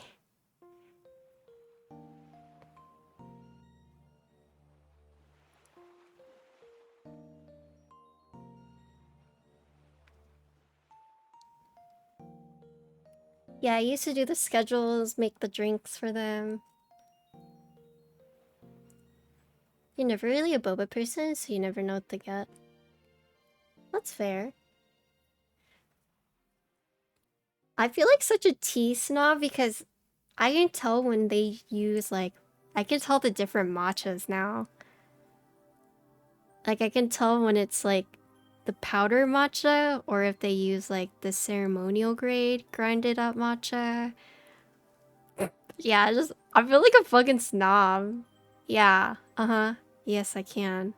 Yeah, I used to do the schedules, make the drinks for them. You're never really a boba person, so you never know what to get. That's fair. I feel like such a tea snob because I can tell when they use like, I can tell the different matchas now. Like I can tell when it's like the powder matcha or if they use like the ceremonial grade grinded up matcha. Yeah, I feel like a fucking snob. Yeah, yes I can.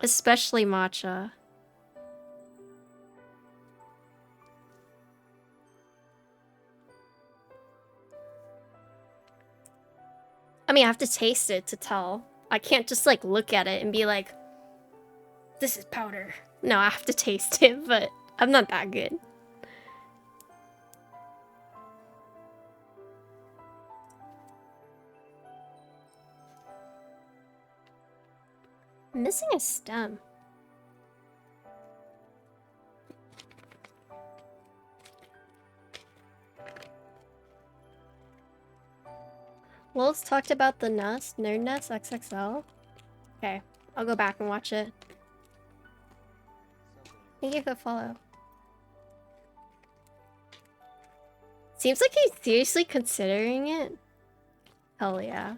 Especially matcha. I mean, I have to taste it to tell. I can't just like look at it and be like, this is powder. No, I have to taste it, but I'm not that good. I'm missing a stem. Wolves talked about the Nest, Nerd Nest XXL. Okay, I'll go back and watch it. Thank you for the follow. Seems like he's seriously considering it. Hell yeah.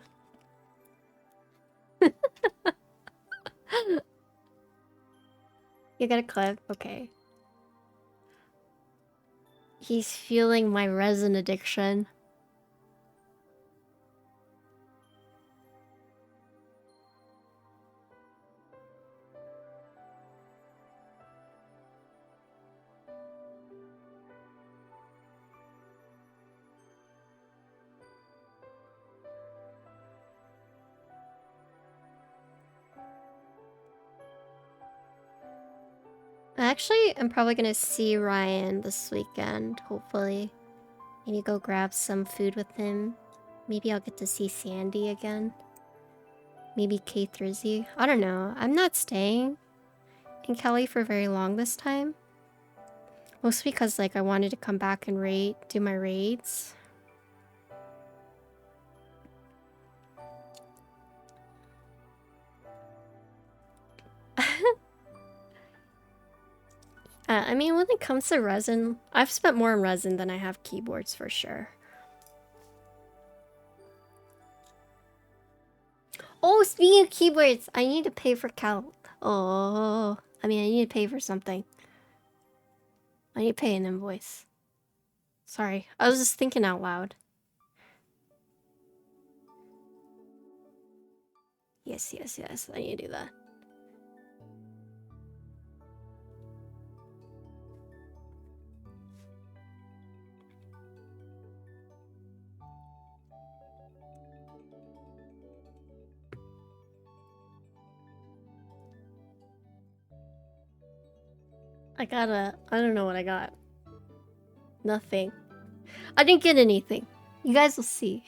You got a clip? Okay. He's feeling my resin addiction. Actually, I'm probably gonna see Ryan this weekend, hopefully. Maybe go grab some food with him. Maybe I'll get to see Sandy again. Maybe Kate Thrizzy. I don't know. I'm not staying in Cali for very long this time. Mostly because like I wanted to come back and do my raids. I mean, when it comes to resin, I've spent more on resin than I have keyboards for sure. Oh, speaking of keyboards, I need to pay for Oh, I mean, I need to pay for something. I need to pay an invoice. Sorry, I was just thinking out loud. Yes, yes, yes, I need to do that. I don't know what I got. Nothing. I didn't get anything. You guys will see.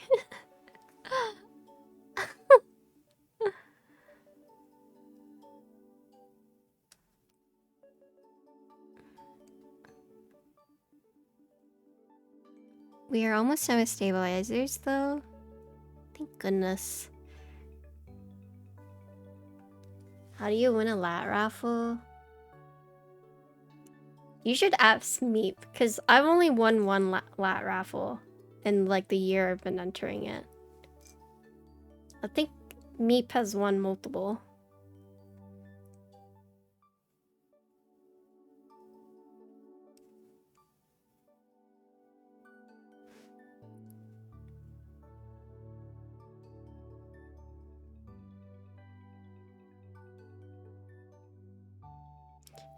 We are almost done with stabilizers, though. Thank goodness. How do you win a lat raffle? You should ask Meep, because I've only won one lat raffle in like the year I've been entering it. I think Meep has won multiple.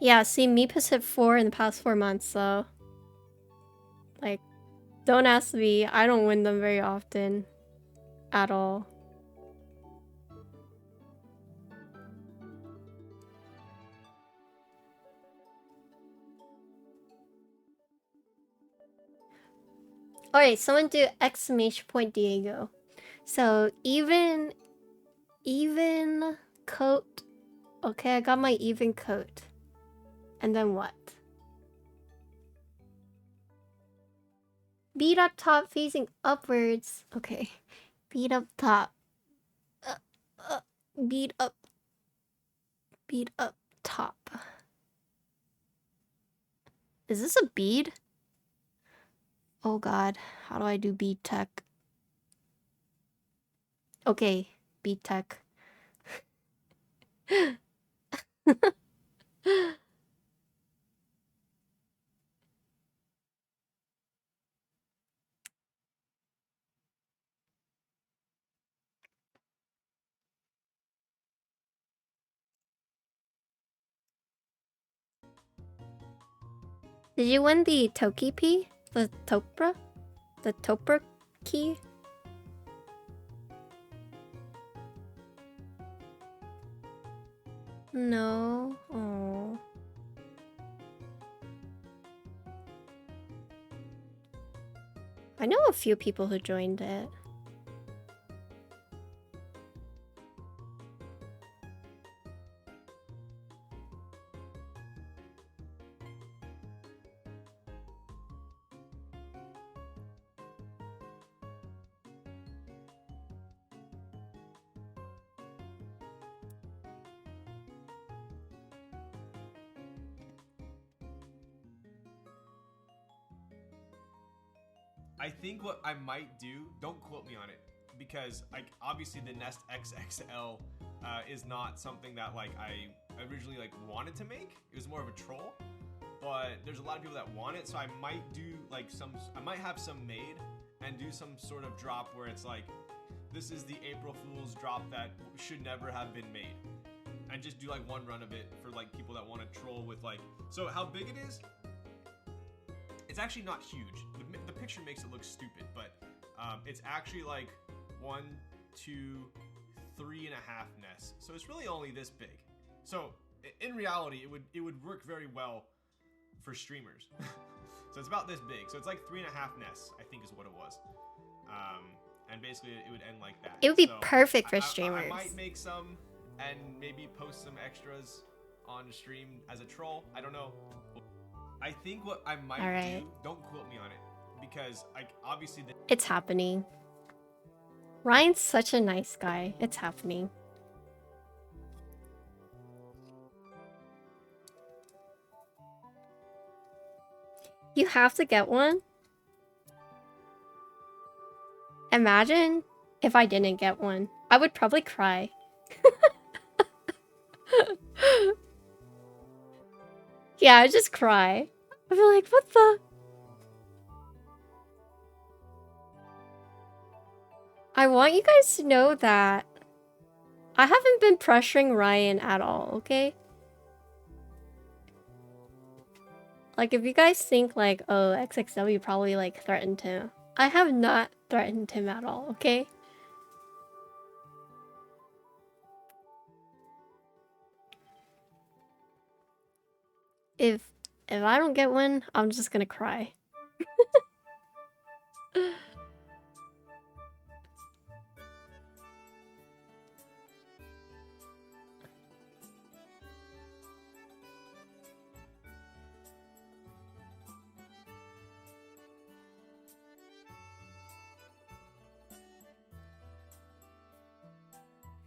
Yeah, see, Meep has hit 4 in the past 4 months, so... Like, don't ask me. I don't win them very often. At all. Alright, someone do exclamation point Diego. So, even coat. Okay, I got my even coat. And then what? Beat up top facing upwards. Okay. Beat up top. Beat up top. Is this a bead? Oh god, how do I do bead tech? Okay, bead tech. Did you win the Toki P? The Topra? The Topra key? No. Oh. I know a few people who joined it. I think what I might do, don't quote me on it, because like obviously the Nest XXL is not something that like I originally like wanted to make. It was more of a troll, but there's a lot of people that want it, so I might do like I might have some made and do some sort of drop where it's like, this is the April Fool's drop that should never have been made, and just do like one run of it for like people that want to troll with like. So how big it is? It's actually not huge. The picture makes it look stupid, but it's actually like 1, 2, 3.5 nests. So it's really only this big. So in reality, it would work very well for streamers. So it's about this big. So it's like 3.5 nests, I think is what it was. And basically it would end like that. It would be perfect for streamers. I might make some and maybe post some extras on stream as a troll. I don't know. I think what I might do, don't quote me on it, because like obviously it's happening. Ryan's such a nice guy. It's happening. You have to get one? Imagine if I didn't get one. I would probably cry. Yeah, I'd just cry. I'd be like, what the? I want you guys to know that I haven't been pressuring Ryan at all, okay? Like, if you guys think like, oh, XXW probably like threatened him. I have not threatened him at all, okay? If I don't get one, I'm just gonna cry.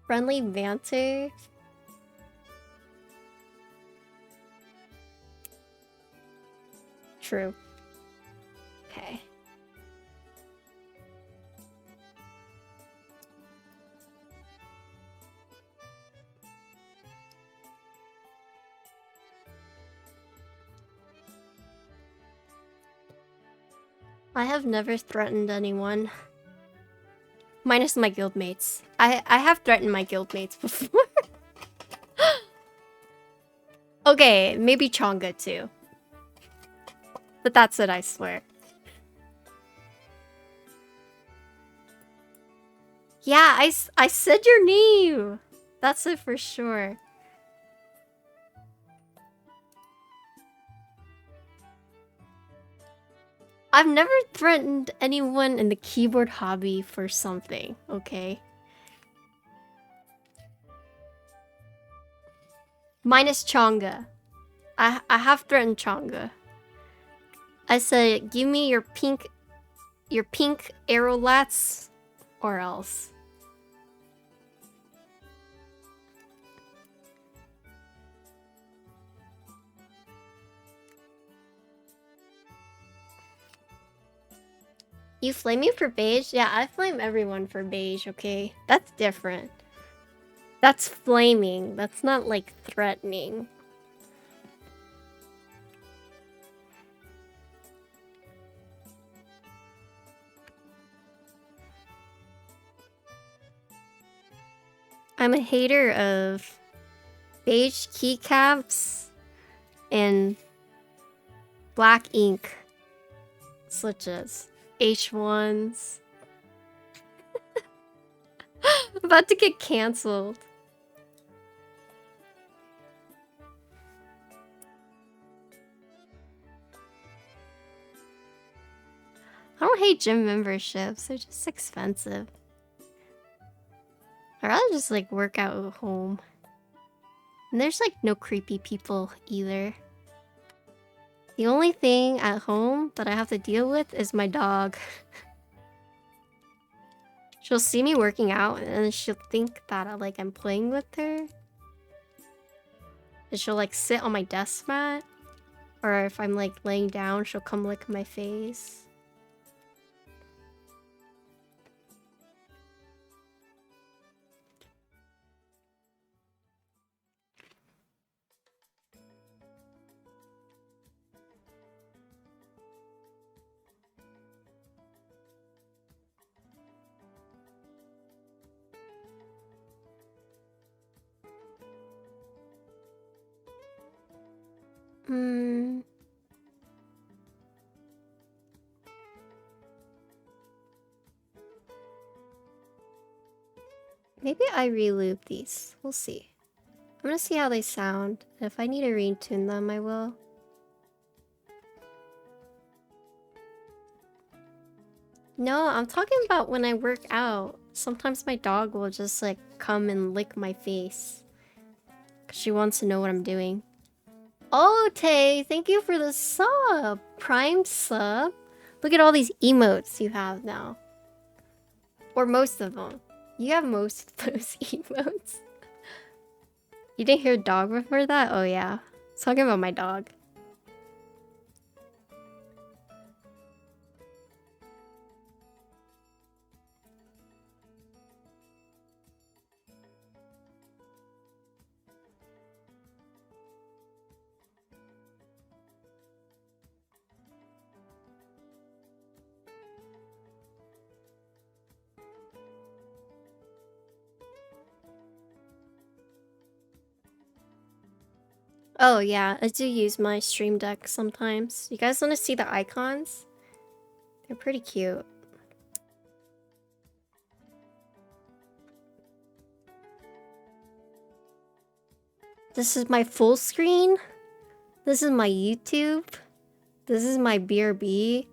Friendly banter. True. Okay. I have never threatened anyone. Minus my guildmates. I have threatened my guildmates before. Okay, maybe Chonga too. But that's it, I swear. Yeah, I said your name! That's it for sure. I've never threatened anyone in the keyboard hobby for something, okay? Minus Chonga. I have threatened Chonga. I said, give me your pink arrow lats, or else. You flame me for beige? Yeah, I flame everyone for beige, okay? That's different. That's flaming. That's not, like, threatening. I'm a hater of beige keycaps and black ink switches. H1s. About to get cancelled. I don't hate gym memberships, they're just expensive. I'd rather just like work out at home. And there's like no creepy people either. The only thing at home that I have to deal with is my dog. She'll see me working out and she'll think that I'm playing with her. And she'll like sit on my desk mat. Or if I'm like laying down, she'll come lick my face. Maybe I re-lube these. We'll see. I'm gonna see how they sound. If I need to retune them, I will. No, I'm talking about when I work out. Sometimes my dog will just like come and lick my face. 'Cause she wants to know what I'm doing. Oh, Tay, thank you for the sub. Prime sub. Look at all these emotes you have now. Or most of them. You have most of those emotes. You didn't hear dog before that? Oh yeah. I was talking about my dog. Oh yeah, I do use my Stream Deck sometimes. You guys want to see the icons? They're pretty cute. This is my full screen. This is my YouTube. This is my BRB.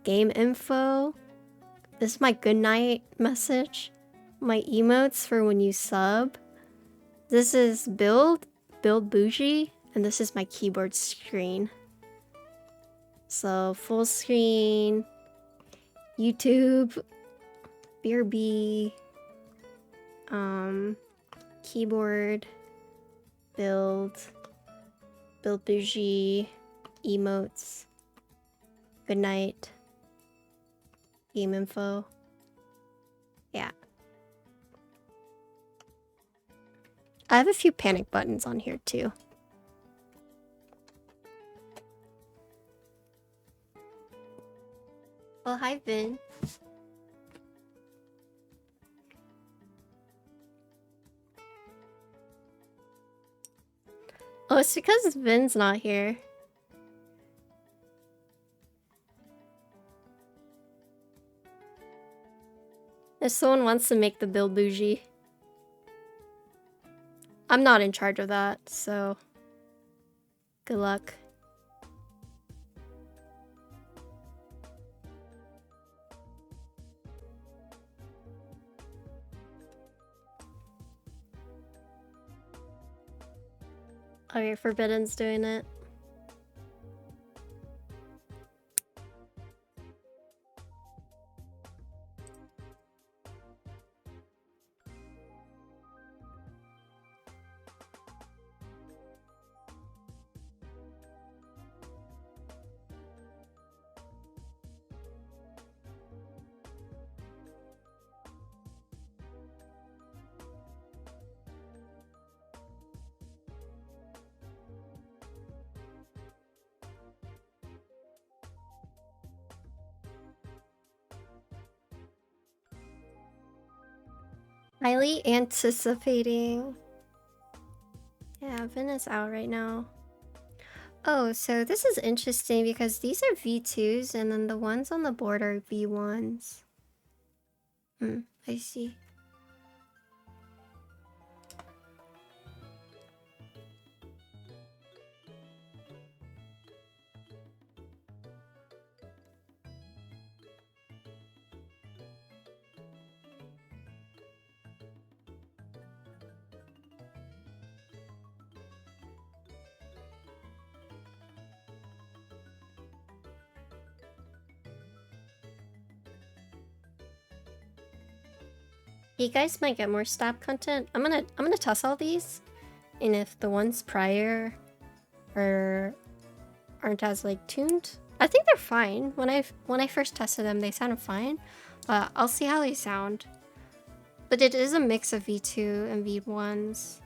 Game info. This is my goodnight message. My emotes for when you sub. This is build bougie, and this is my keyboard screen. So full screen, YouTube, BRB, keyboard, build bougie, emotes, goodnight, game info. Yeah. I have a few panic buttons on here too. Oh, hi, Vin. Oh, it's because Vin's not here. If someone wants to make the build bougie, I'm not in charge of that, so good luck. Okay, Forbidden's doing it. Highly anticipating. Yeah, Vin is out right now. Oh, so this is interesting because these are V2s and then the ones on the board are V1s. I see. You guys might get more stab content. I'm gonna test all these, and if the ones prior aren't as like tuned, I think they're fine. When I first tested them, they sounded fine, but I'll see how they sound. But it is a mix of V2 and V1s,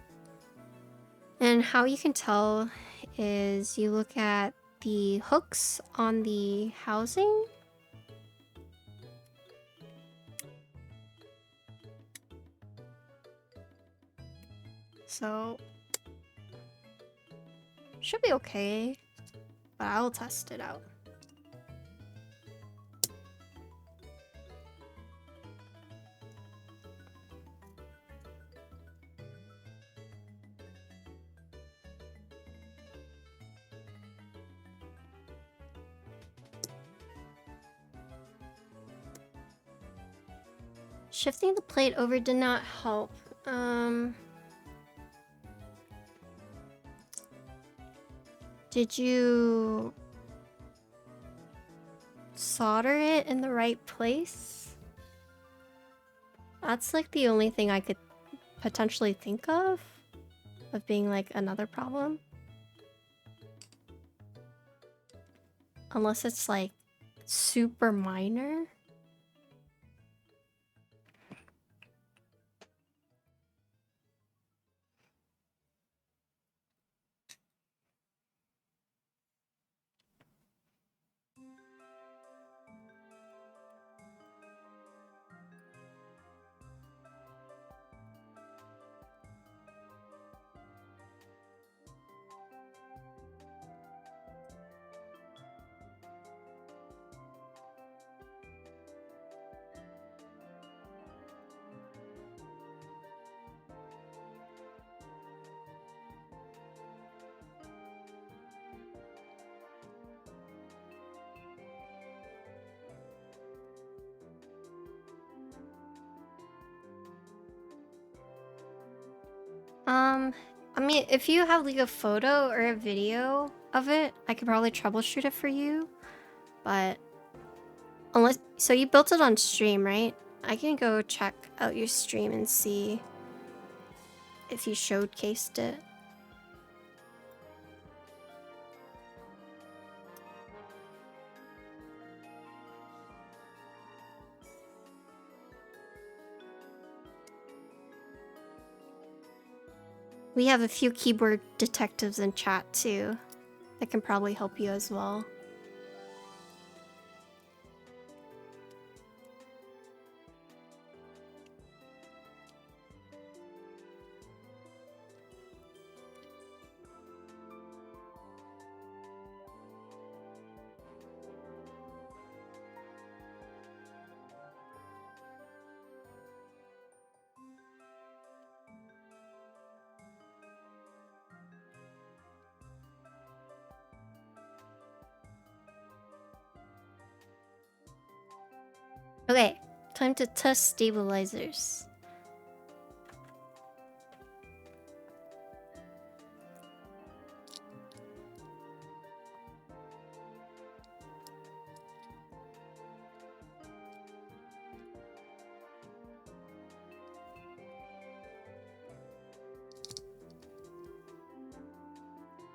and how you can tell is you look at the hooks on the housing. So, should be okay, but I'll test it out. Shifting the plate over did not help. Did you solder it in the right place? That's like the only thing I could potentially think of being like another problem. Unless it's like super minor. I mean, if you have like a photo or a video of it, I could probably troubleshoot it for you. But unless, so you built it on stream, right? I can go check out your stream and see if you showcased it. We have a few keyboard detectives in chat too that can probably help you as well. Okay, time to test stabilizers.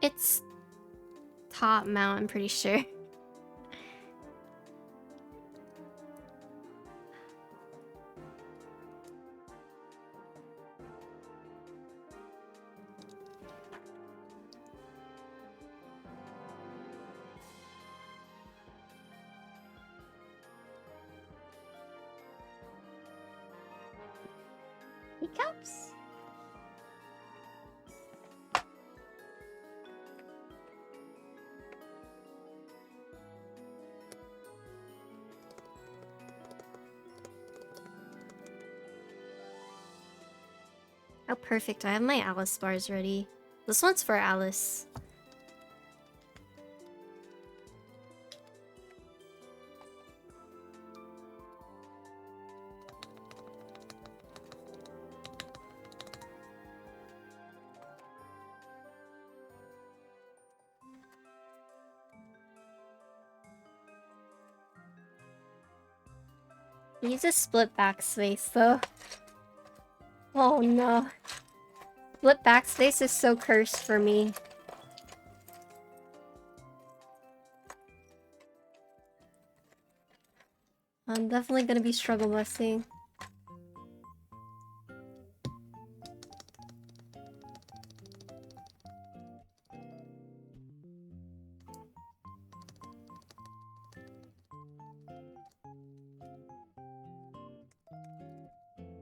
It's top mount, I'm pretty sure. Keycaps? Oh, perfect. I have my Alice bars ready. This one's for Alice. Use a split backspace though. Oh no. Split backspace is so cursed for me. I'm definitely gonna be struggle busting.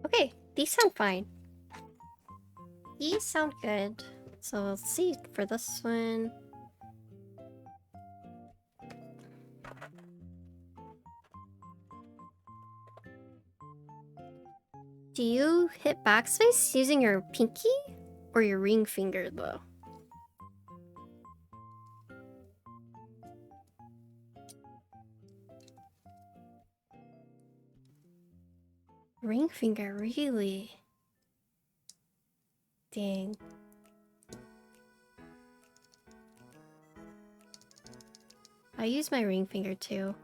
Okay, these sound fine. These sound good. So let's see for this one. Do you hit backspace using your pinky or your ring finger though? Ring finger, really? Dang. I use my ring finger too.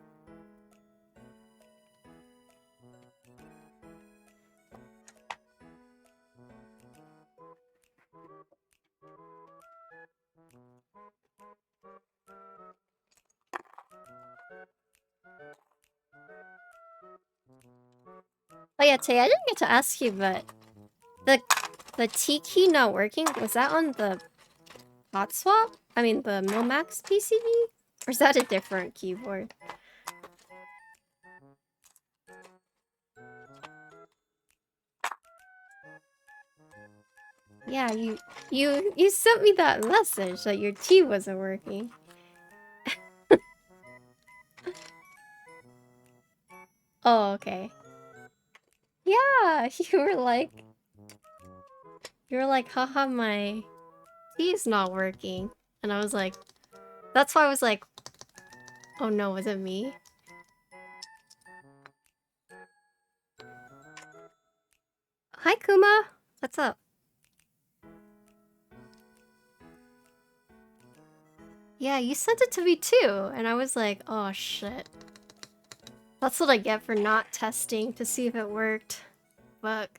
Oh yeah, Tay, I didn't get to ask you, but the T key not working, was that on the hot swap? I mean the Millmax PCB? Or is that a different keyboard? Yeah, you sent me that message that your T wasn't working. Oh, okay. Yeah, you were like, haha, my T is not working. And I was like, that's why I was like, oh no, was it me? Hi, Kuma. What's up? Yeah, you sent it to me too, and I was like, oh shit. That's what I get for not testing to see if it worked. Fuck.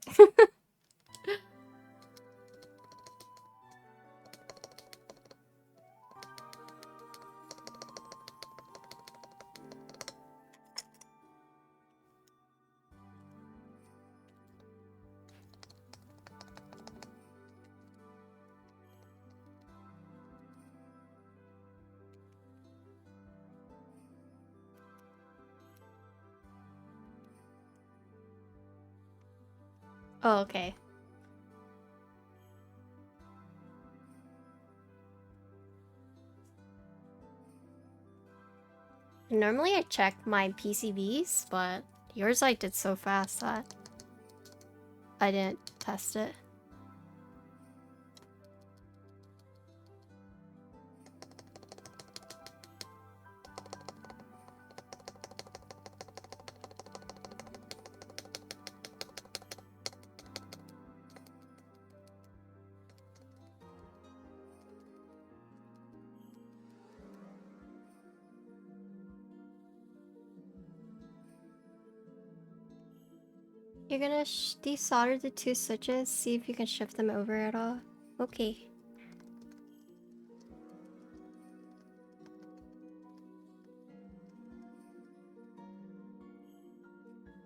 Oh, okay. Normally I check my PCBs, but yours I did so fast that I didn't test it. You're gonna desolder the two switches, see if you can shift them over at all. Okay.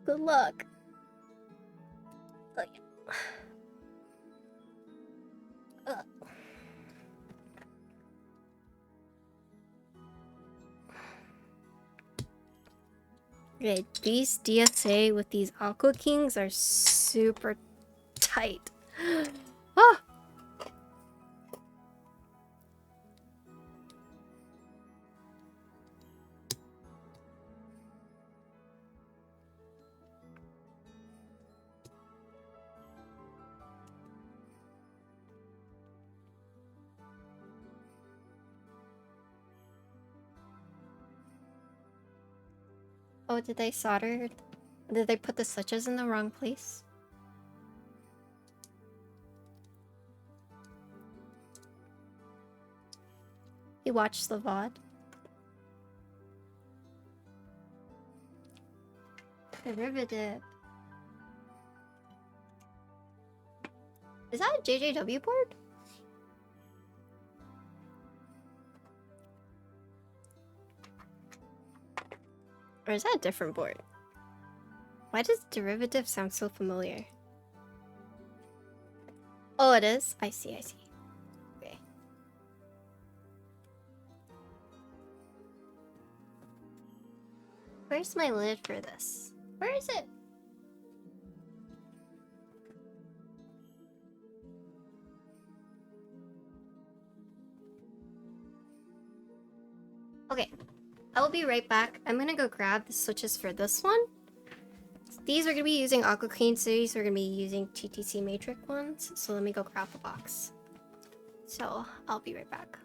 Good luck. Oh, yeah. Okay, these DSA with these Aqua Kings are super tight. Ah! Oh, did they solder? Did they put the switches in the wrong place? You watched the VOD? Derivative. Is that a JJW board? Or is that a different board? Why does derivative sound so familiar? Oh, it is? I see, I see. Okay. Where's my lid for this? Where is it? Okay, I will be right back. I'm gonna go grab the switches for this one. These are gonna be using Aqua Kings, these are gonna be using TTC Matrix ones. So let me go grab the box. So I'll be right back.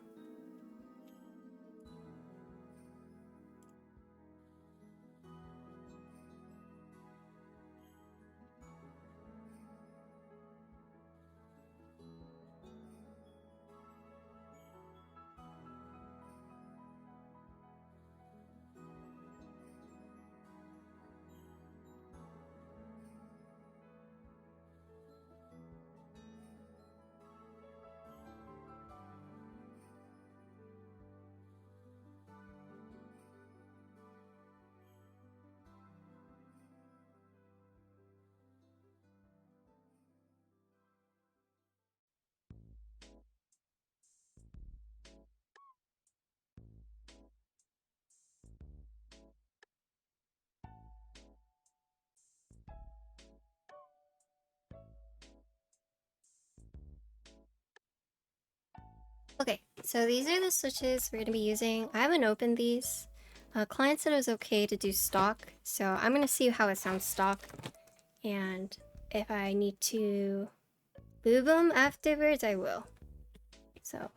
Okay, so these are the switches we're going to be using. I haven't opened these. Client said it was okay to do stock, so I'm going to see how it sounds stock. And if I need to lube them afterwards, I will. So,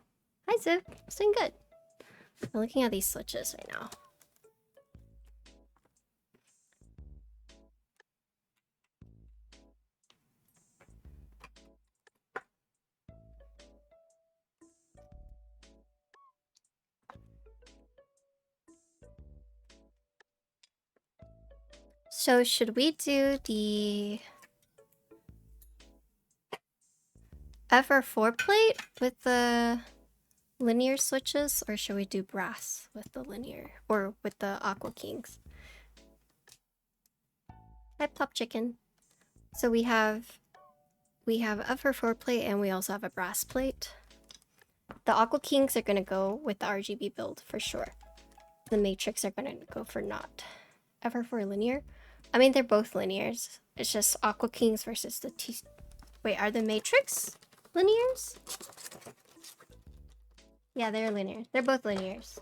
hi Zip, it's doing good. I'm looking at these switches right now. So should we do the FR4 plate with the linear switches, or should we do brass with the linear, or with the Aqua Kings? Hi, Pop Chicken. So we have FR4 plate and we also have a brass plate. The Aqua Kings are gonna go with the RGB build for sure. The Matrix are gonna go for not. FR4 linear? I mean, they're both linears. It's just Aqua Kings versus the T... Wait, are the Matrix linears? Yeah, they're linear. They're both linears.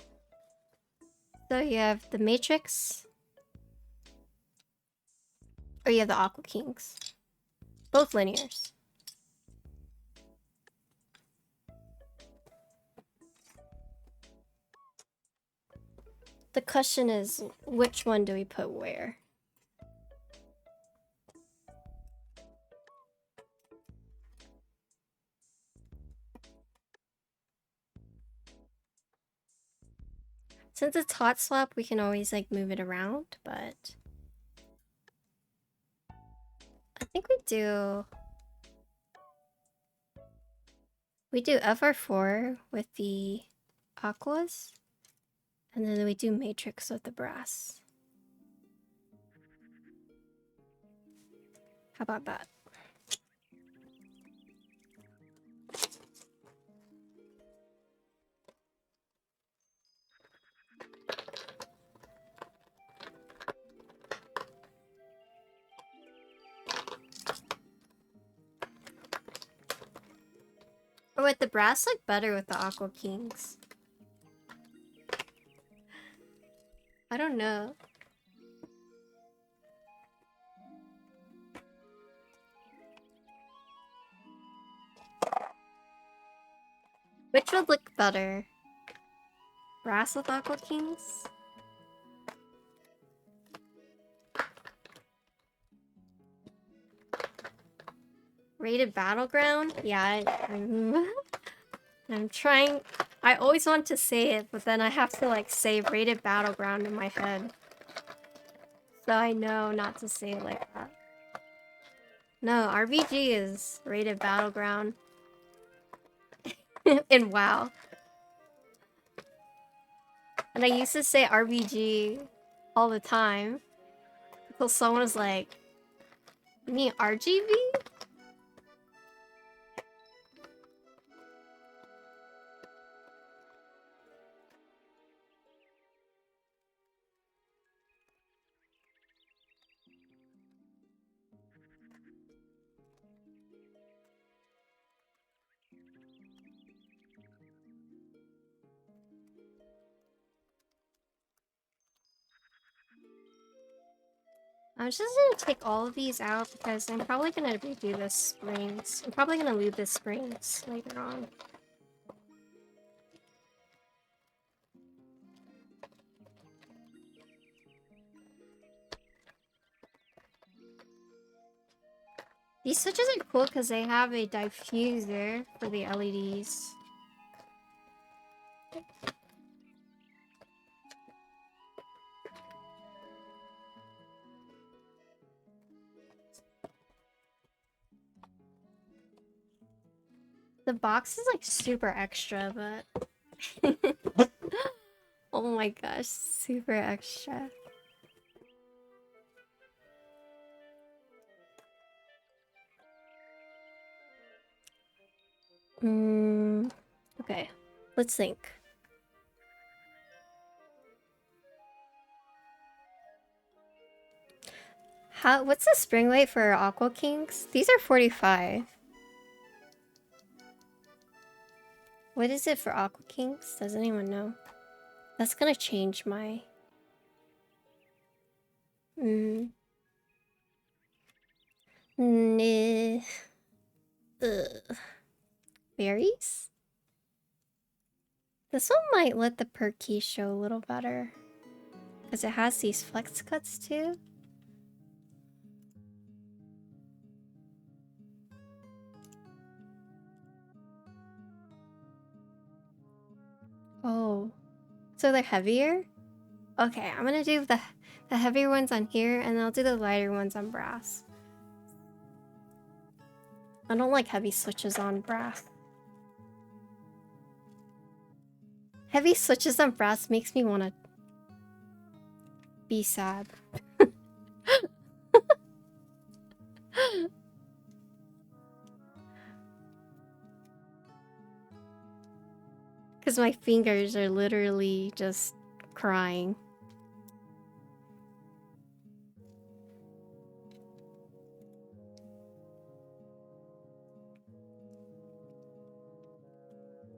So you have the Matrix, or you have the Aqua Kings. Both linears. The question is, which one do we put where? Since it's hot swap, we can always like move it around, but I think we do FR4 with the aquas, and then we do Matrix with the brass. How about that? Or with the brass look better with the Aqua Kings? I don't know. Which would look better? Brass with Aqua Kings? Rated Battleground? Yeah, I'm trying. I always want to say it, but then I have to like say Rated Battleground in my head. So I know not to say it like that. No, RBG is Rated Battleground. In WoW. And I used to say RBG all the time. Until someone was like, you mean RGB? I'm just gonna take all of these out because I'm probably gonna redo the springs. I'm probably gonna leave the springs later on. These switches are cool because they have a diffuser for the LEDs. The box is like super extra, but oh my gosh, super extra. Okay, let's think. What's the spring weight for Aqua Kings? These are 45. What is it for Aqua Kings? Does anyone know? That's gonna change my... Berries? This one might let the per key show a little better. Because it has these flex cuts too. Oh. So they're heavier? Okay, I'm gonna do the heavier ones on here, and I'll do the lighter ones on brass. I don't like heavy switches on brass. Heavy switches on brass makes me want to be sad. Because my fingers are literally just crying.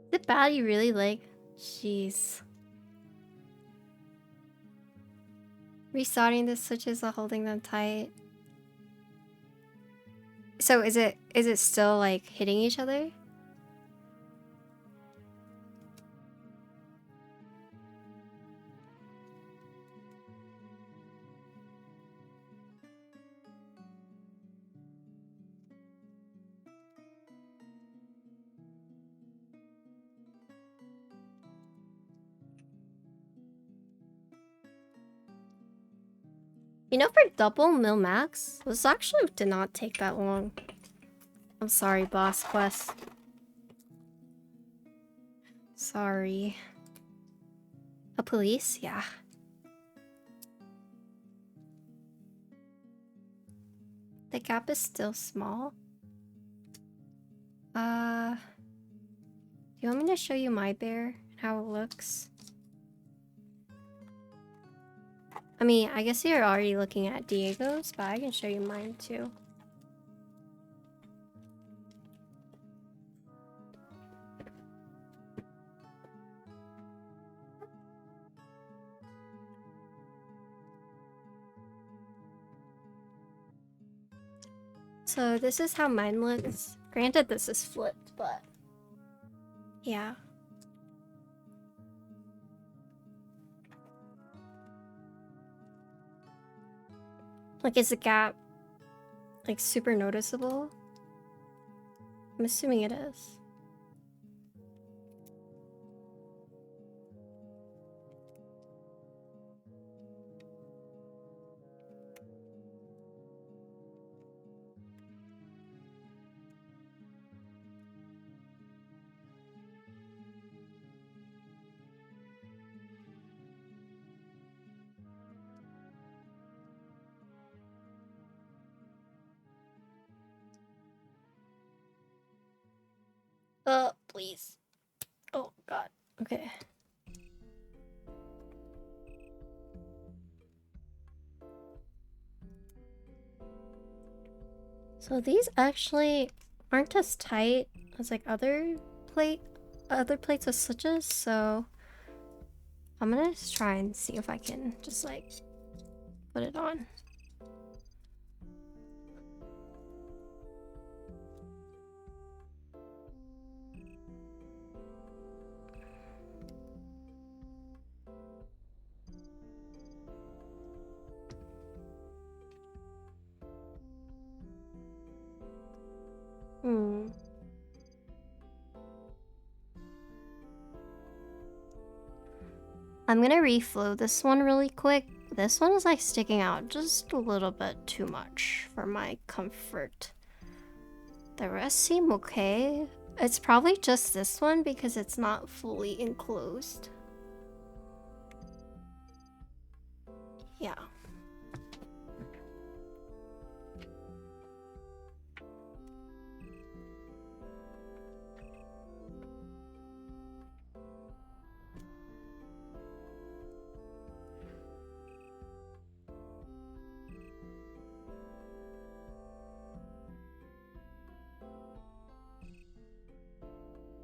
Is it bad you really like? Jeez. Resoldering the switches while holding them tight. So is it still like hitting each other? You know, for double Millmax, this actually did not take that long. I'm sorry, Boss Quest. Sorry. A police? Yeah. The gap is still small. Do you want me to show you my bear and how it looks? I mean, I guess you're already looking at Diego's, but I can show you mine too. So this is how mine looks. Granted, this is flipped, but yeah. Like, is the gap like super noticeable? I'm assuming it is. Please. Oh, God. Okay. So these actually aren't as tight as like other plates with switches, so I'm gonna just try and see if I can just like put it on. I'm gonna reflow this one really quick. This one is like sticking out just a little bit too much for my comfort. The rest seem okay. It's probably just this one because it's not fully enclosed. Yeah.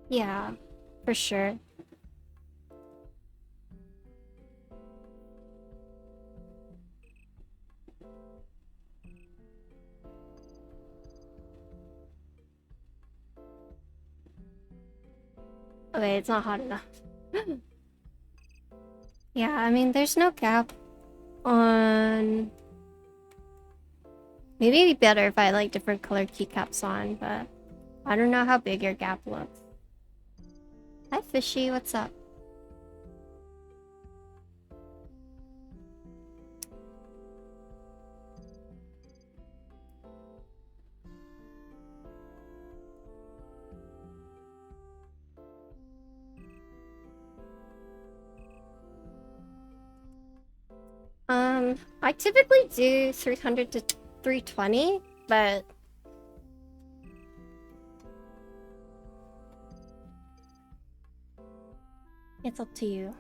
Yeah, for sure. Okay, it's not hot enough. Yeah, I mean, there's no gap on... Maybe it'd be better if I had like different color keycaps on, but I don't know how big your gap looks. Hi, Fishy, what's up? I typically do 300 to 320, but it's up to you.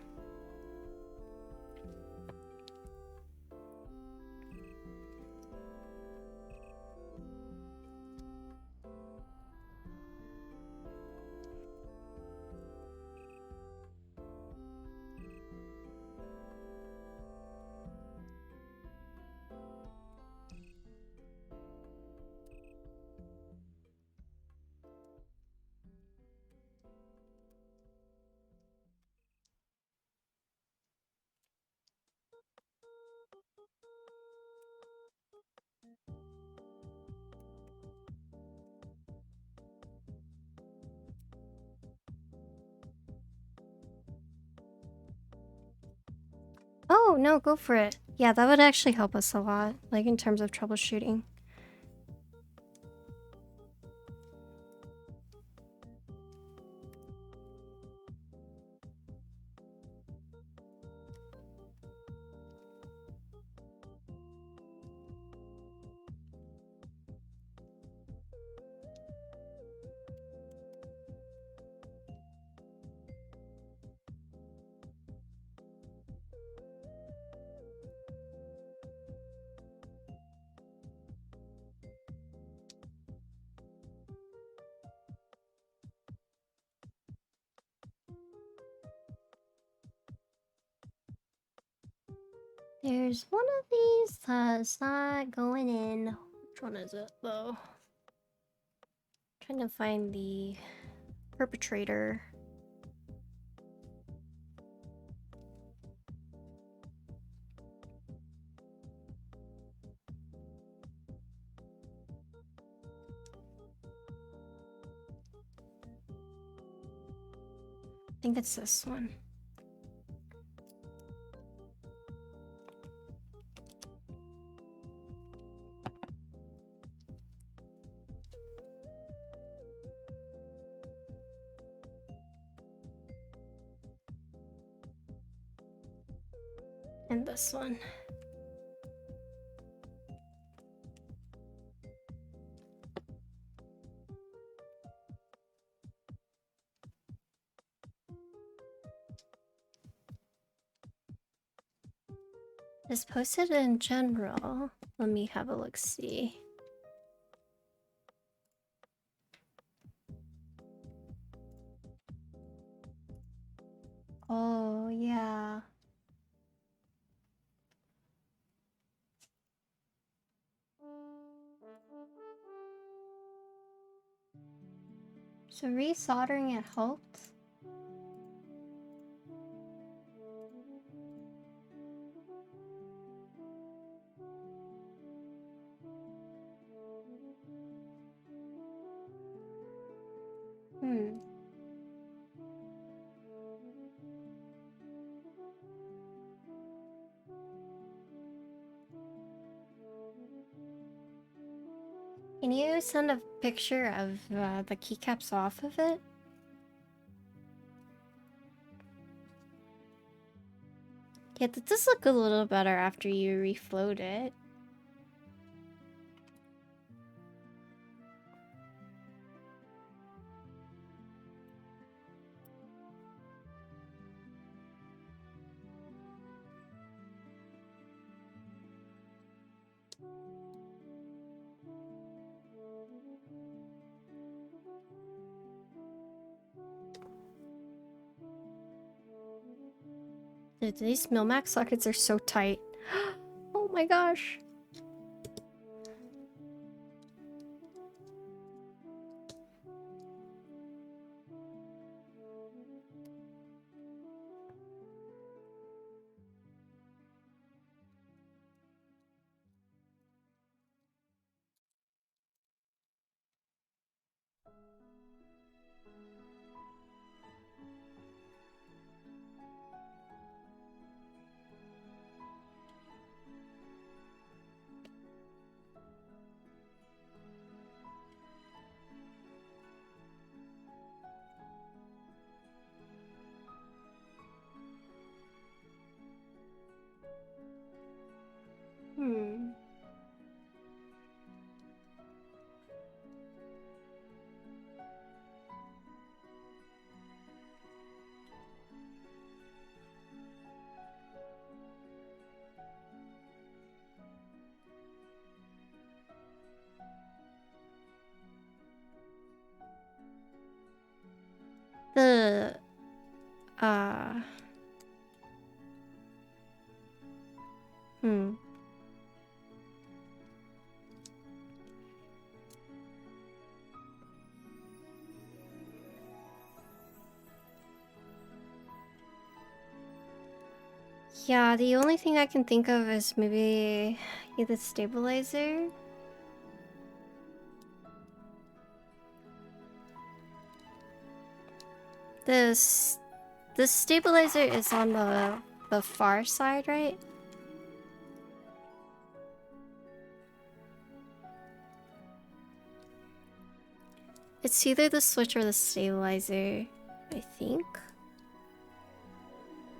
Oh, no, go for it. Yeah, that would actually help us a lot, like in terms of troubleshooting. There's one of these that's not going in. Which one is it, though? Trying to find the perpetrator. I think it's this one. And this one. It's posted in general. Let me have a look-see. Oh, yeah. So resoldering it helped. Hmm. Can you send a picture of the keycaps off of it? Yeah, that does look a little better after you refloat it. Dude, these Millmax sockets are so tight. Oh my gosh. Uh... Hmm. Yeah, the only thing I can think of is maybe the stabilizer. This stabilizer is on the far side, right? It's either the switch or the stabilizer, I think.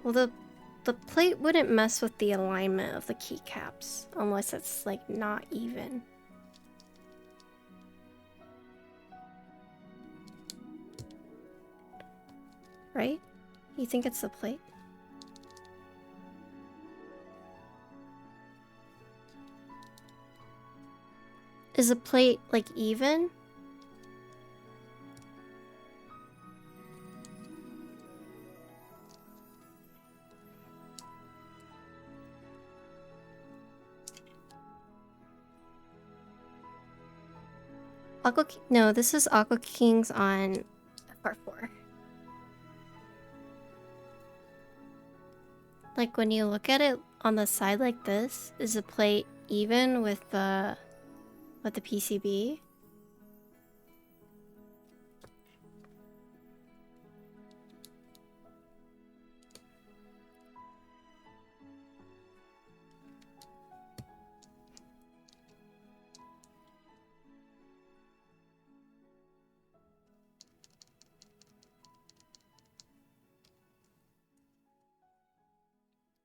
Well, the plate wouldn't mess with the alignment of the keycaps unless it's like not even. Right? You think it's the plate? Is the plate like even? No, this is Aqua Kings on FR4. Like when you look at it on the side like this, is the plate even with the PCB?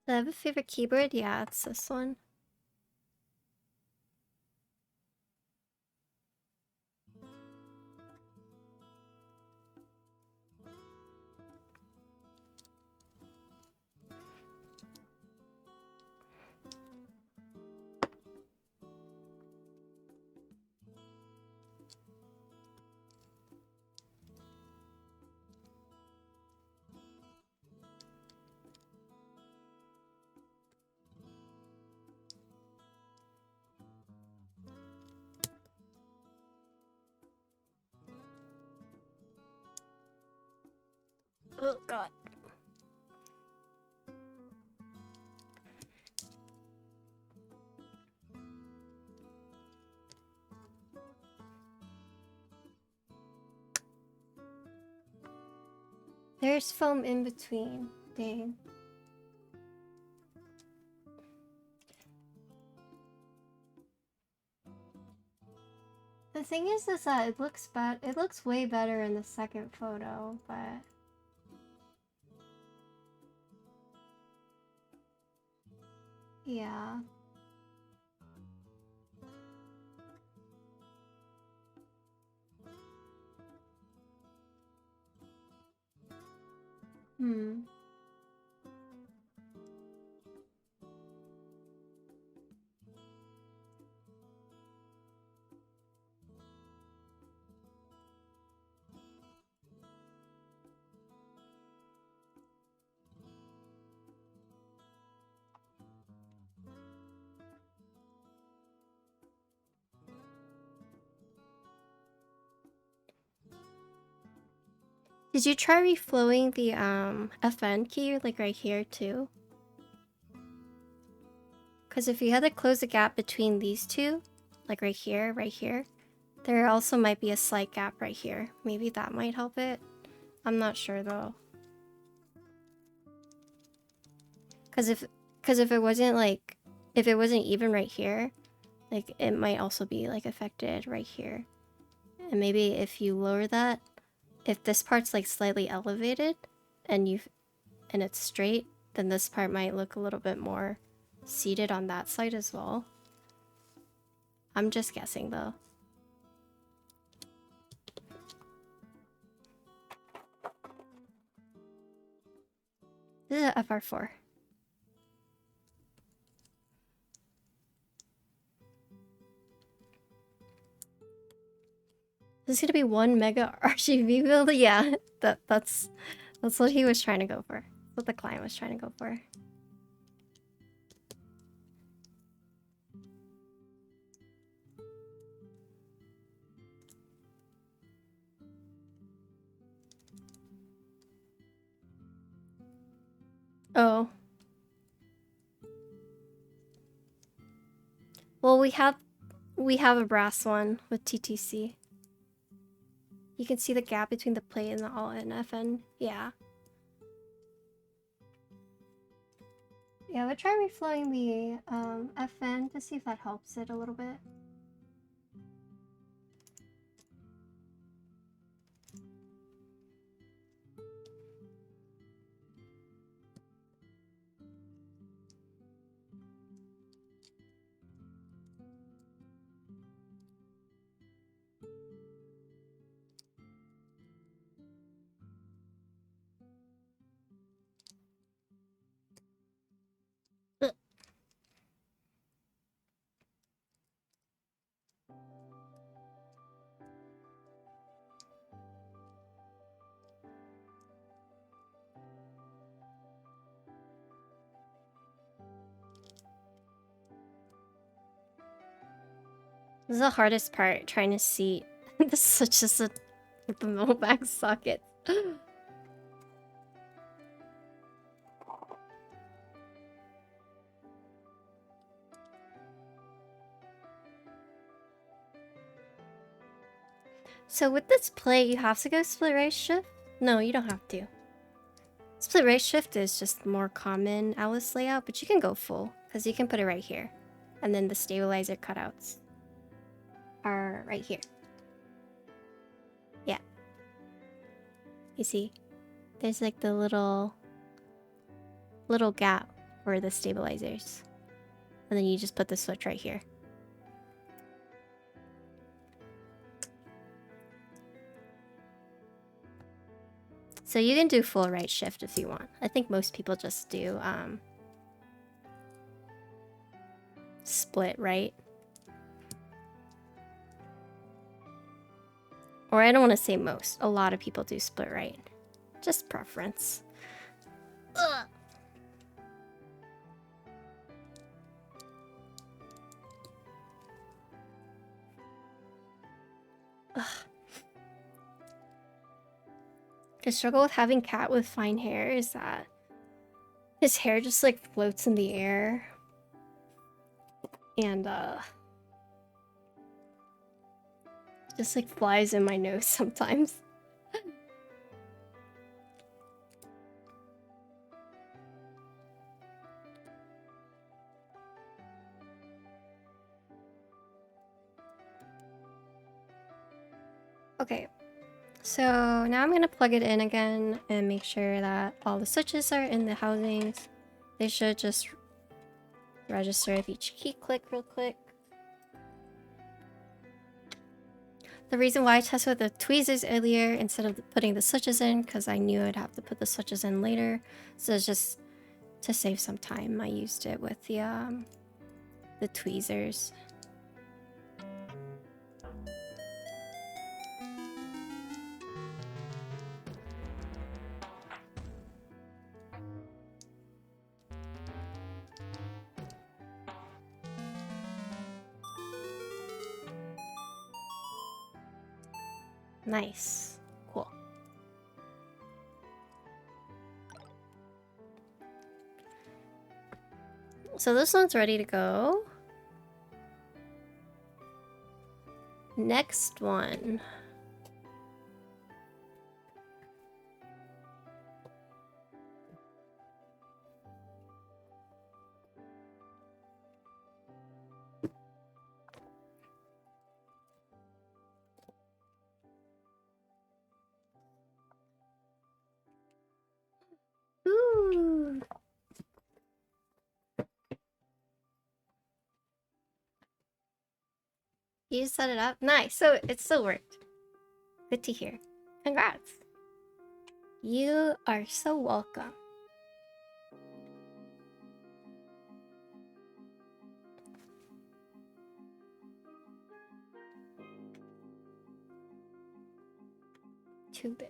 Do I have a favorite keyboard? Yeah, it's this one. Oh god. There's foam in between. Dang. The thing is that it looks bad. It looks way better in the second photo, but yeah. Hmm. Did you try reflowing the FN key like right here too? Because if you had to close the gap between these two, like right here, there also might be a slight gap right here. Maybe that might help it. I'm not sure though. Because if it wasn't like, if it wasn't even right here, like it might also be like affected right here. And maybe if you lower that, if this part's like slightly elevated and it's straight, then this part might look a little bit more seated on that side as well. I'm just guessing though. This is a FR4. This is gonna be 1 mega RGB build. Yeah, that's That's what he was trying to go for. That's what the client was trying to go for. Oh. Well, we have a brass one with TTC. You can see the gap between the plate and the alt and FN. Yeah. Yeah, we'll try reflowing the FN to see if that helps it a little bit. This is the hardest part, trying to see the switches with the Millmax socket. So with this plate, you have to go split right shift? No, you don't have to. Split right shift is just more common Alice layout, but you can go full, because you can put it right here. And then the stabilizer cutouts are right here. Yeah. You see? There's like the little gap for the stabilizers. And then you just put the switch right here. So you can do full right shift if you want. I think most people just do split right. Or I don't want to say most. A lot of people do split right. Just preference. Ugh. Ugh. The struggle with having cat with fine hair is that his hair just like floats in the air. And just like flies in my nose sometimes. Okay, so now I'm gonna plug it in again and make sure that all the switches are in the housings. They should just register with each key click real quick. The reason why I tested with the tweezers earlier instead of putting the switches in, because I knew I'd have to put the switches in later. So it's just to save some time, I used it with the tweezers. Nice. Cool. So this one's ready to go. Next one. Ooh. You set it up? Nice. So it still worked. Good to hear. Congrats. You are so welcome. Too big.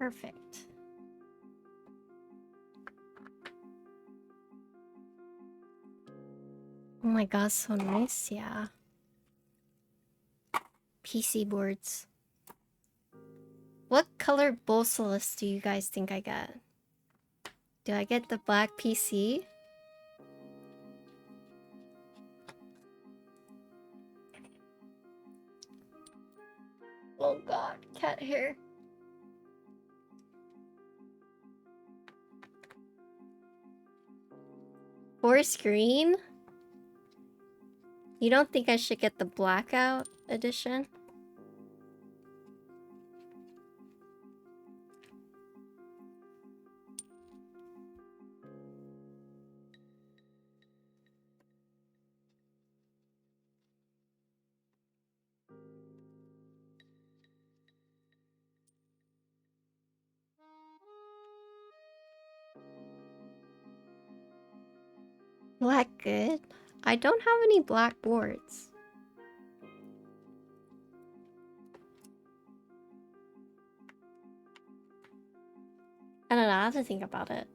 Perfect. Oh my god, so nice, yeah. PC boards. What color Bolsolus do you guys think I get? Do I get the black PC? Oh god, cat hair. Forest green? You don't think I should get the blackout edition? Black good? I don't have any black boards. I don't know, I have to think about it.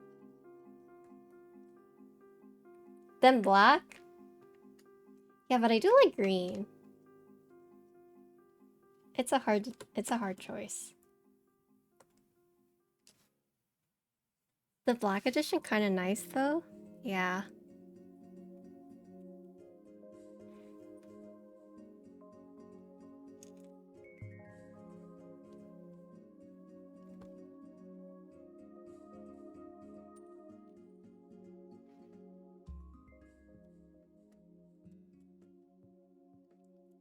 Then black? Yeah, but I do like green. It's a hard choice. The black edition kind of nice though. Yeah.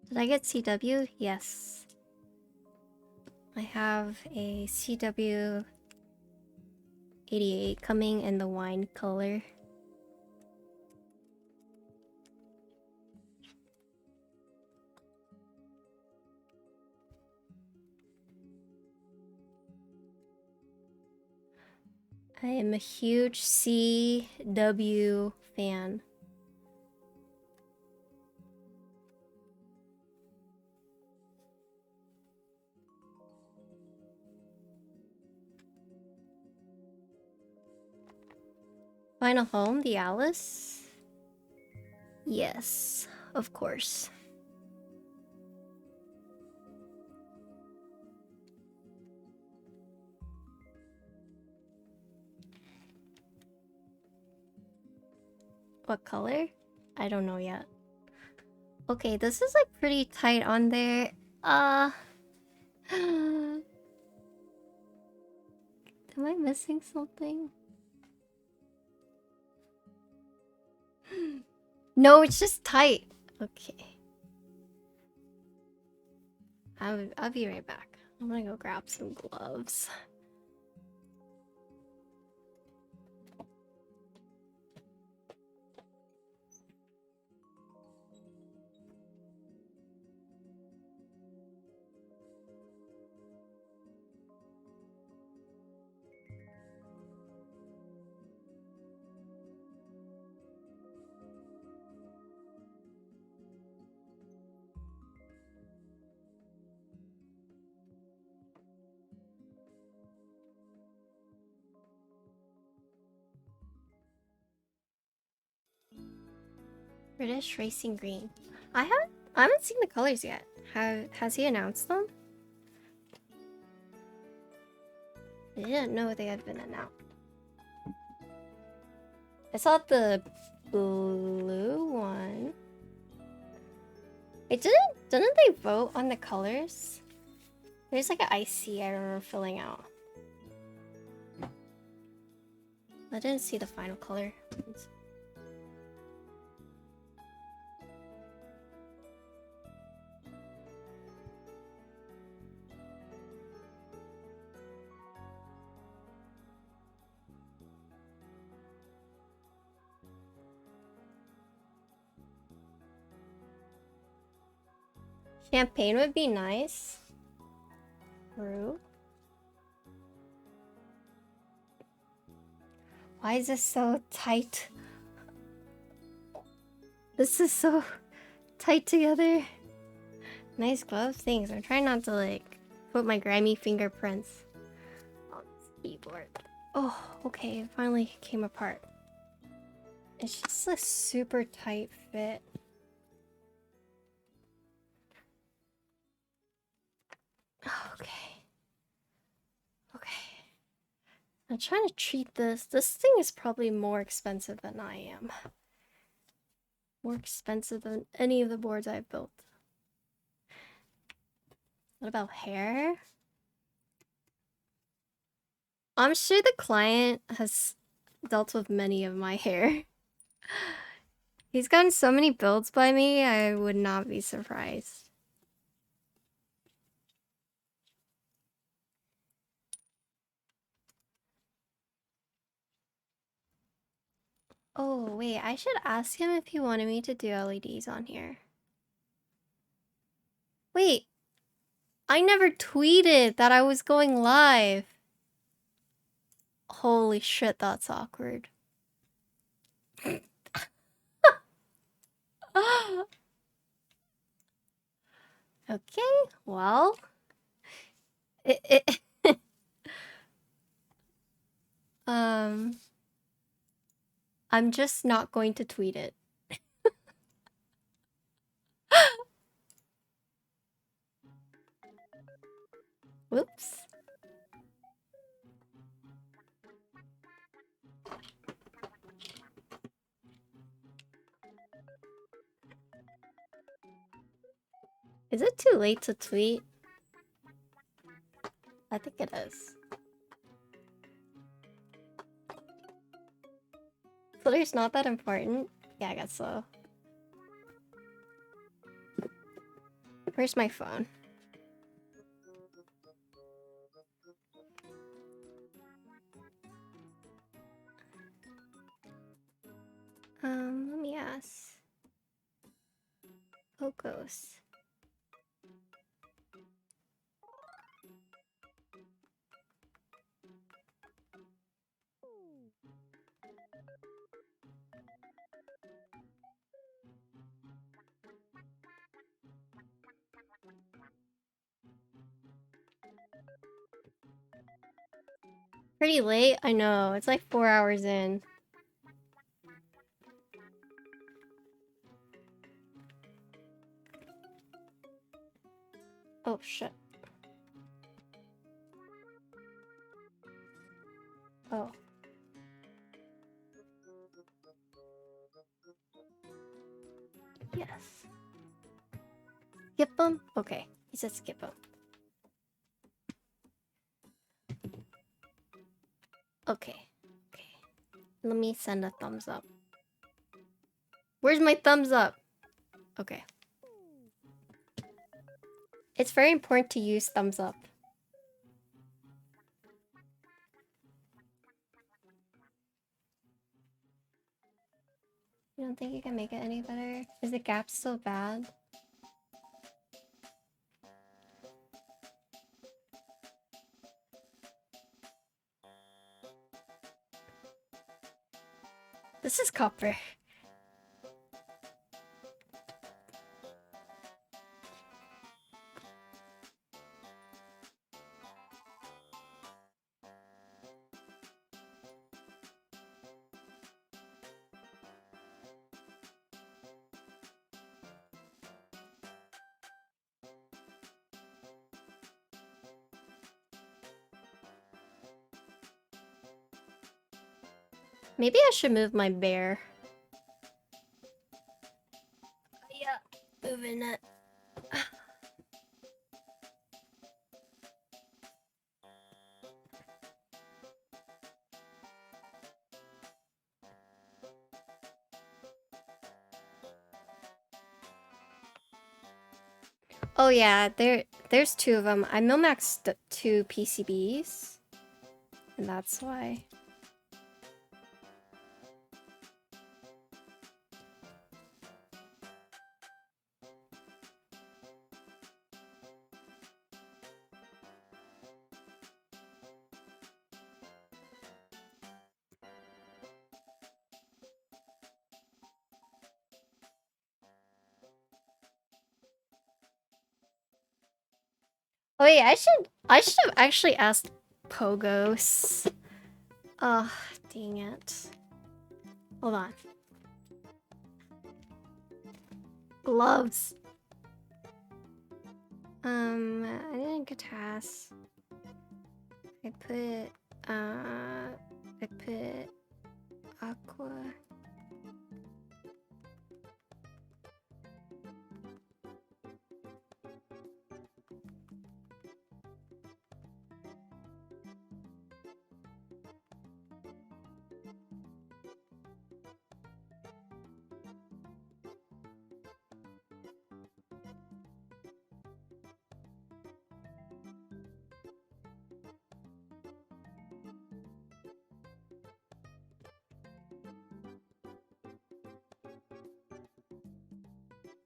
Did I get CW? Yes. I have a CW 88 coming in the wine color. I am a huge CW fan. Final home, the Adelais? Yes, of course. What color? I don't know yet. Okay, this is like pretty tight on there. Am I missing something? No, it's just tight. Okay. I'll be right back. I'm gonna go grab some gloves. British Racing Green. I haven't seen the colors yet. Has he announced them? I didn't know they had been announced. I saw the blue one. It didn't they vote on the colors? There's like an IC I remember filling out. I didn't see the final color. Champagne would be nice. True. Why is this so tight? This is so tight together. Nice glove. Thanks. I'm trying not to like put my grimy fingerprints on Keyboard. Oh, okay, it finally came apart. It's just a super tight fit. Okay. Okay. I'm trying to treat this. This thing is probably more expensive than I am. More expensive than any of the boards I've built. What about hair? I'm sure the client has dealt with many of my hair. He's gotten so many builds by me, I would not be surprised. Oh, wait, I should ask him if he wanted me to do LEDs on here. Wait, I never tweeted that I was going live. Holy shit, that's awkward. Okay, well... I'm just not going to tweet it. Whoops. Is it too late to tweet? I think it is. Twitter's not that important? Yeah, I guess so. Where's my phone? Let me ask. Pocos. Pretty late? I know, it's like 4 hours in. Oh, shit. Oh. Yes. Skip them? Okay, he said skip them. Okay. Okay. Let me send a thumbs up. Where's my thumbs up? Okay. It's very important to use thumbs up. You don't think you can make it any better? Is the gap so bad? This is copper. Maybe I should move my bear. Yeah, moving it. Oh yeah, there's two of them. I millmaxed 2 PCBs, and that's why. Oh yeah, I should have actually asked Pogos. Ugh, dang it. Hold on. Gloves. I didn't get tasks. I put aqua.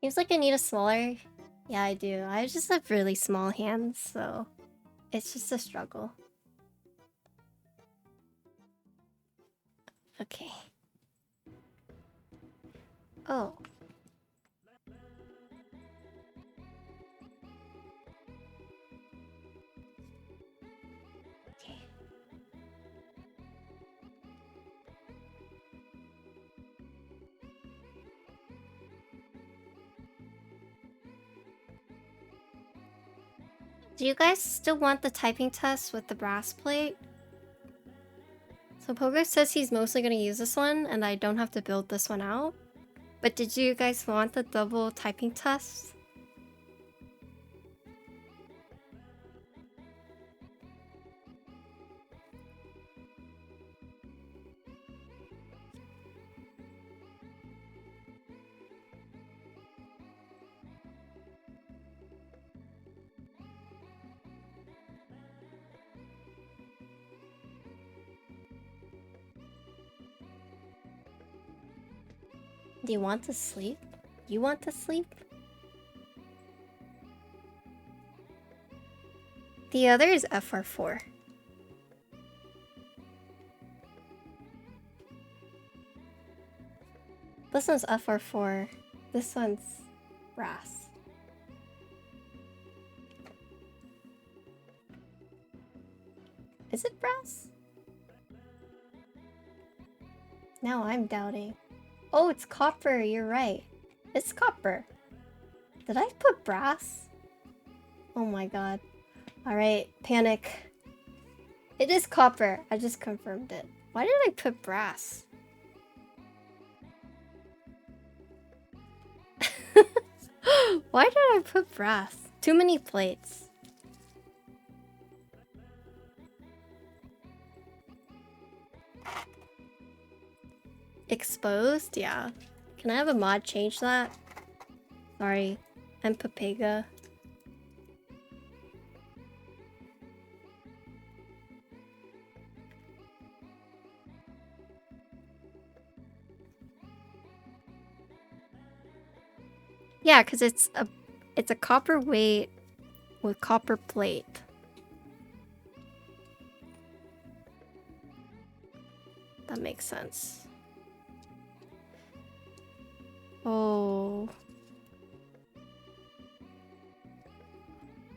Seems like I need a smaller. Yeah, I do. I just have really small hands, so it's just a struggle. Okay. Oh. Okay. Do you guys still want the typing test with the brass plate? So Pogo says he's mostly going to use this one and I don't have to build this one out. But did you guys want the double typing test? Do you want to sleep? You want to sleep? The other is FR4. This one's FR4. This one's brass. Is it brass? Now I'm doubting. Oh, it's copper. You're right. It's copper. Did I put brass? Oh my god. Alright, panic. It is copper. I just confirmed it. Why did I put brass? Why did I put brass? Too many plates. Exposed? Yeah. Can I have a mod change that? Sorry. I'm Papega. Yeah, because it's a copper weight with copper plate. That makes sense. Oh.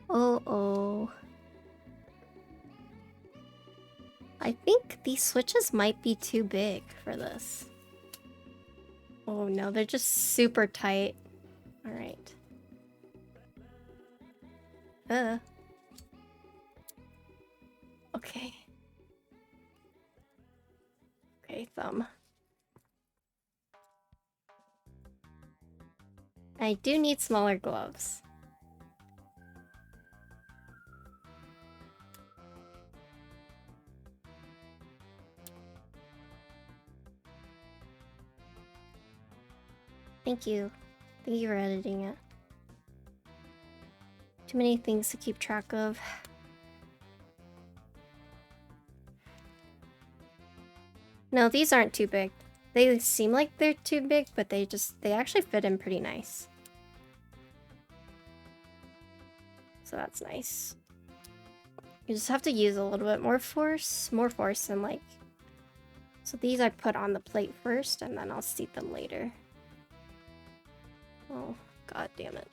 Oh. I think these switches might be too big for this. Oh no, they're just super tight. Alright. Okay. Okay, thumb. I do need smaller gloves. Thank you. Thank you for editing it. Too many things to keep track of. No, these aren't too big. They seem like they're too big, but they actually fit in pretty nice. So that's nice. You just have to use a little bit more force than like... So these I put on the plate first, and then I'll seat them later. Oh, god damn it.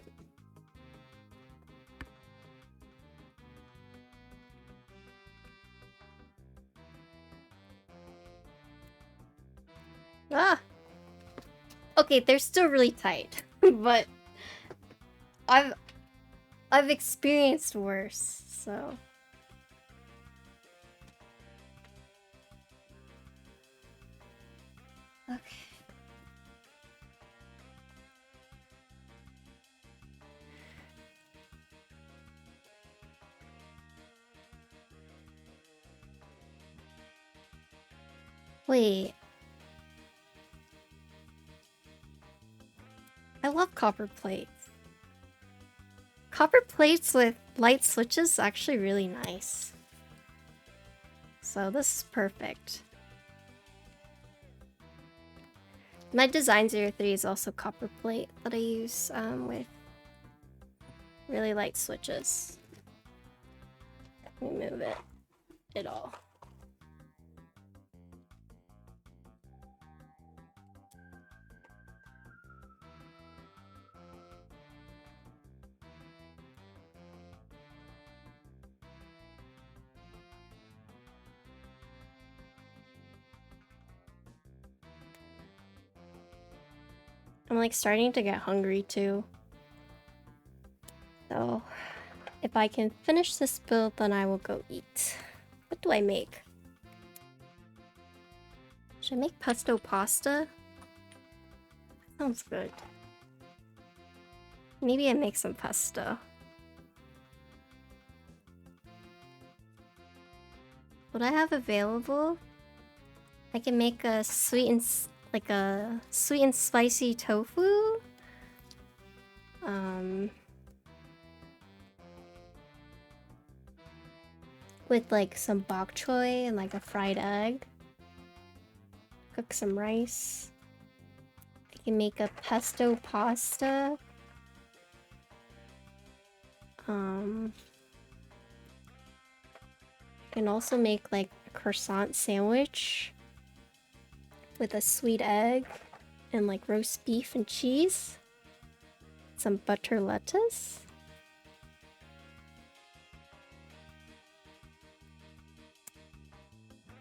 Ah! Okay, they're still really tight, but I've experienced worse, so... Okay. Wait. I love copper plates. Copper plates with light switches is actually really nice. So this is perfect. My Design 03 is also copper plate that I use with really light switches. Let me move it all. I'm like starting to get hungry too. So if I can finish this build, then I will go eat. What do I make? Should I make pesto pasta? Sounds good. Maybe I make some pesto. What I have available? I can make a sweet and spicy tofu. With like some bok choy and like a fried egg. Cook some rice. I can make a pesto pasta. I can also make like a croissant sandwich with a sweet egg and like roast beef and cheese. Some butter lettuce.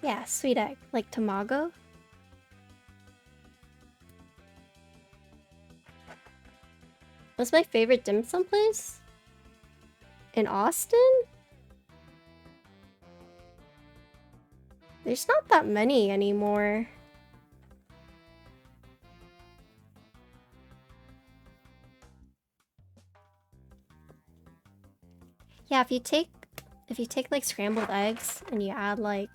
Yeah, sweet egg, like tamago. What's my favorite dim sum place? In Austin? There's not that many anymore. Yeah, if you take like scrambled eggs and you add like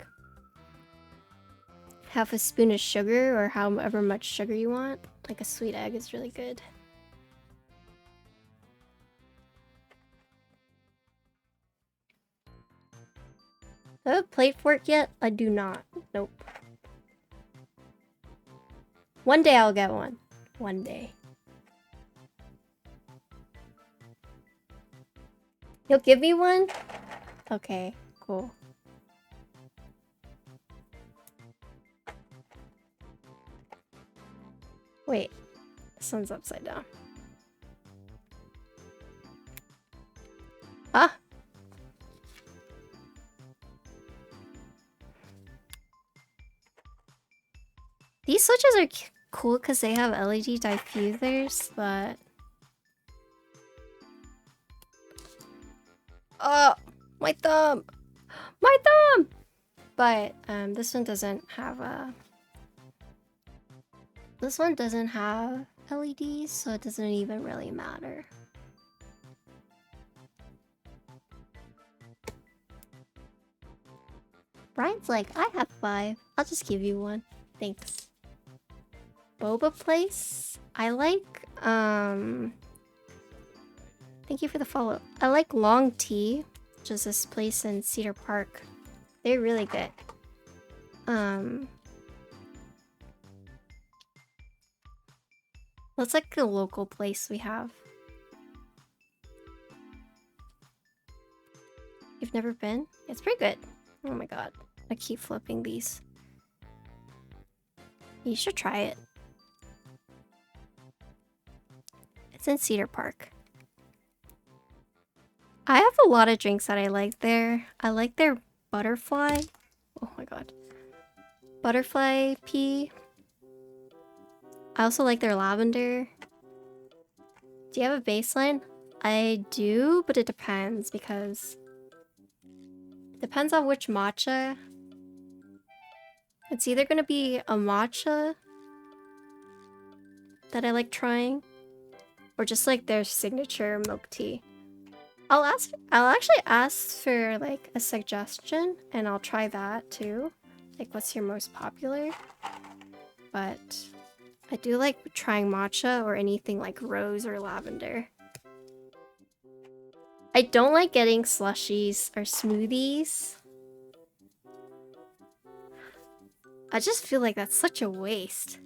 half a spoon of sugar or however much sugar you want, like a sweet egg is really good. Do I have a plate fork yet? I do not. Nope. One day I'll get one. One day. You'll give me one? Okay, cool. Wait, this one's upside down. Ah! These switches are cool because they have LED diffusers, but... Oh! My thumb! My thumb! But, this one doesn't have a... This one doesn't have LEDs, so it doesn't even really matter. Brian's like, I have 5. I'll just give you one. Thanks. Boba place? I like, thank you for the follow. I like Long Tea, which is this place in Cedar Park. They're really good. That's like a local place we have. You've never been? It's pretty good. Oh my god. I keep flipping these. You should try it. It's in Cedar Park. I have a lot of drinks that I like there. I like their butterfly. Oh my god. Butterfly pea. I also like their lavender. Do you have a baseline? I do, but it depends because it depends on which matcha. It's either gonna be a matcha that I like trying, or just like their signature milk tea. I'll actually ask for like a suggestion and I'll try that too. Like what's your most popular? But I do like trying matcha or anything like rose or lavender. I don't like getting slushies or smoothies. I just feel like that's such a waste.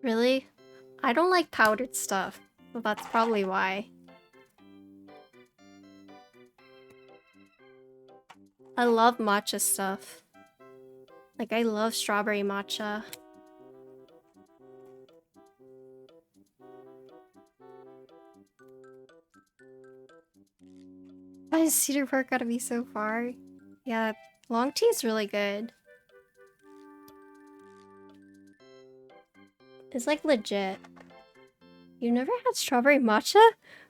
Really? I don't like powdered stuff, so that's probably why. I love matcha stuff. Like, I love strawberry matcha. Why is Cedar Park gotta be so far? Yeah, long tea is really good. It's like legit. You never had strawberry matcha?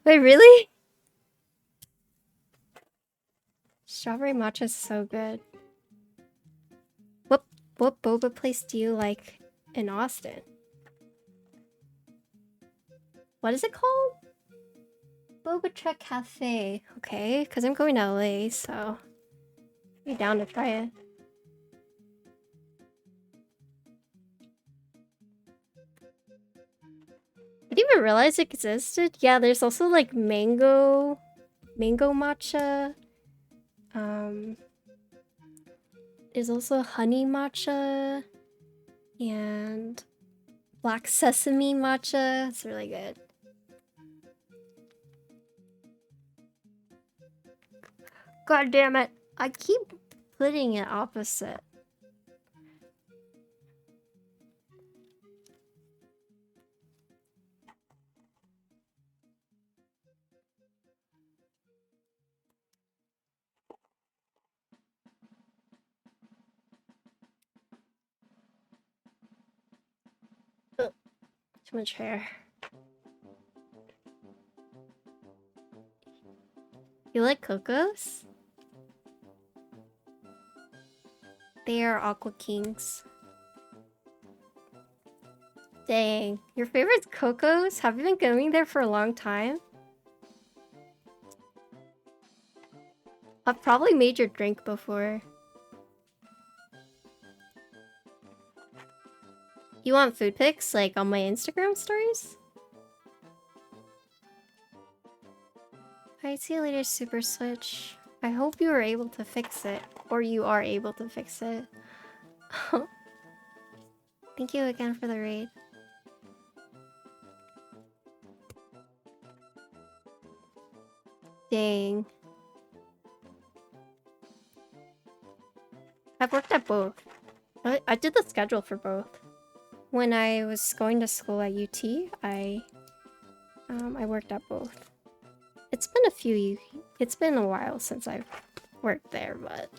Wait, really? Strawberry matcha is so good. What boba place do you like in Austin? What is it called? Boba Trek Cafe. Okay, because I'm going to LA, so be down to try it. I didn't even realize it existed. Yeah, there's also like mango matcha. There's also honey matcha and black sesame matcha. It's really good. God damn it. I keep putting it opposite. Ugh, too much hair. You like cocos? They are Aqua Kings. Dang, your favorite's Coco's? Have you been going there for a long time? I've probably made your drink before. You want food pics, like on my Instagram stories? Alright, see you later, Super Switch. I hope you were able to fix it. Or you are able to fix it. Thank you again for the raid. Dang. I've worked at both. I did the schedule for both. When I was going to school at UT, I worked at both. It's been a while since I've worked there, but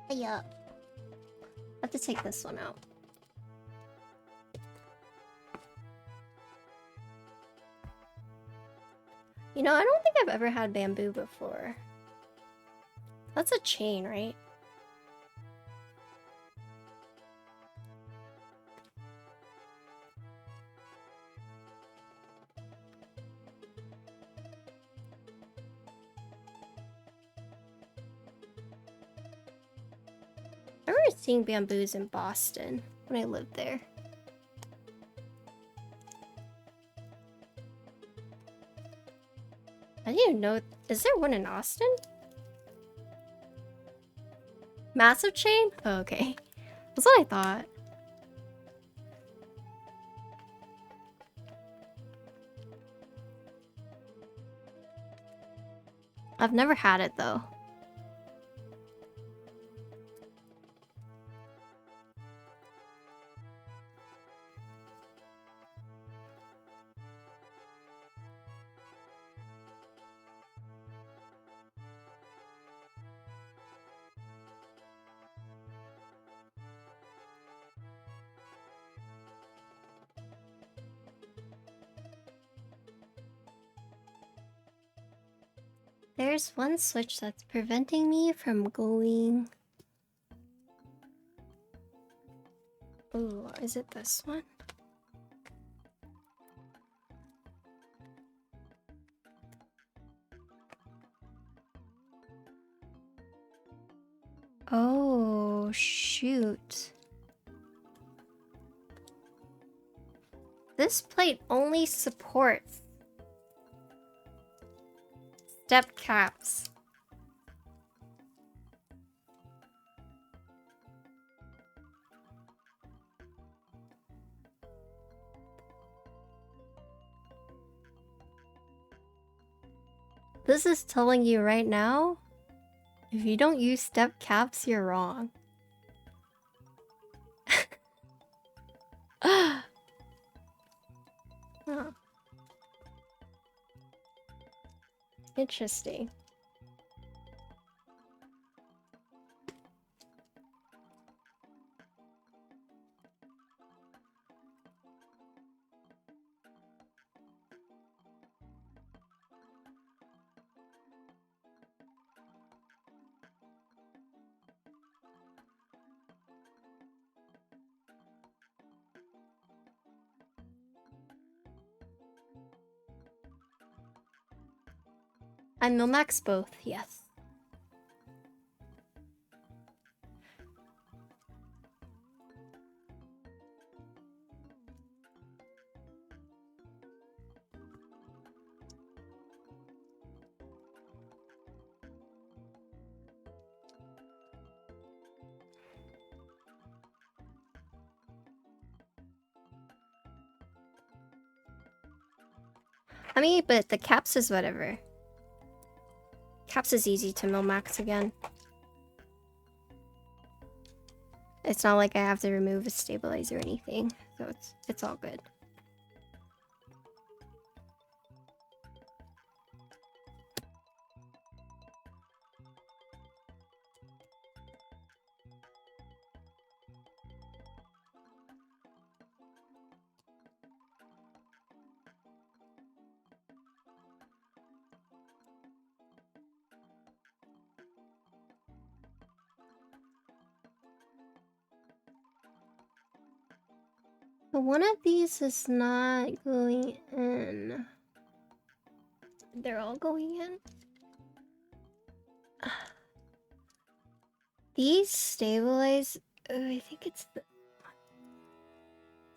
yeah. I have to take this one out. You know, I don't think I've ever had bamboo before. That's a chain, right? I remember seeing bamboos in Boston when I lived there. I didn't even know. Is there one in Austin? Massive chain? Oh, okay. That's what I thought. I've never had it though. There's one switch that's preventing me from going... Oh, is it this one? Oh, shoot. This plate only supports step caps. This is telling you right now, if you don't use step caps, you're wrong. Huh. Interesting. I Millmax both, yes. I mean, but the caps is whatever. Caps is easy to Millmax again. It's not like I have to remove a stabilizer or anything, so it's all good. But one of these is not going in. They're all going in. These stabilize. I think it's the.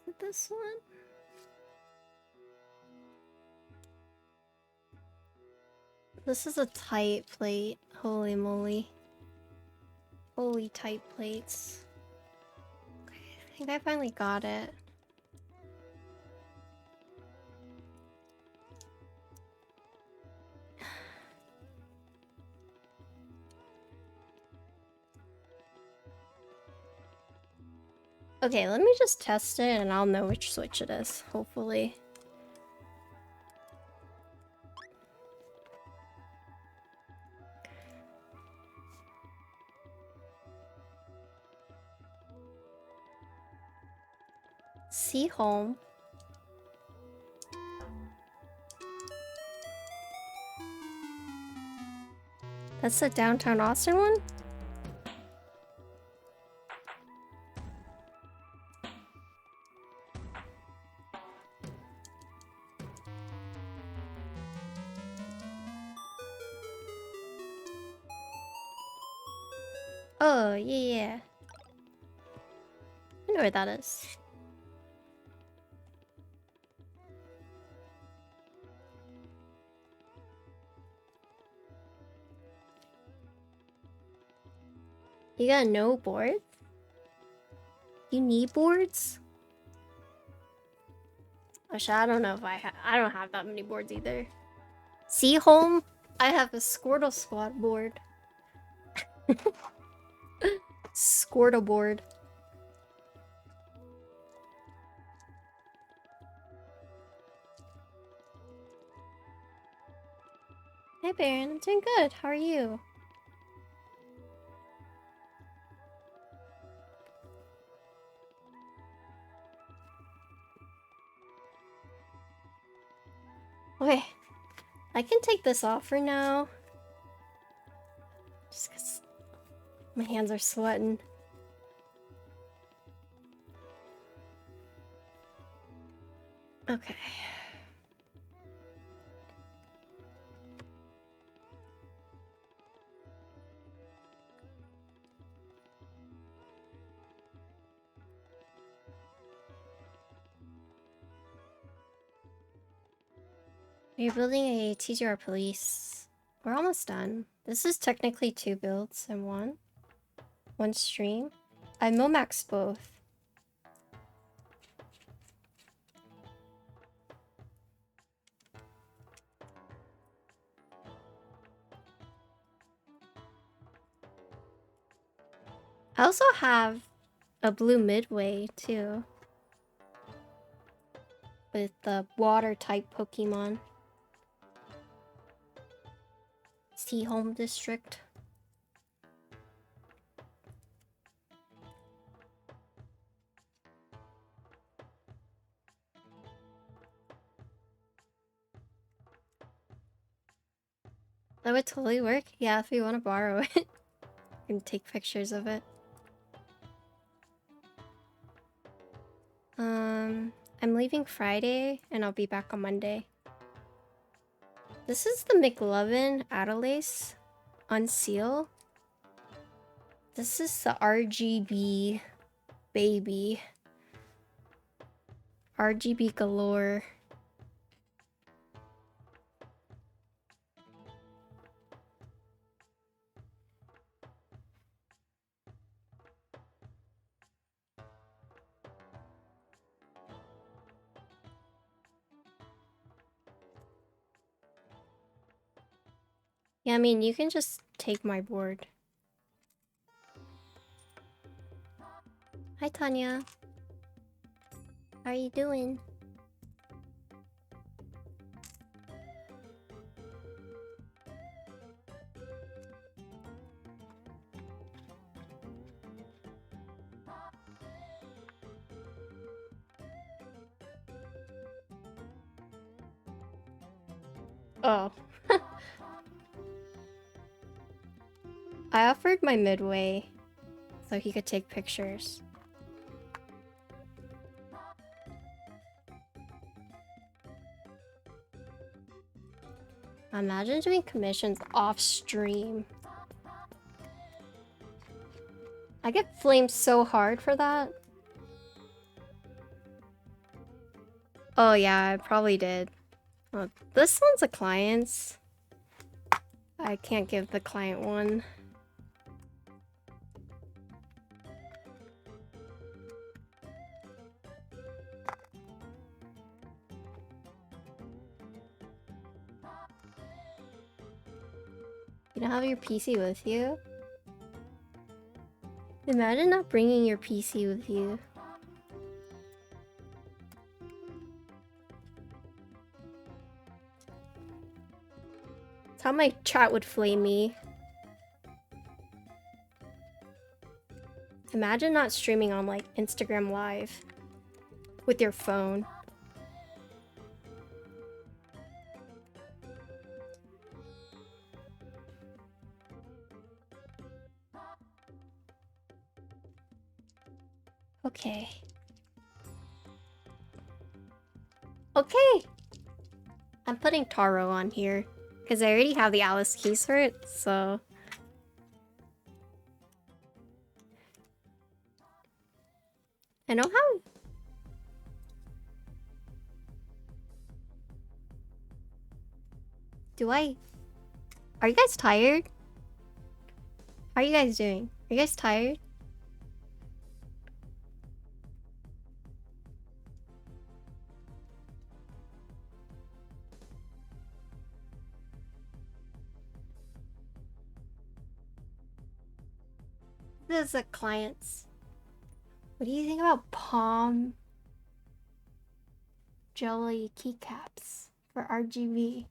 Is it this one? This is a tight plate. Holy moly. Holy tight plates. Okay, I think I finally got it. Okay, let me just test it and I'll know which switch it is, hopefully. See home. That's the downtown Austin one? Oh, yeah. I know where that is. You got no boards? You need boards? Actually, I don't know if I don't have that many boards either. See, home? I have a Squirtle Squad board. Squirtle board. Hey Baron, I'm doing good. How are you? Okay, I can take this off for now. Just because my hands are sweating. Okay. We're building a TGR police. We're almost done. This is technically 2 builds in one. One stream. I Millmaxed both. I also have a blue midway too. With the water type Pokemon. Sea Home District. That would totally work. Yeah, if you want to borrow it. And take pictures of it. I'm leaving Friday and I'll be back on Monday. This is the mechlovin Adelais on Ciel. This is the RGB baby. RGB galore. Yeah, I mean, you can just take my board. Hi, Tanya. How are you doing? Oh. I offered my midway so he could take pictures. Imagine doing commissions off stream. I get flamed so hard for that. Oh yeah, I probably did. Well, this one's a client's. I can't give the client one. You don't have your PC with you? Imagine not bringing your PC with you. That's how my chat would flame me. Imagine not streaming on like Instagram Live with your phone. Okay. Okay! I'm putting Taro on here, because I already have the Alice keys for it, so... I know how... Do I... Are you guys tired? How are you guys doing? Are you guys tired? This is a client's. What do you think about palm jelly keycaps for RGB?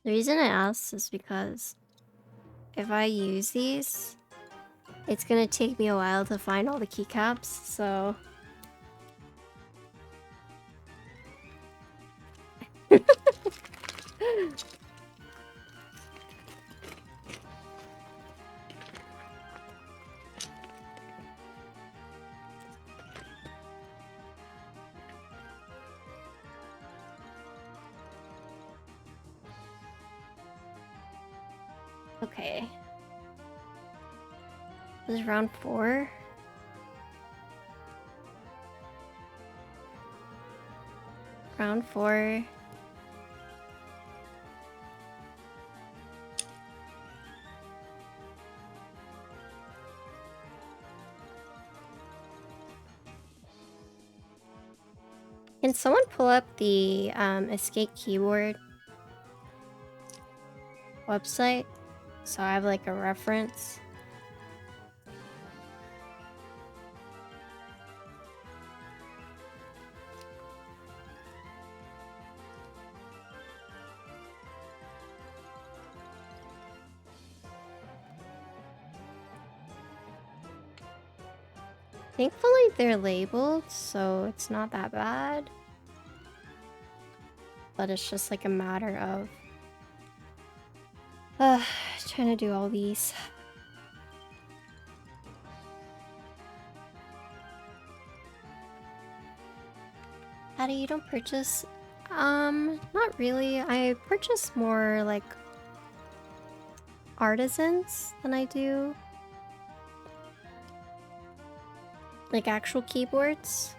The reason I asked is because if I use these, it's gonna take me a while to find all the keycaps, so... Okay. This is round 4. Round 4. Can someone pull up the Escape Keyboard website so I have like a reference? Thankfully they're labeled, so it's not that bad. But it's just like a matter of trying to do all these. Addie, you don't purchase? Not really. I purchase more like artisans than I do like actual keyboards.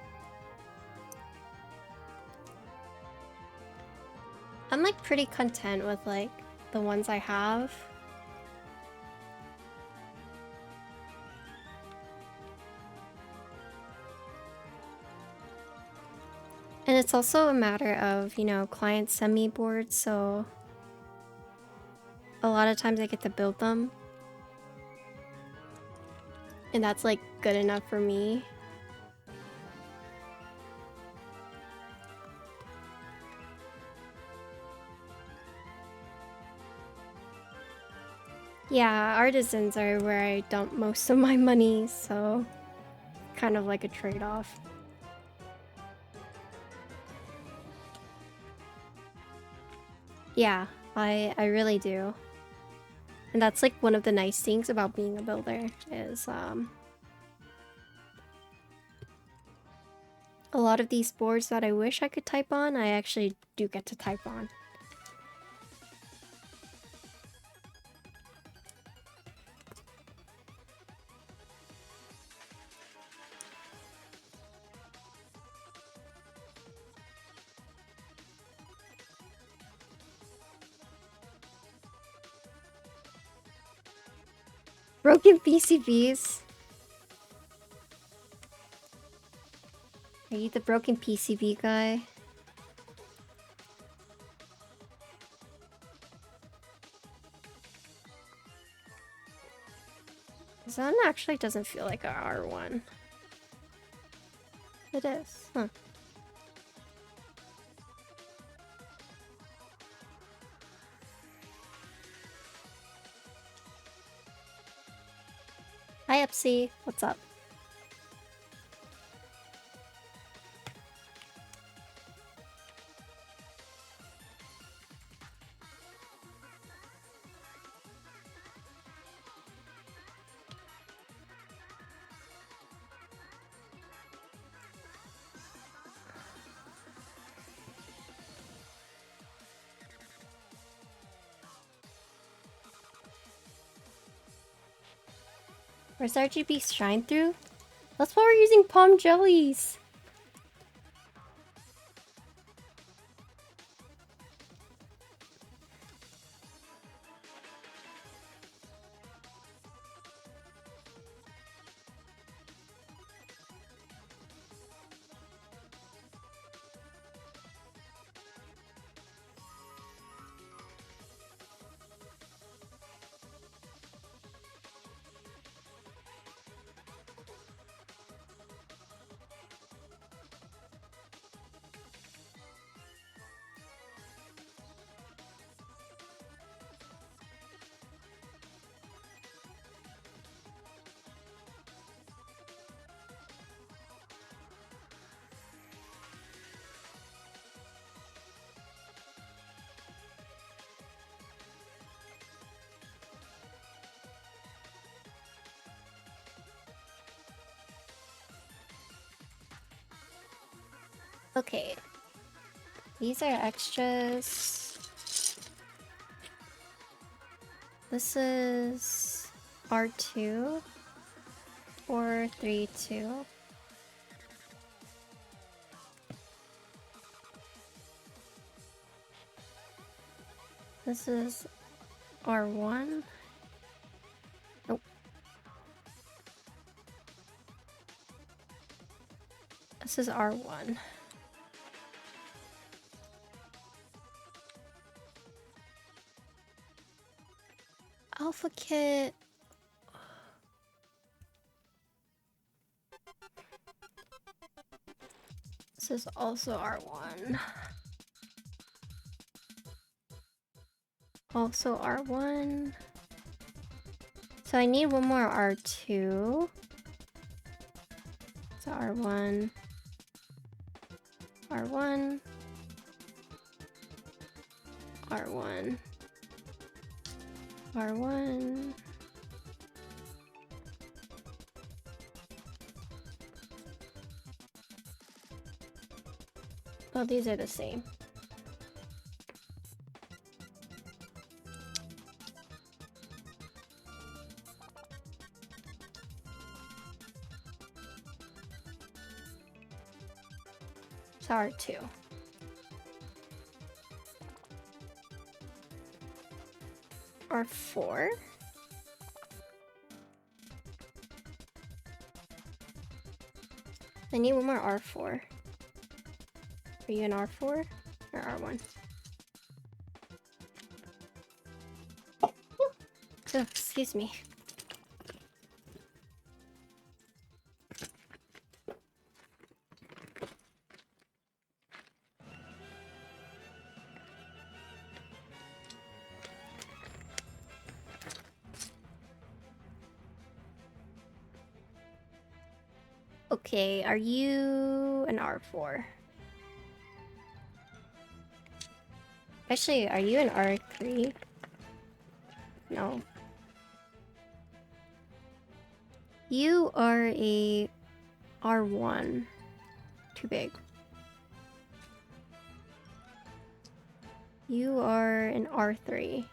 I'm like pretty content with like the ones I have. And it's also a matter of, you know, clients send me boards, so a lot of times I get to build them. And that's like good enough for me. Yeah, artisans are where I dump most of my money, so kind of like a trade-off. Yeah, I really do. And that's like one of the nice things about being a builder is a lot of these boards that I wish I could type on, I actually do get to type on. Broken PCBs. Are you the broken PCB guy? This one actually doesn't feel like a R1. It is, huh? Hi, Epsy. What's up? Where's RGB shine through? That's why we're using palm jellies. Okay. These are extras. This is R2. 432. This is R1. Nope. This is R1. Alpha kit. This is also R1. Also R1. So I need one more R2. So R1. R1. R1. R1. Oh, these are the same. It's R2. R4. I need one more R4. Are you an R4 or R1? Oh, excuse me. Okay, are you an R4? Actually, are you an R3? No. You are a R1. Too big. You are an R3.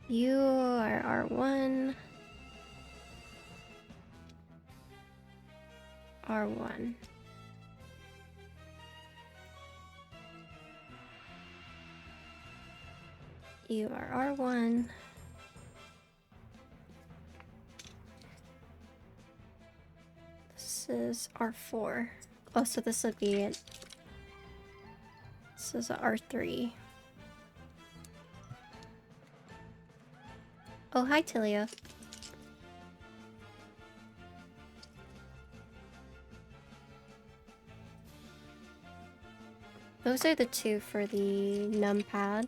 You are R1. R1. You are R1. This is R4. Oh, so this would be it. This is a R3. Oh, hi, Tilia. Those are the two for the numpad.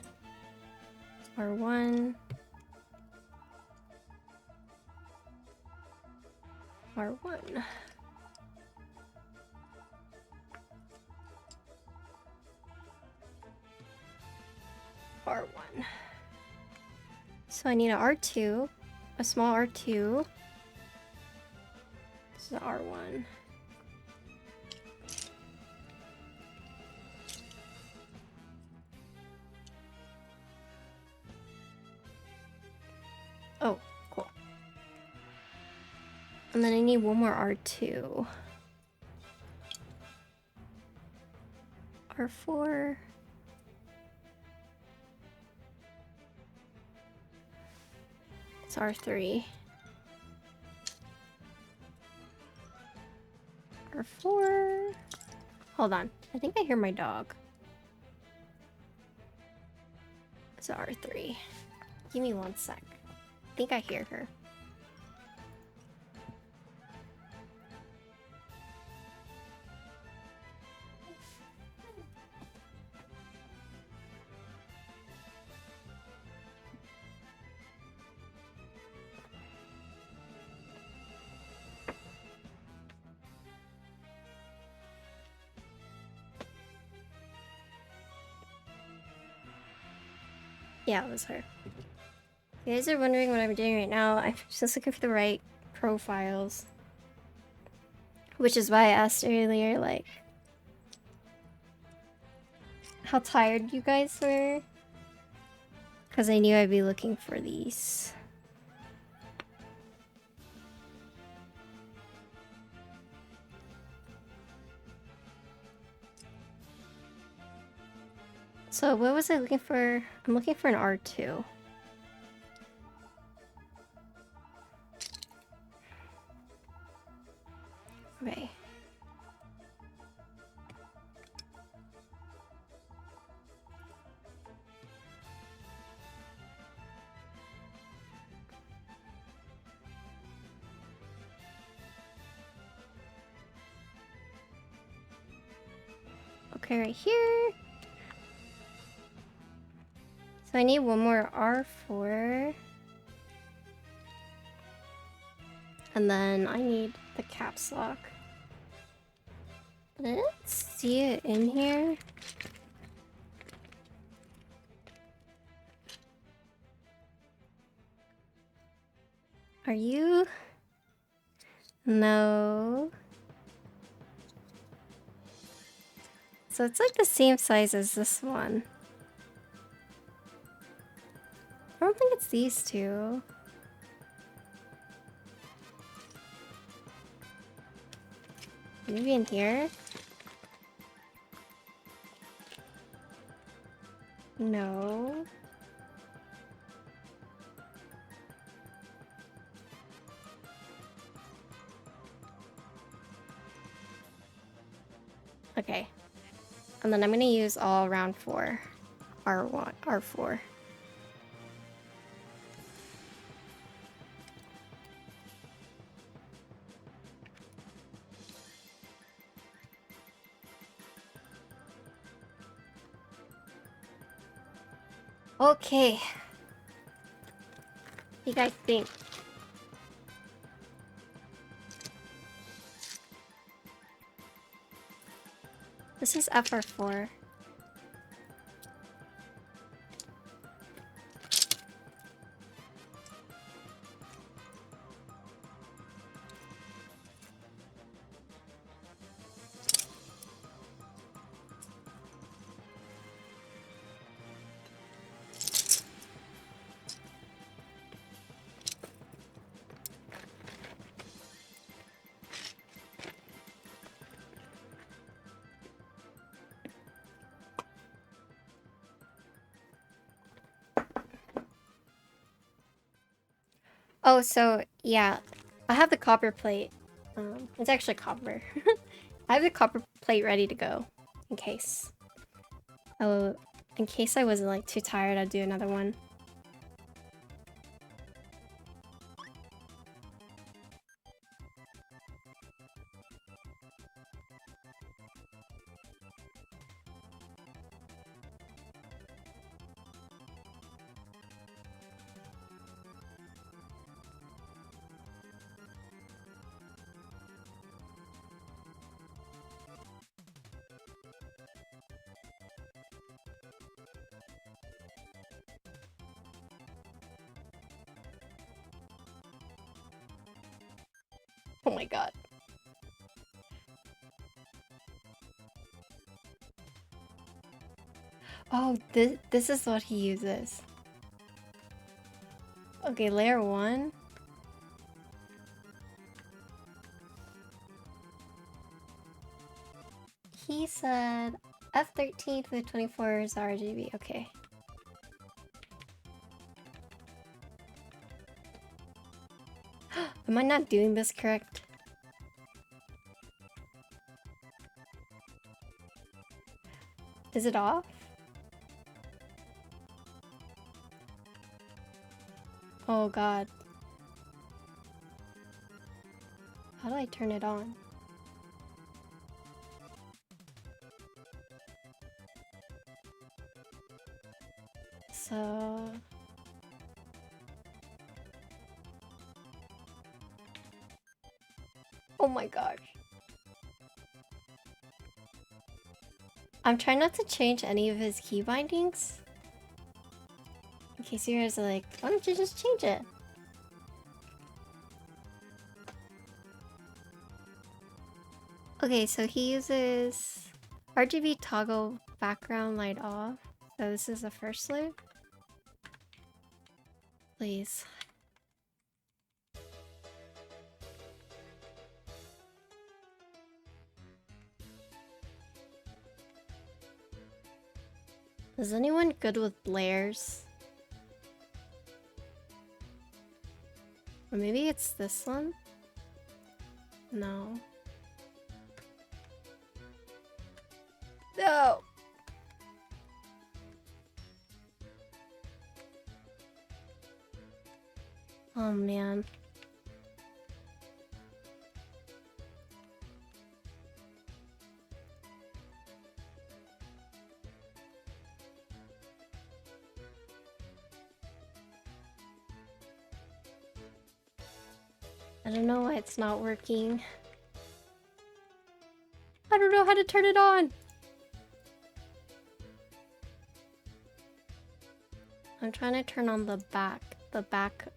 R1. R1. R1. So I need an R2, a small R2. This is an R1. Oh, cool. And then I need one more R2. R4. It's R3. R4. Hold on. I think I hear my dog. It's R3. Give me 1 sec. I think I hear her. Yeah, it was her. If you guys are wondering what I'm doing right now, I'm just looking for the right profiles. Which is why I asked earlier, like, how tired you guys were. Because I knew I'd be looking for these. So what was I looking for? I'm looking for an R2. Okay. Okay, right here. So I need one more R4. And then I need the caps lock. But I didn't see it in here. Are you? No. So it's like the same size as this one. I don't think it's these two. Maybe in here? No. Okay. And then I'm gonna use all round 4. R1, R4. Okay. What do you guys think? This is FR4. Oh, so yeah, I have the copper plate. It's actually copper. I have the copper plate ready to go in case. Oh, in case I wasn't like too tired, I'd do another one. Oh my god. Oh, this is what he uses. Okay, layer 1. He said F13 to the 24 is RGB. Okay. Am I not doing this correct? Is it off? Oh god. How do I turn it on? So... Oh my gosh. I'm trying not to change any of his key bindings. In case you guys are like, why don't you just change it? Okay, so he uses RGB toggle background light off. So this is the first loop. Please. Is anyone good with layers? Or maybe it's this one? No. No! Oh man. I don't know why it's not working. I don't know how to turn it on! I'm trying to turn on the back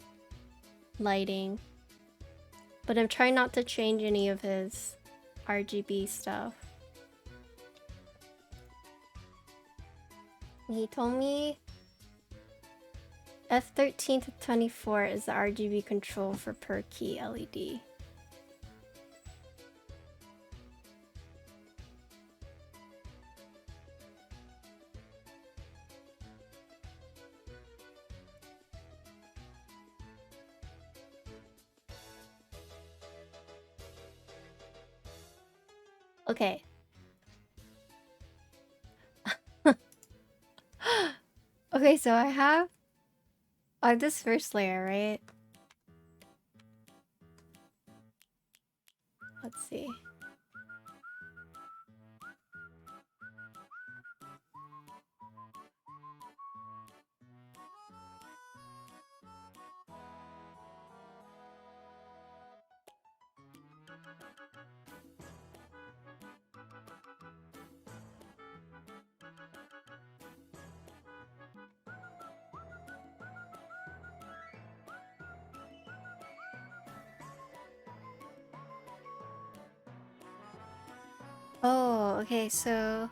lighting. But I'm trying not to change any of his RGB stuff. He told me F13 to 24 is the RGB control for per key LED. Okay. Okay, so I have this first layer, right? Let's see. Oh, okay, so...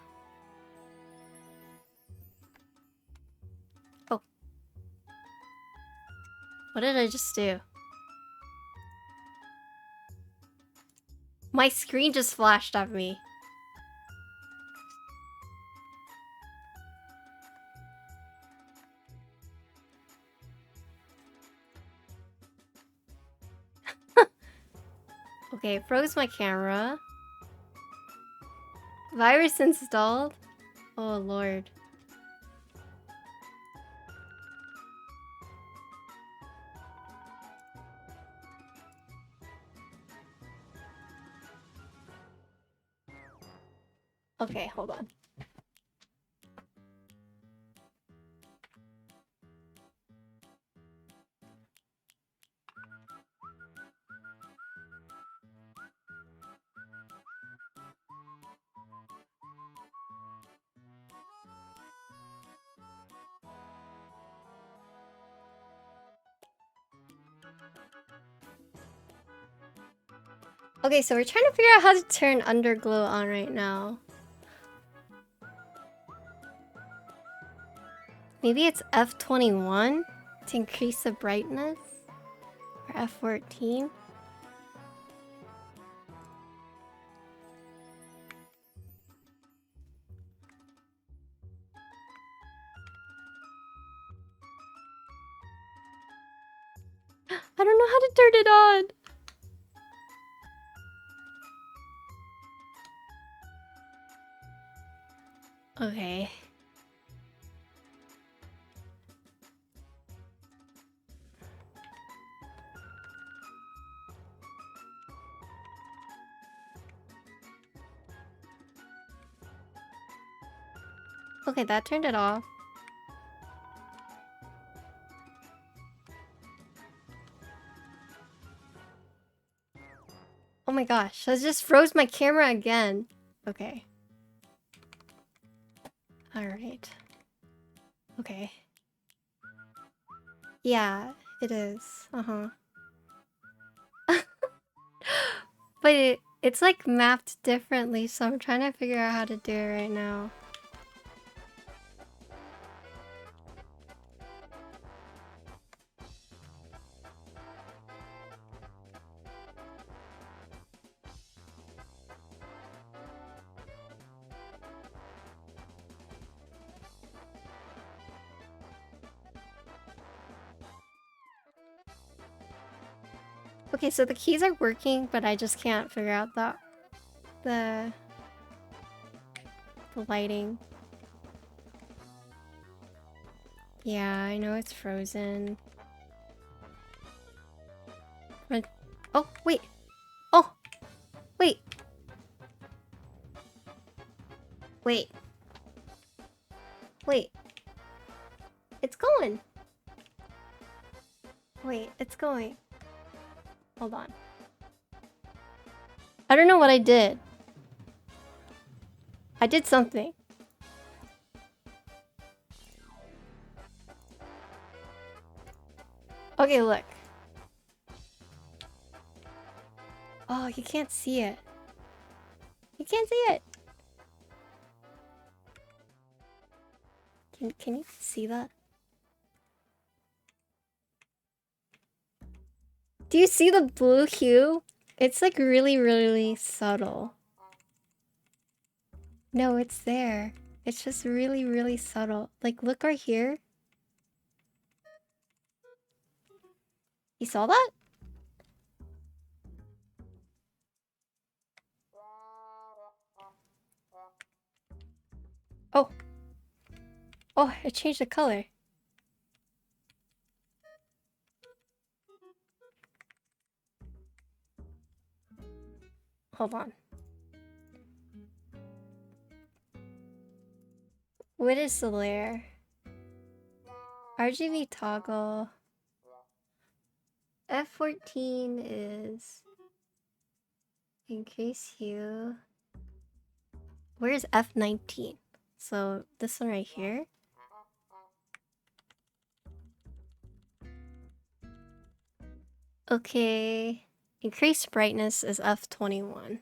Oh. What did I just do? My screen just flashed at me. Okay, froze my camera. Virus installed? Oh lord. Okay, hold on. Okay, so we're trying to figure out how to turn underglow on right now. Maybe it's F21 to increase the brightness? Or F14? I don't know how to turn it on! Okay. Okay, that turned it off. Oh my gosh, that just froze my camera again. Okay. Alright. Okay. Yeah, it is. Uh-huh. But it's like mapped differently, so I'm trying to figure out how to do it right now. Okay, so the keys are working, but I just can't figure out the lighting. Yeah, I know it's frozen. Oh, wait. Oh, wait. Wait. Wait. It's going. Wait, it's going. Hold on. I don't know what I did. I did something. Okay, look. Oh, you can't see it. You can't see it. Can you see that? Do you see the blue hue? It's like really, really subtle. No, it's there. It's just really, really subtle. Like, look right here. You saw that? Oh. Oh, it changed the color. Hold on. What is the layer? RGB toggle. F14 is increase hue. Where's F19? So this one right here. Okay. Increase brightness is F21.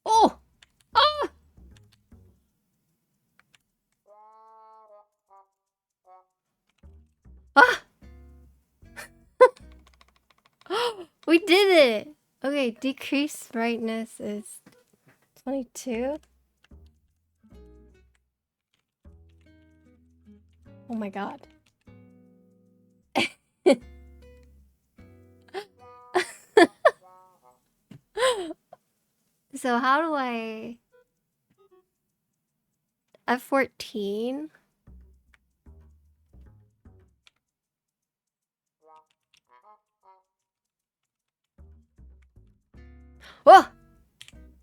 Oh! We did it! Okay, decrease brightness is 22. Oh my god. So how do I... F14? Whoa!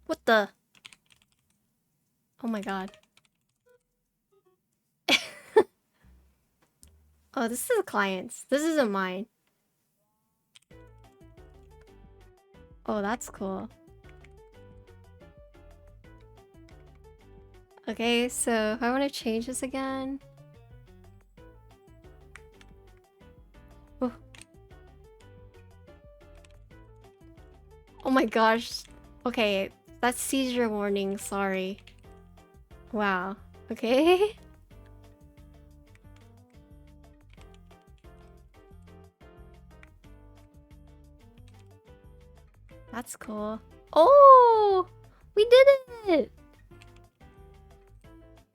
What the? Oh my god. Oh, this is the client's. This isn't mine. Oh, that's cool. Okay, so if I want to change this again... Oh. Oh my gosh. Okay, that's seizure warning, sorry. Wow. Okay. That's cool. Oh! We did it!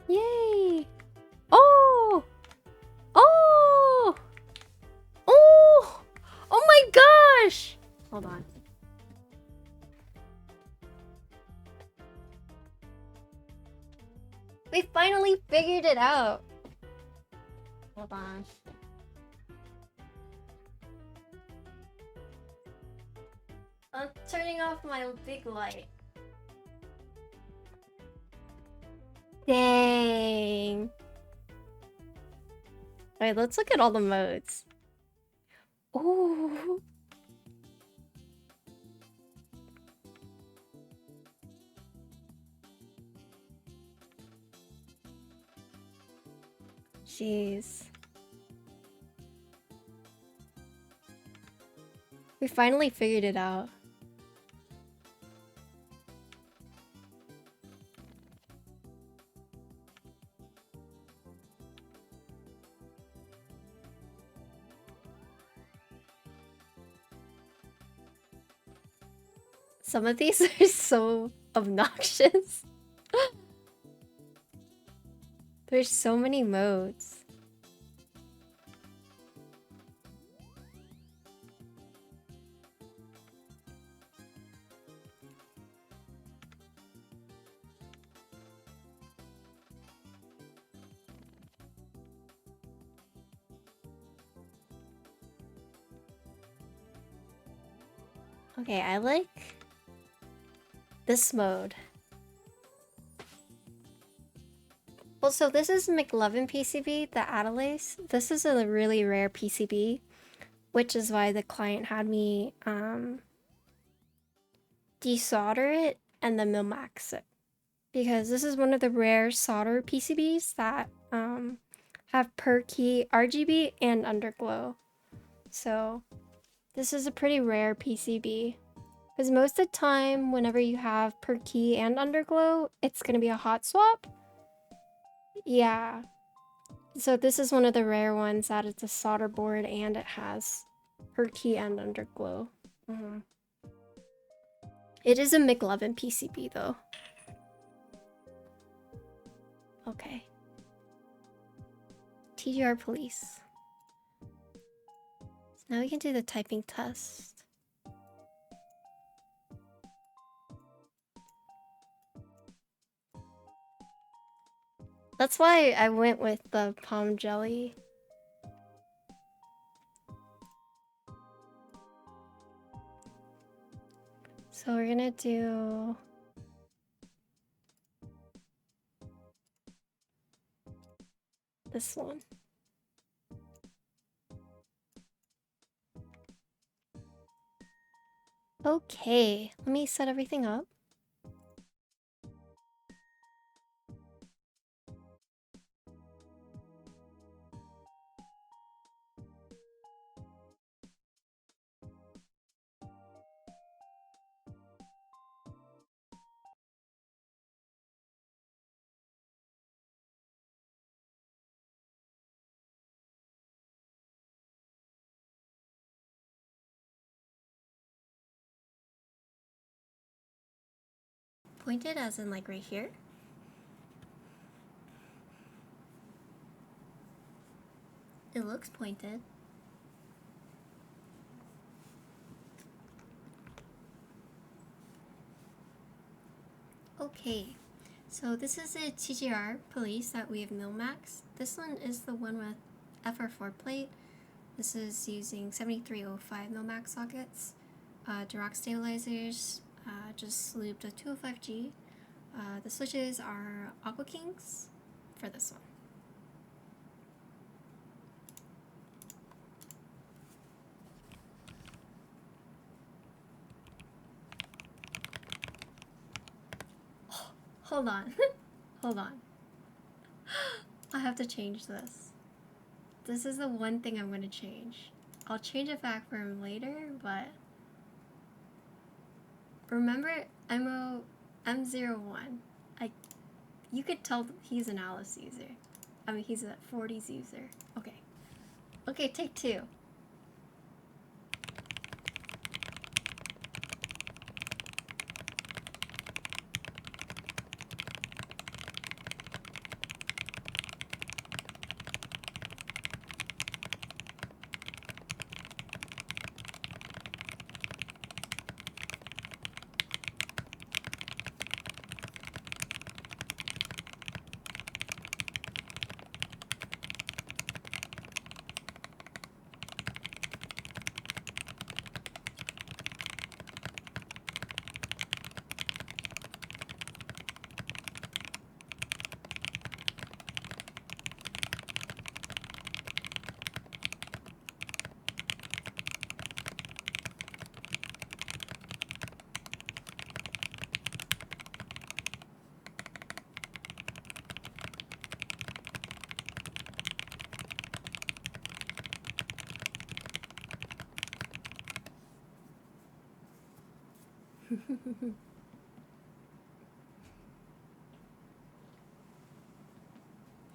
Yay! Oh! Oh! Oh! Oh my gosh! Hold on. We finally figured it out. Hold on. I'm turning off my big light. Dang. Alright, let's look at all the modes. Ooh. Jeez. We finally figured it out. Some of these are so obnoxious. There's so many modes. Okay, I like this mode. Well, so this is mechlovin PCB, the Adelais. This is a really rare PCB, which is why the client had me desolder it and then millmax it. Because this is one of the rare solder PCBs that have per key RGB and underglow. So this is a pretty rare PCB. Because most of the time, whenever you have per key and underglow, it's going to be a hot swap. Yeah. So this is one of the rare ones that it's a solder board and it has per key and underglow. It is a mechlovin PCB though. Okay. TGR police. So now we can do the typing test. That's why I went with the palm jelly. So we're gonna do... this one. Okay, let me set everything up. pointed as in like right here? It looks pointed. Okay, so this is a TGR police that we have Millmax. This one is the one with FR4 plate. This is using 7305 Millmax sockets, Durock stabilizers, just lubed with 205G. The switches are Aqua Kings for this one. Hold on. Hold on. I have to change this. This is the one thing I'm gonna change. I'll change it back for him later, but remember M01. You could tell he's an Alice user. I mean, he's a 40s user. Okay. Okay, take two.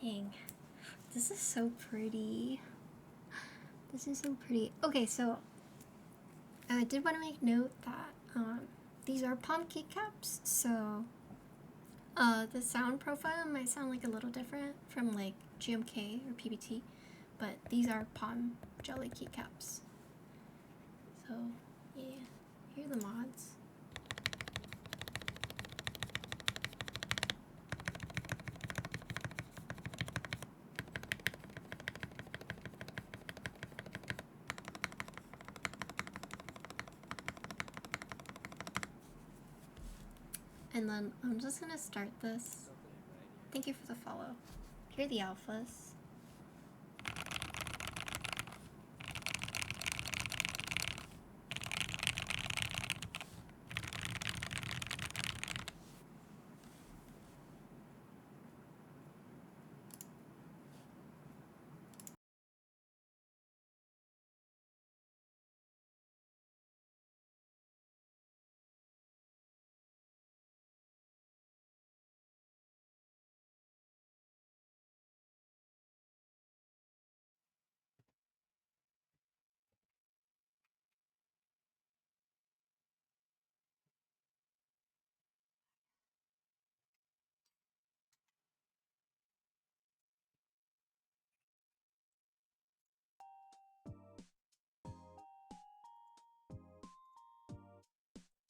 Dang. This is so pretty. This is so pretty. Okay, so I did want to make note that these are palm keycaps, so the sound profile might sound like a little different from like GMK or PBT, but these are palm jelly keycaps. So yeah, here are the mods. And then I'm just gonna start this. Thank you for the follow. Here are the alphas.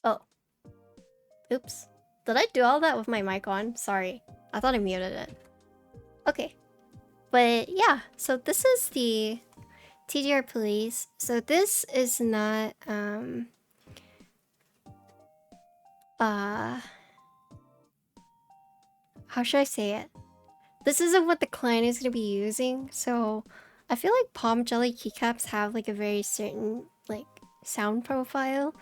Oh. Oops. Did I do all that with my mic on? Sorry. I thought I muted it. Okay. But yeah, so this is the TGR Police. So this is not, how should I say it? This isn't what the client is going to be using, so I feel like palm jelly keycaps have like a very certain like sound profile.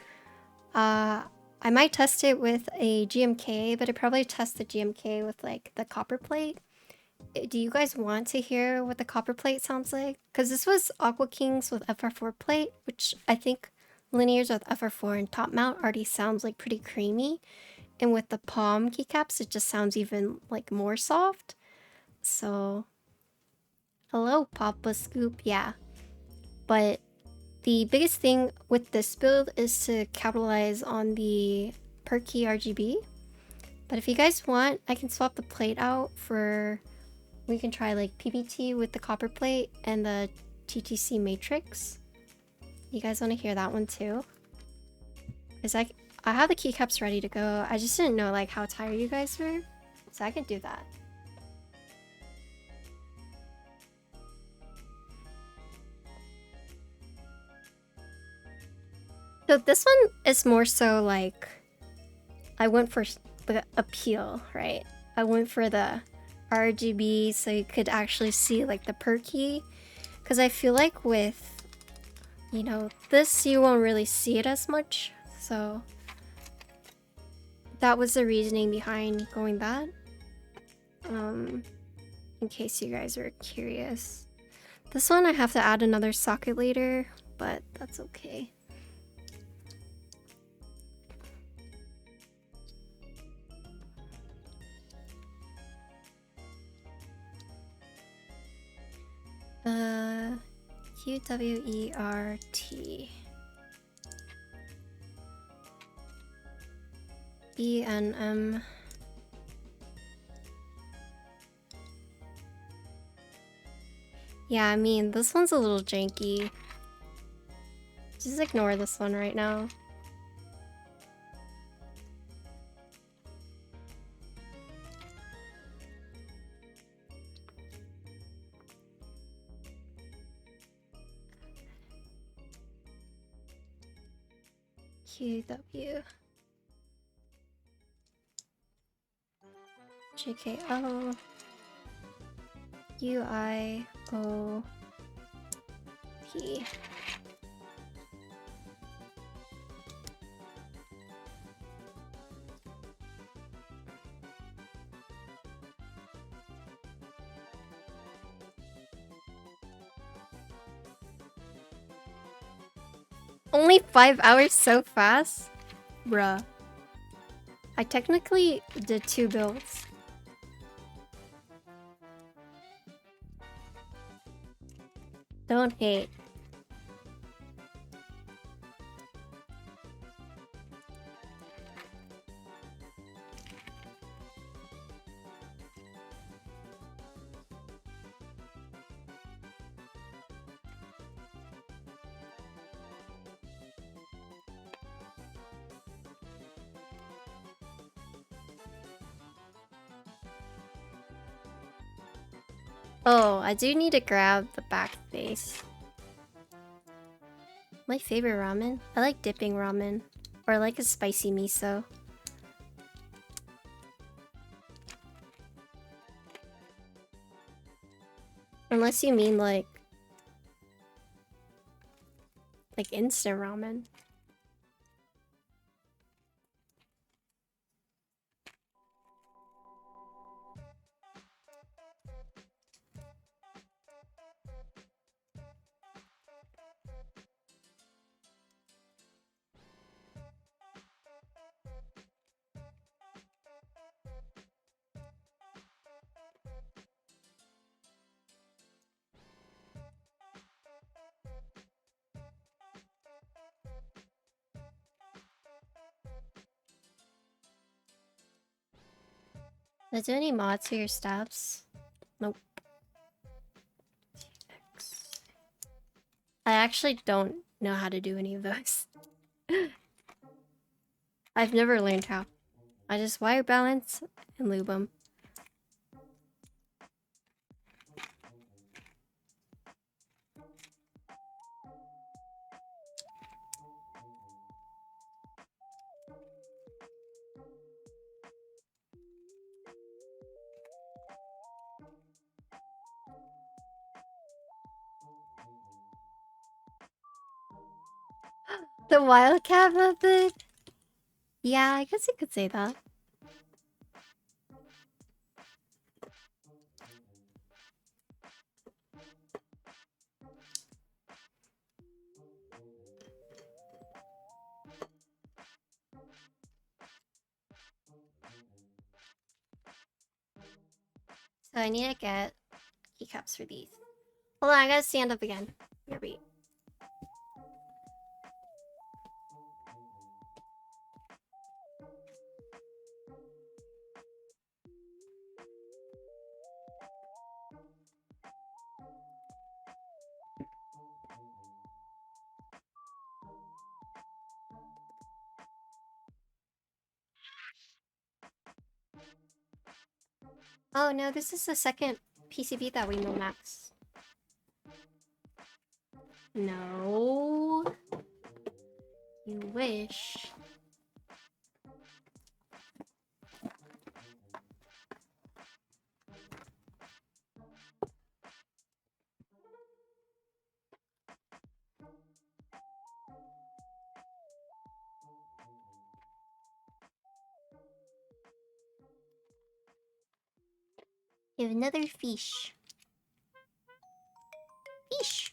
I might test it with a GMK, but I'd probably test the GMK with like the copper plate. Do you guys want to hear what the copper plate sounds like? Because this was Aqua Kings with FR4 plate, which I think linears with FR4 and top mount already sounds like pretty creamy. And with the palm keycaps, it just sounds even like more soft. So, hello Papa Scoop, yeah. But the biggest thing with this build is to capitalize on the per key RGB. But if you guys want, I can swap the plate out for... We can try like PBT with the copper plate and the TTC matrix. You guys want to hear that one too? Because I have the keycaps ready to go. I just didn't know like how tired you guys were. So I could do that. So this one is more so like... I went for the appeal, right? I went for the RGB so you could actually see like the per key. Because I feel like with, you know, this you won't really see it as much. So that was the reasoning behind going that. In case you guys are curious. This one I have to add another socket later, but that's okay. QWERT BNM. Yeah, I mean, this one's a little janky. Just ignore this one right now. QW JKO UIOT. Only 5 hours so fast? Bruh. I technically did 2 builds. Don't hate. Oh, I do need to grab the back face. My favorite ramen? I like dipping ramen. Or I like a spicy miso. Unless you mean like instant ramen. Does do any mods for your stabs? Nope. I actually don't know how to do any of those. I've never learned how. I just wire balance and lube them. The wildcat method? Yeah, I guess you could say that. So I need to get keycaps for these. Hold on, I gotta stand up again. Here, wait. Oh no, this is the second PCB that we Millmax. No. You wish. You have another fish. Fish!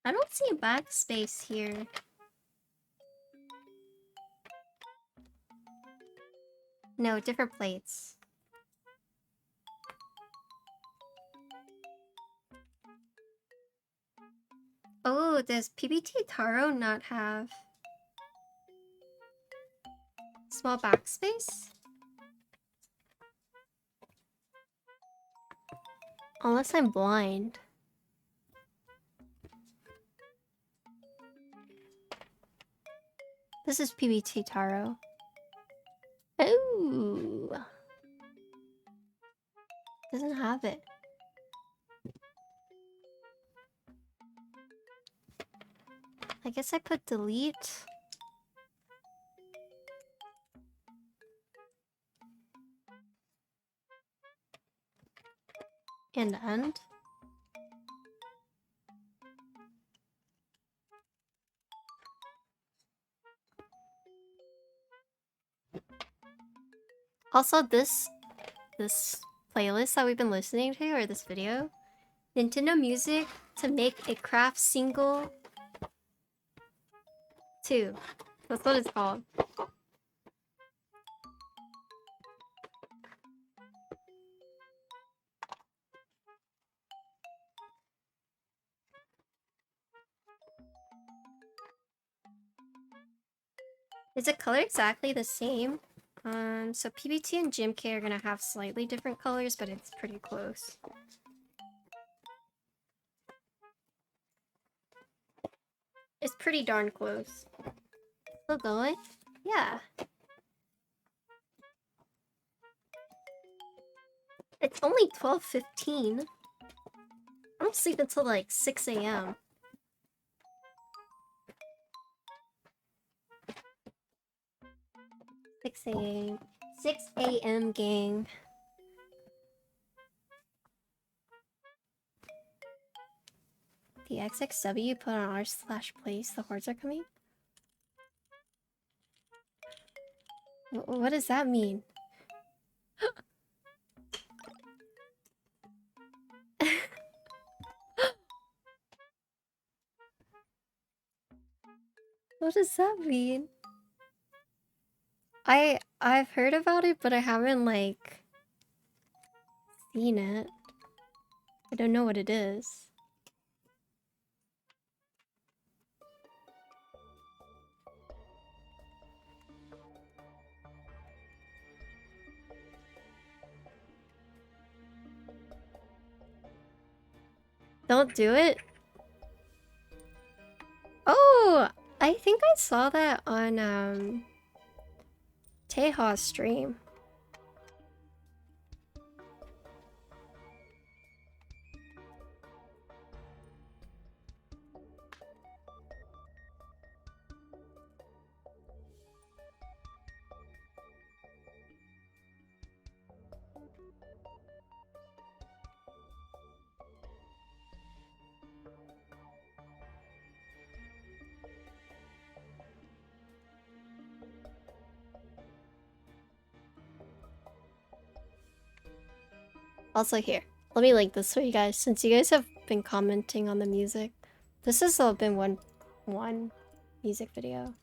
I don't see backspace here. No, different plates. Oh, does PBT Taro not have small backspace? Unless I'm blind. This is PBT Taro. Oh, doesn't have it. I guess I put delete. And end. Also, this playlist that we've been listening to, or this video, Nintendo Music to make a craft single 2. That's what it's called. Is the color exactly the same? So PBT and GMK are gonna have slightly different colors, but it's pretty close. It's pretty darn close. Still going? Yeah. It's only 12:15. I don't sleep until like 6 a.m. 6 a.m. 6 a.m. gang. The XXW put on r/place. The hordes are coming? What does that mean? What does that mean? I've heard about it, but I haven't like seen it. I don't know what it is. Don't do it? Oh, I think I saw that on Teha's stream. Also here, let me link this for you guys, since you guys have been commenting on the music. This has all been one music video.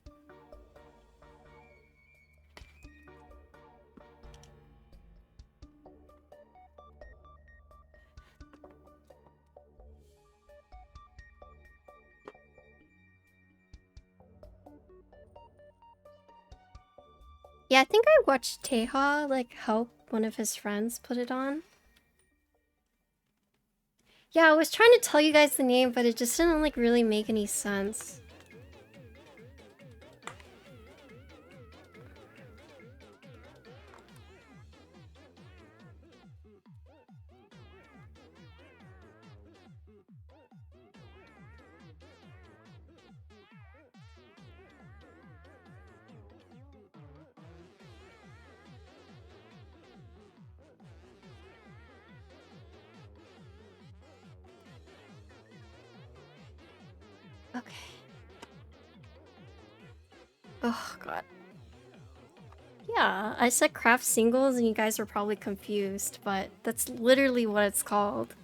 Yeah, I think I watched Teha like help one of his friends put it on. Yeah, I was trying to tell you guys the name, but it just didn't like really make any sense. Okay. Oh god. Yeah, I said craft singles and you guys were probably confused, but that's literally what it's called.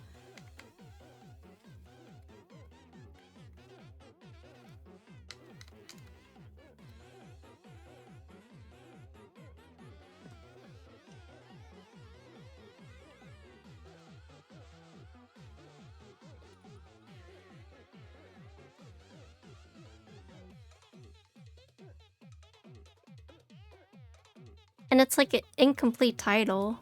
And it's like an incomplete title.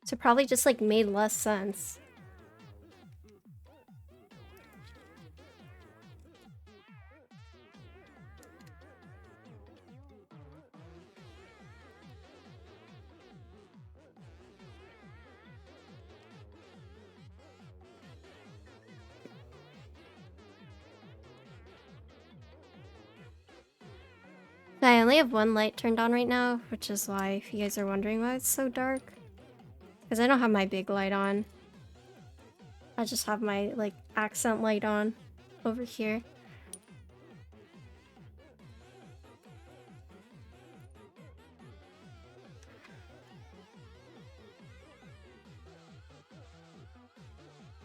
So probably just like made less sense. I only have one light turned on right now, which is why, if you guys are wondering why it's so dark. Because I don't have my big light on. I just have my, like, accent light on over here.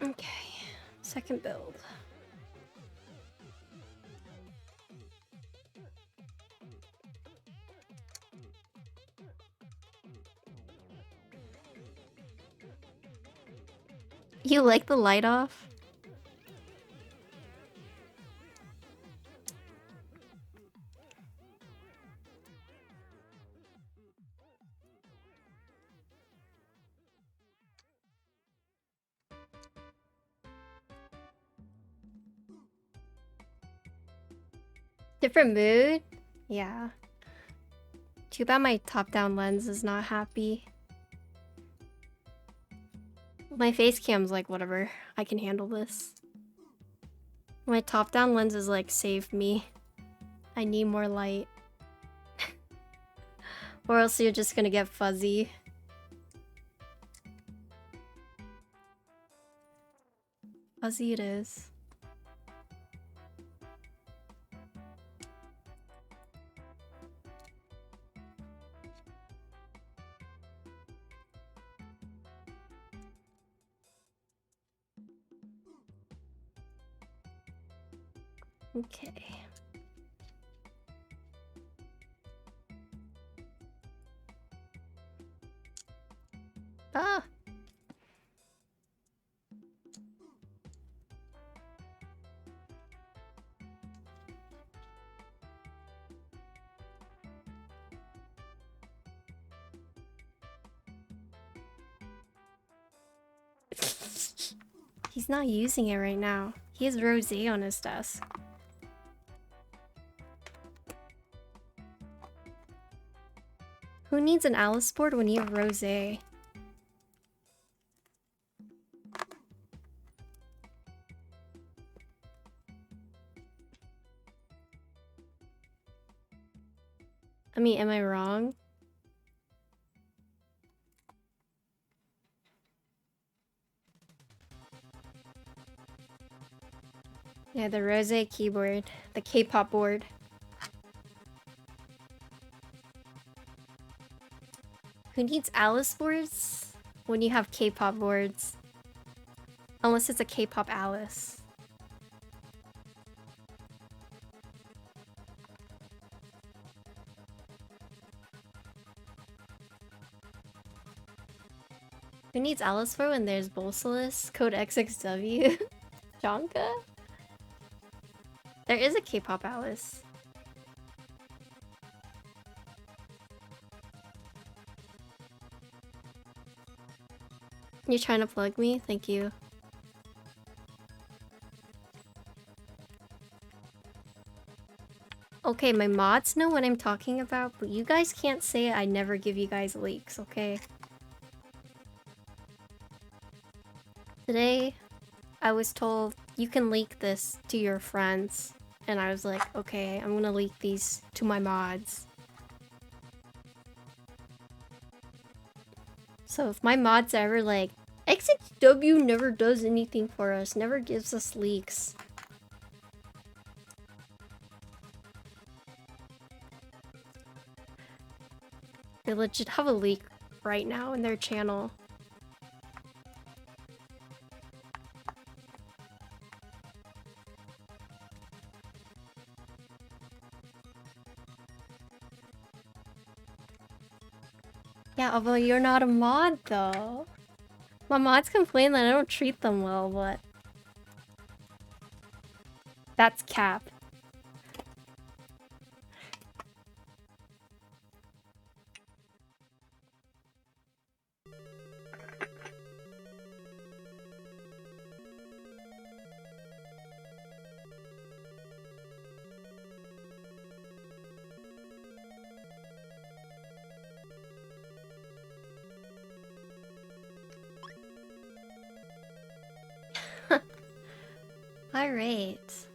Okay, second build. You like the light off? Different mood? Yeah. Too bad my top-down lens is not happy. My face cam's like, whatever. I can handle this. My top-down lens is like, save me. I need more light. Or else you're just gonna get fuzzy. Fuzzy it is. Okay. Ah! He's not using it right now. He has rosé on his desk. Who needs an Alice board when you have rosé? I mean, am I wrong? Yeah, the rosé keyboard. The K-pop board. Who needs Alice boards when you have K-pop boards? Unless it's a K-pop Alice. Who needs Alice for when there's Bolsolus? Code XXW? Jonka? There is a K-pop Alice. You trying to plug me? Thank you. Okay, my mods know what I'm talking about, but you guys can't say I never give you guys leaks, okay? Today, I was told you can leak this to your friends. And I was like, okay, I'm gonna leak these to my mods. So if my mods are ever like, XXW never does anything for us, never gives us leaks. They legit have a leak right now in their channel. Yeah, although you're not a mod though. My mods complain that I don't treat them well, but... That's cap. Alright.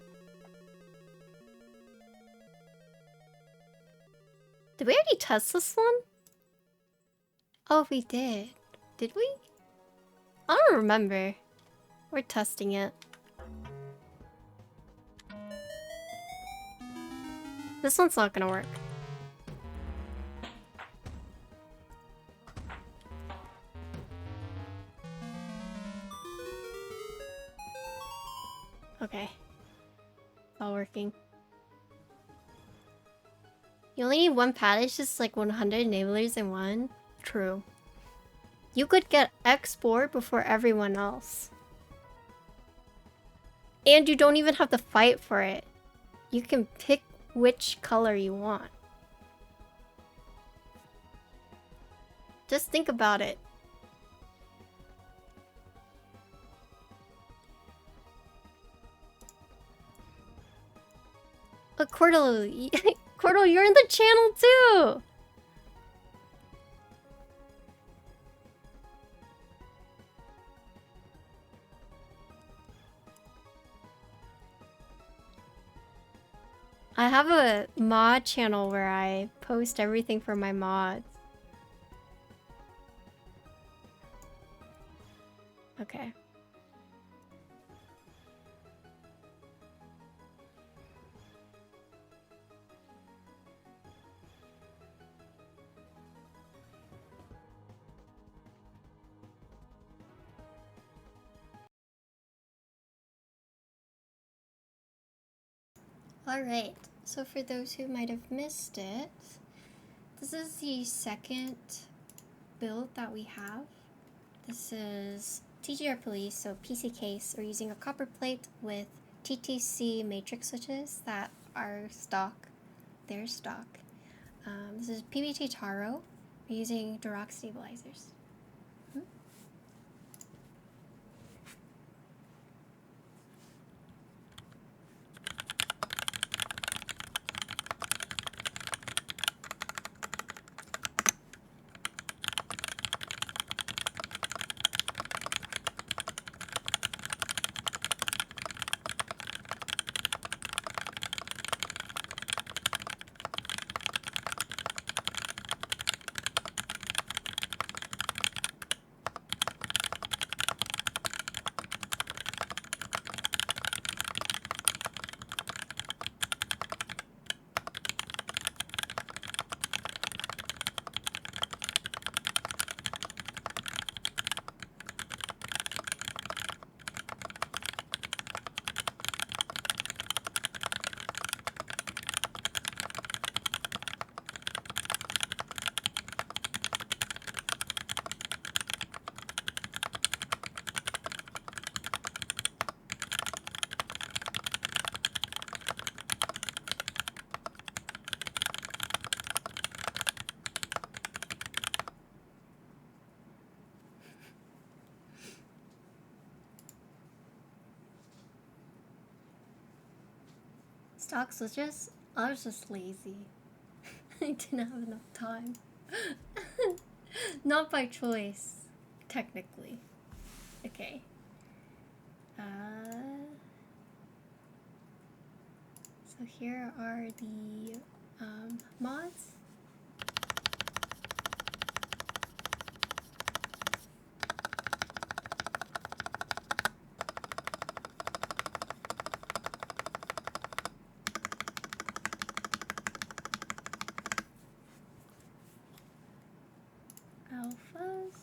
Did we already test this one? Oh, we did. Did we? I don't remember. We're testing it. This one's not gonna work. Okay. It's all working. You only need one pad, it's just like 100 enablers in one? True. You could get export before everyone else. And you don't even have to fight for it. You can pick which color you want. Just think about it. Look, Cordell, Cordell, you're in the channel too! I have a mod channel where I post everything for my mods. Okay. Alright, so for those who might have missed it, this is the second build that we have. This is TGR Police, so PC case. We're using a copper plate with TTC matrix switches that are stock. They're stock. This is PBT Taro. We're using Durock stabilizers. stocks was just, I was just lazy. I didn't have enough time. Not by choice, technically. Okay. So here are the mods. Alphas.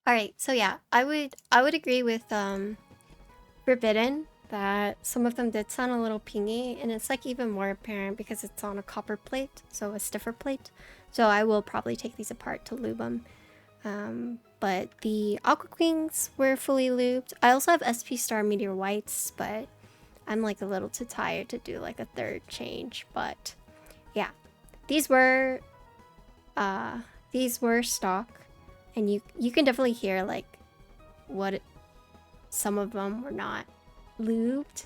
All right, so yeah, I would agree with Forbidden that some of them did sound a little pingy, and it's like even more apparent because it's on a copper plate, so a stiffer plate. So I will probably take these apart to lube them. But the Aqua Kings were fully lubed. I also have SP Star Meteor Whites, but I'm like a little too tired to do like a third change. But yeah, these were stock, and you can definitely hear like some of them were not lubed,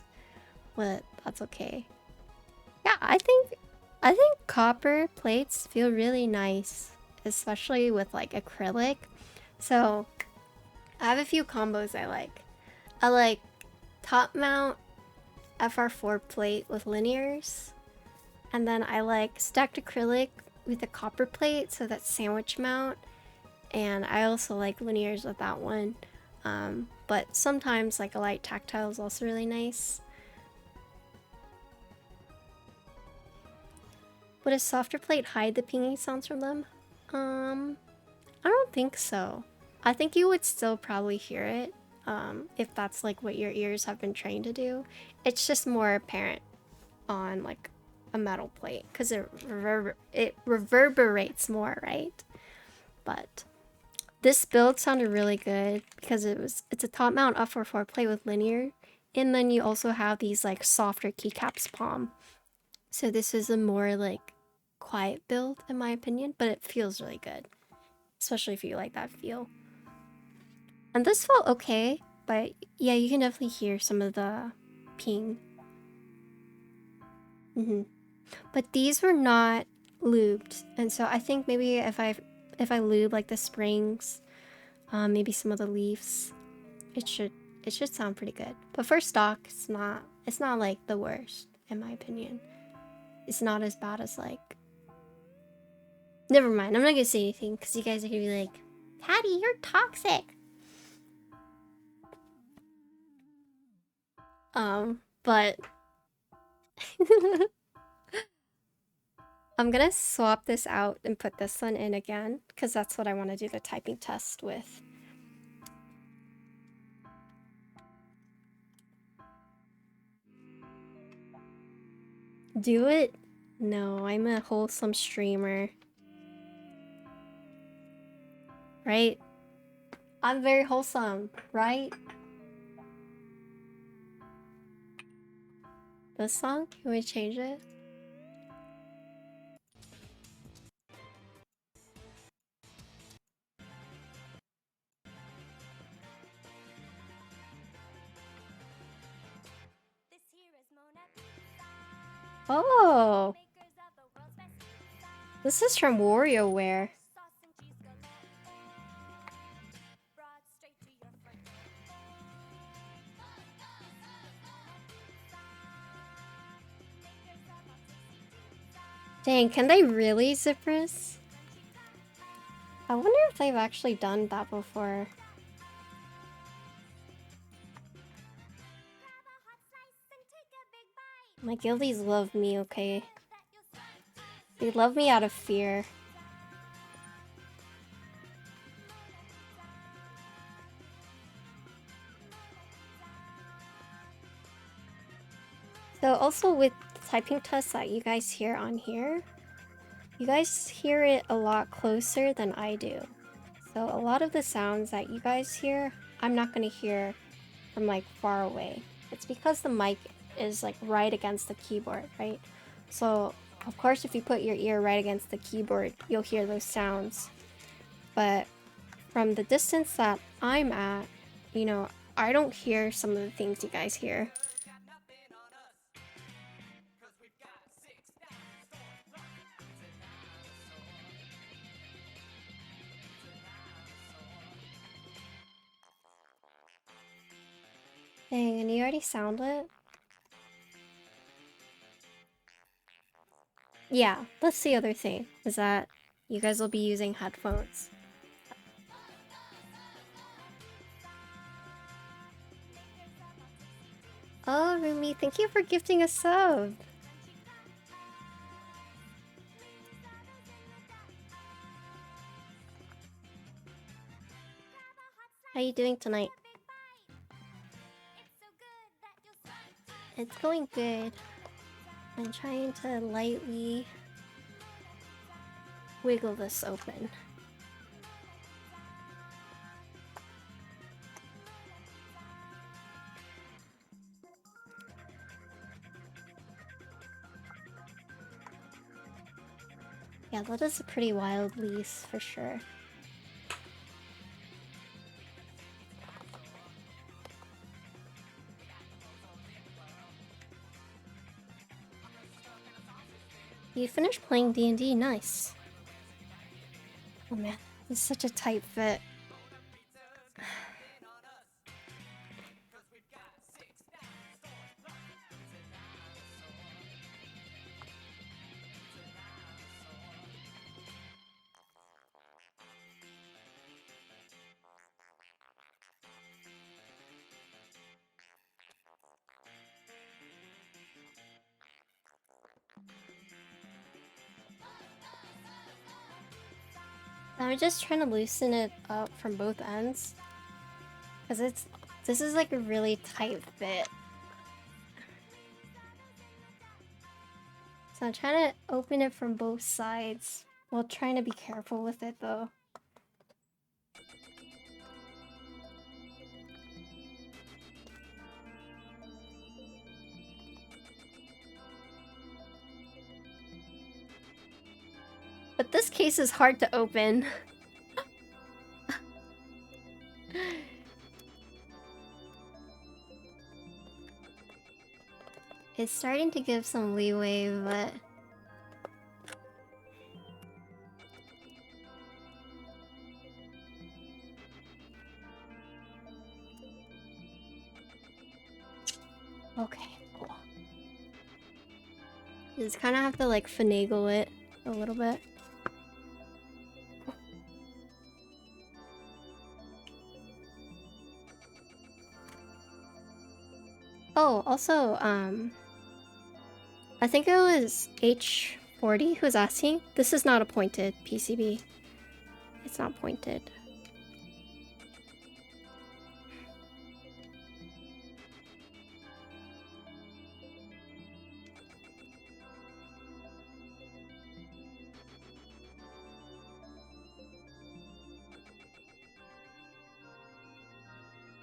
but that's okay. Yeah, I think copper plates feel really nice, especially with like acrylic. So I have a few combos I like. I like top mount FR4 plate with linears, and then I like stacked acrylic with a copper plate, so that's sandwich mount. And I also like linears with that one. But sometimes like a light tactile is also really nice. Would a softer plate hide the pinging sounds from them? I don't think so. I think you would still probably hear it, if that's like what your ears have been trained to do. It's just more apparent on like a metal plate because it reverberates more, right? But this build sounded really good because it's a top mount FR4 plate with linear, and then you also have these like softer keycaps palm. So this is a more like quiet build in my opinion, but it feels really good, especially if you like that feel. And this felt okay, but yeah, you can definitely hear some of the ping. But these were not lubed, and so I think maybe if I lube like the springs, maybe some of the leaves, it should sound pretty good. But for stock, it's not like the worst in my opinion. It's not as bad as like. Never mind. I'm not gonna say anything because you guys are gonna be like, Patty, you're toxic. But I'm gonna swap this out and put this one in again because that's what I want to do the typing test with. Do it? No, I'm a wholesome streamer. Right? I'm very wholesome, right? This song? Can we change it? Oh! This is from WarioWare. Dang, can they really zippers? I wonder if they've actually done that before. My guildies love me, okay? They love me out of fear. So also with the typing test that you guys hear on here, you guys hear it a lot closer than I do. So a lot of the sounds that you guys hear, I'm not gonna hear from like far away. It's because the mic is like right against the keyboard, right? So of course if you put your ear right against the keyboard, you'll hear those sounds. But from the distance that I'm at, you know, I don't hear some of the things you guys hear. Dang, and you already sound it? Yeah, that's the other thing, is that you guys will be using headphones. Oh, Rumi, thank you for gifting a sub. How you doing tonight? It's going good. I'm trying to lightly wiggle this open. Yeah, that is a pretty wild lease for sure. You finished playing D&D, nice. Oh man, it's such a tight fit. I'm just trying to loosen it up from both ends. Because this is like a really tight fit. So I'm trying to open it from both sides while trying to be careful with it though. But this case is hard to open. It's starting to give some leeway, but... Okay, cool. You just kind of have to like finagle it a little bit. Oh, also, I think it was H40 who was asking. This is not a pointed PCB. It's not pointed.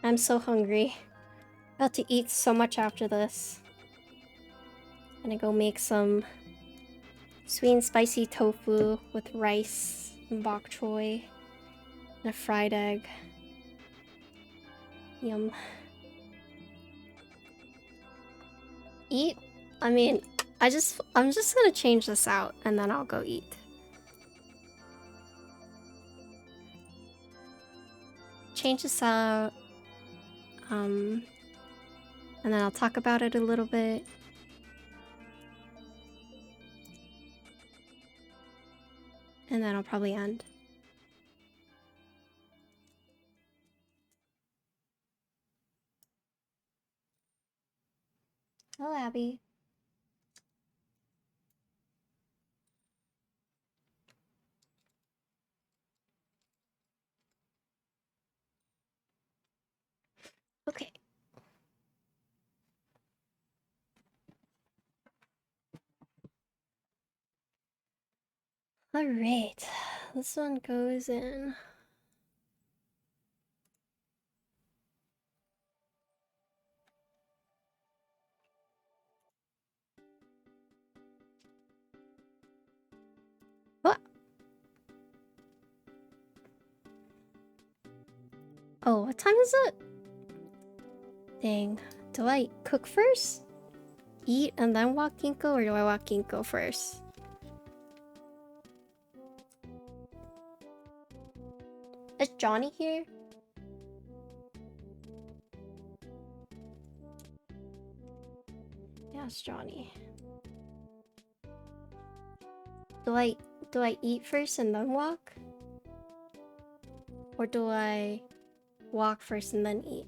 I'm so hungry. About to eat so much after this. Gonna go make some sweet and spicy tofu with rice and bok choy and a fried egg. Yum. Eat? I mean, I'm just gonna change this out and then I'll go eat. Change this out. And then I'll talk about it a little bit. And then I'll probably end. Hello, Abby. Okay. All right, this one goes in. What? Oh, what time is it? Dang. Do I cook first? Eat and then walk ginkgo, or do I walk ginkgo first? Is Johnny here? Yeah, it's Johnny. Do I eat first and then walk? Or do I walk first and then eat?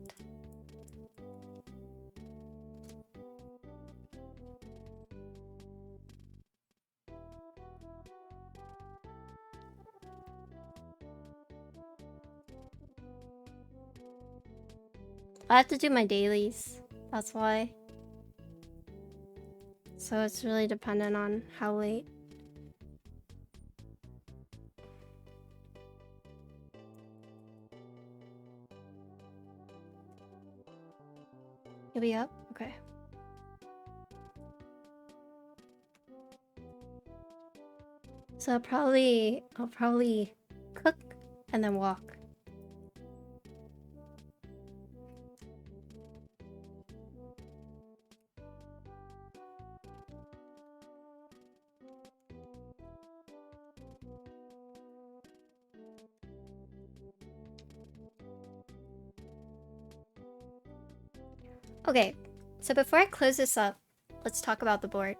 I have to do my dailies. That's why. So it's really dependent on how late. You'll be up? Okay. So I'll probably cook and then walk. Okay, so before I close this up, let's talk about the board.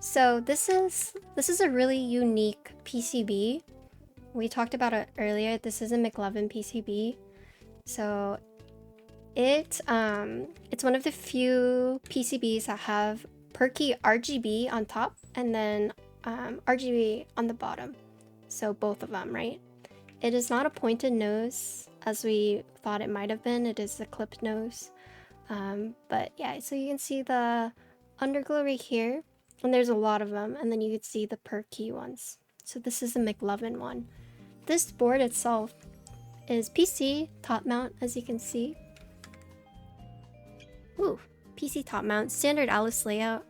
So this is a really unique PCB. We talked about it earlier. This is a mechlovin PCB. So it's one of the few PCBs that have perky RGB on top and then RGB on the bottom. So both of them, right? It is not a pointed nose as we thought it might have been. It is a clipped nose. But yeah, so you can see the underglow right here, and there's a lot of them, and then you can see the perky ones. So this is the mechlovin one. This board itself is PC top mount, as you can see. Ooh, PC top mount, standard Adelais layout.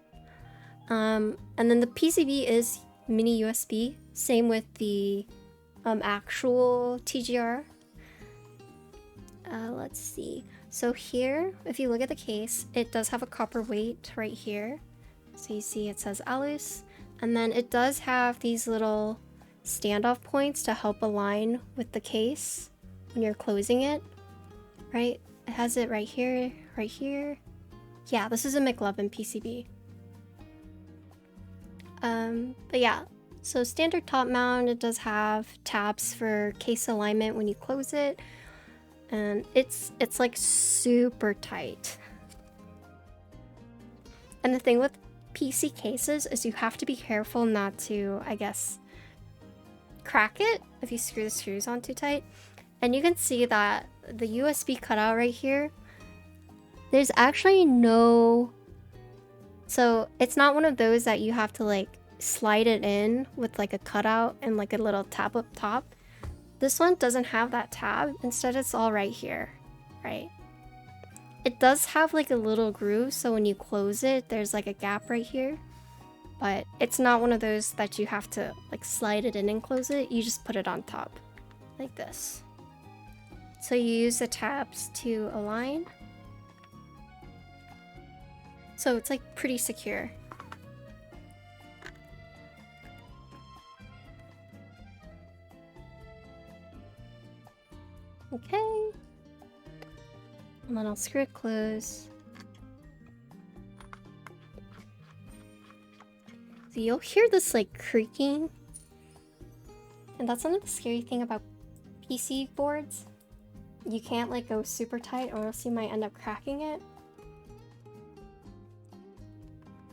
And then the PCB is mini USB, same with the actual TGR. Let's see. So here, if you look at the case, it does have a copper weight right here. So you see it says Adelais. And then it does have these little standoff points to help align with the case when you're closing it, right? It has it right here, right here. Yeah, this is a mechlovin PCB. But yeah, so standard top mount, it does have tabs for case alignment when you close it. And it's like super tight. And the thing with PC cases is you have to be careful not to, I guess, crack it if you screw the screws on too tight. And you can see that the USB cutout right here, there's actually no... So it's not one of those that you have to like slide it in with like a cutout and like a little tab up top. This one doesn't have that tab. Instead, it's all right here, right? It does have like a little groove, so when you close it, there's like a gap right here. But it's not one of those that you have to like slide it in and close it. You just put it on top, like this. So you use the tabs to align. So it's like pretty secure. Okay. And then I'll screw it closed. So you'll hear this like creaking. And that's another scary thing about PC boards. You can't like go super tight or else you might end up cracking it.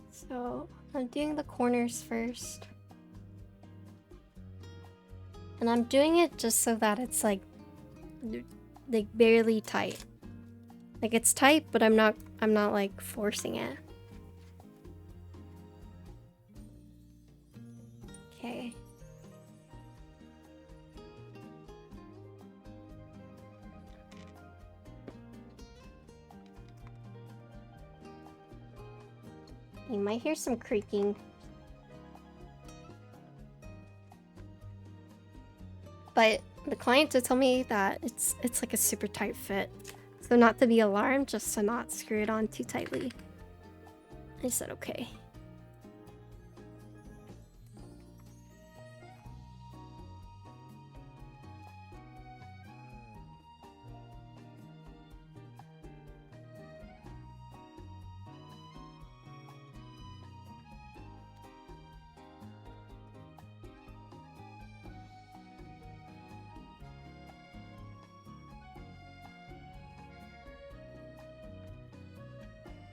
So I'm doing the corners first. And I'm doing it just so that it's like barely tight. Like it's tight, but I'm not like forcing it. Okay. You might hear some creaking. But the client did tell me that it's like a super tight fit. So not to be alarmed, just to not screw it on too tightly. I said okay.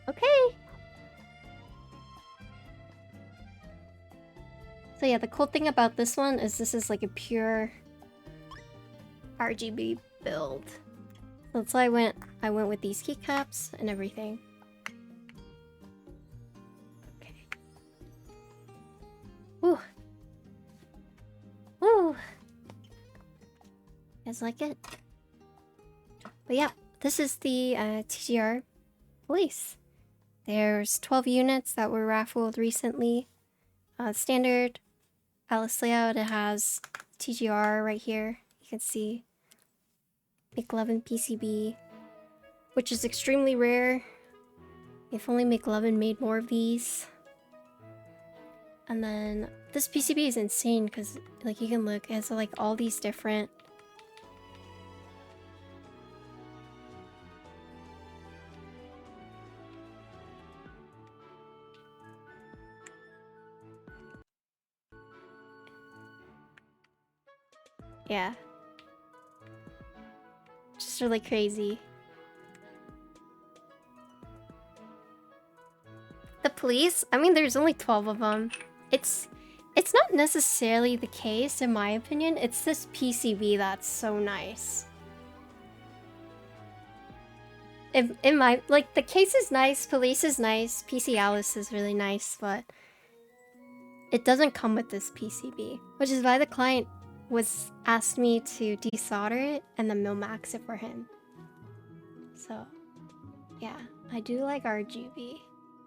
Okay. So yeah, the cool thing about this one is this is like a pure RGB build. So that's why I went with these keycaps and everything. Okay. Ooh. Ooh. You guys like it? But yeah, this is the TGR Adelais. There's 12 units that were raffled recently. Standard Adelais layout, it has TGR right here. You can see mechlovin PCB, which is extremely rare. If only mechlovin made more of these. And then this PCB is insane because like you can look, it has like all these different yeah. Just really crazy. The police? I mean, there's only 12 of them. It's not necessarily the case, in my opinion. It's this PCB that's so nice. In my, like, the case is nice, police is nice, PC Alice is really nice, but it doesn't come with this PCB, which is why the client asked me to desolder it and then millmax it for him. So, yeah, I do like RGB.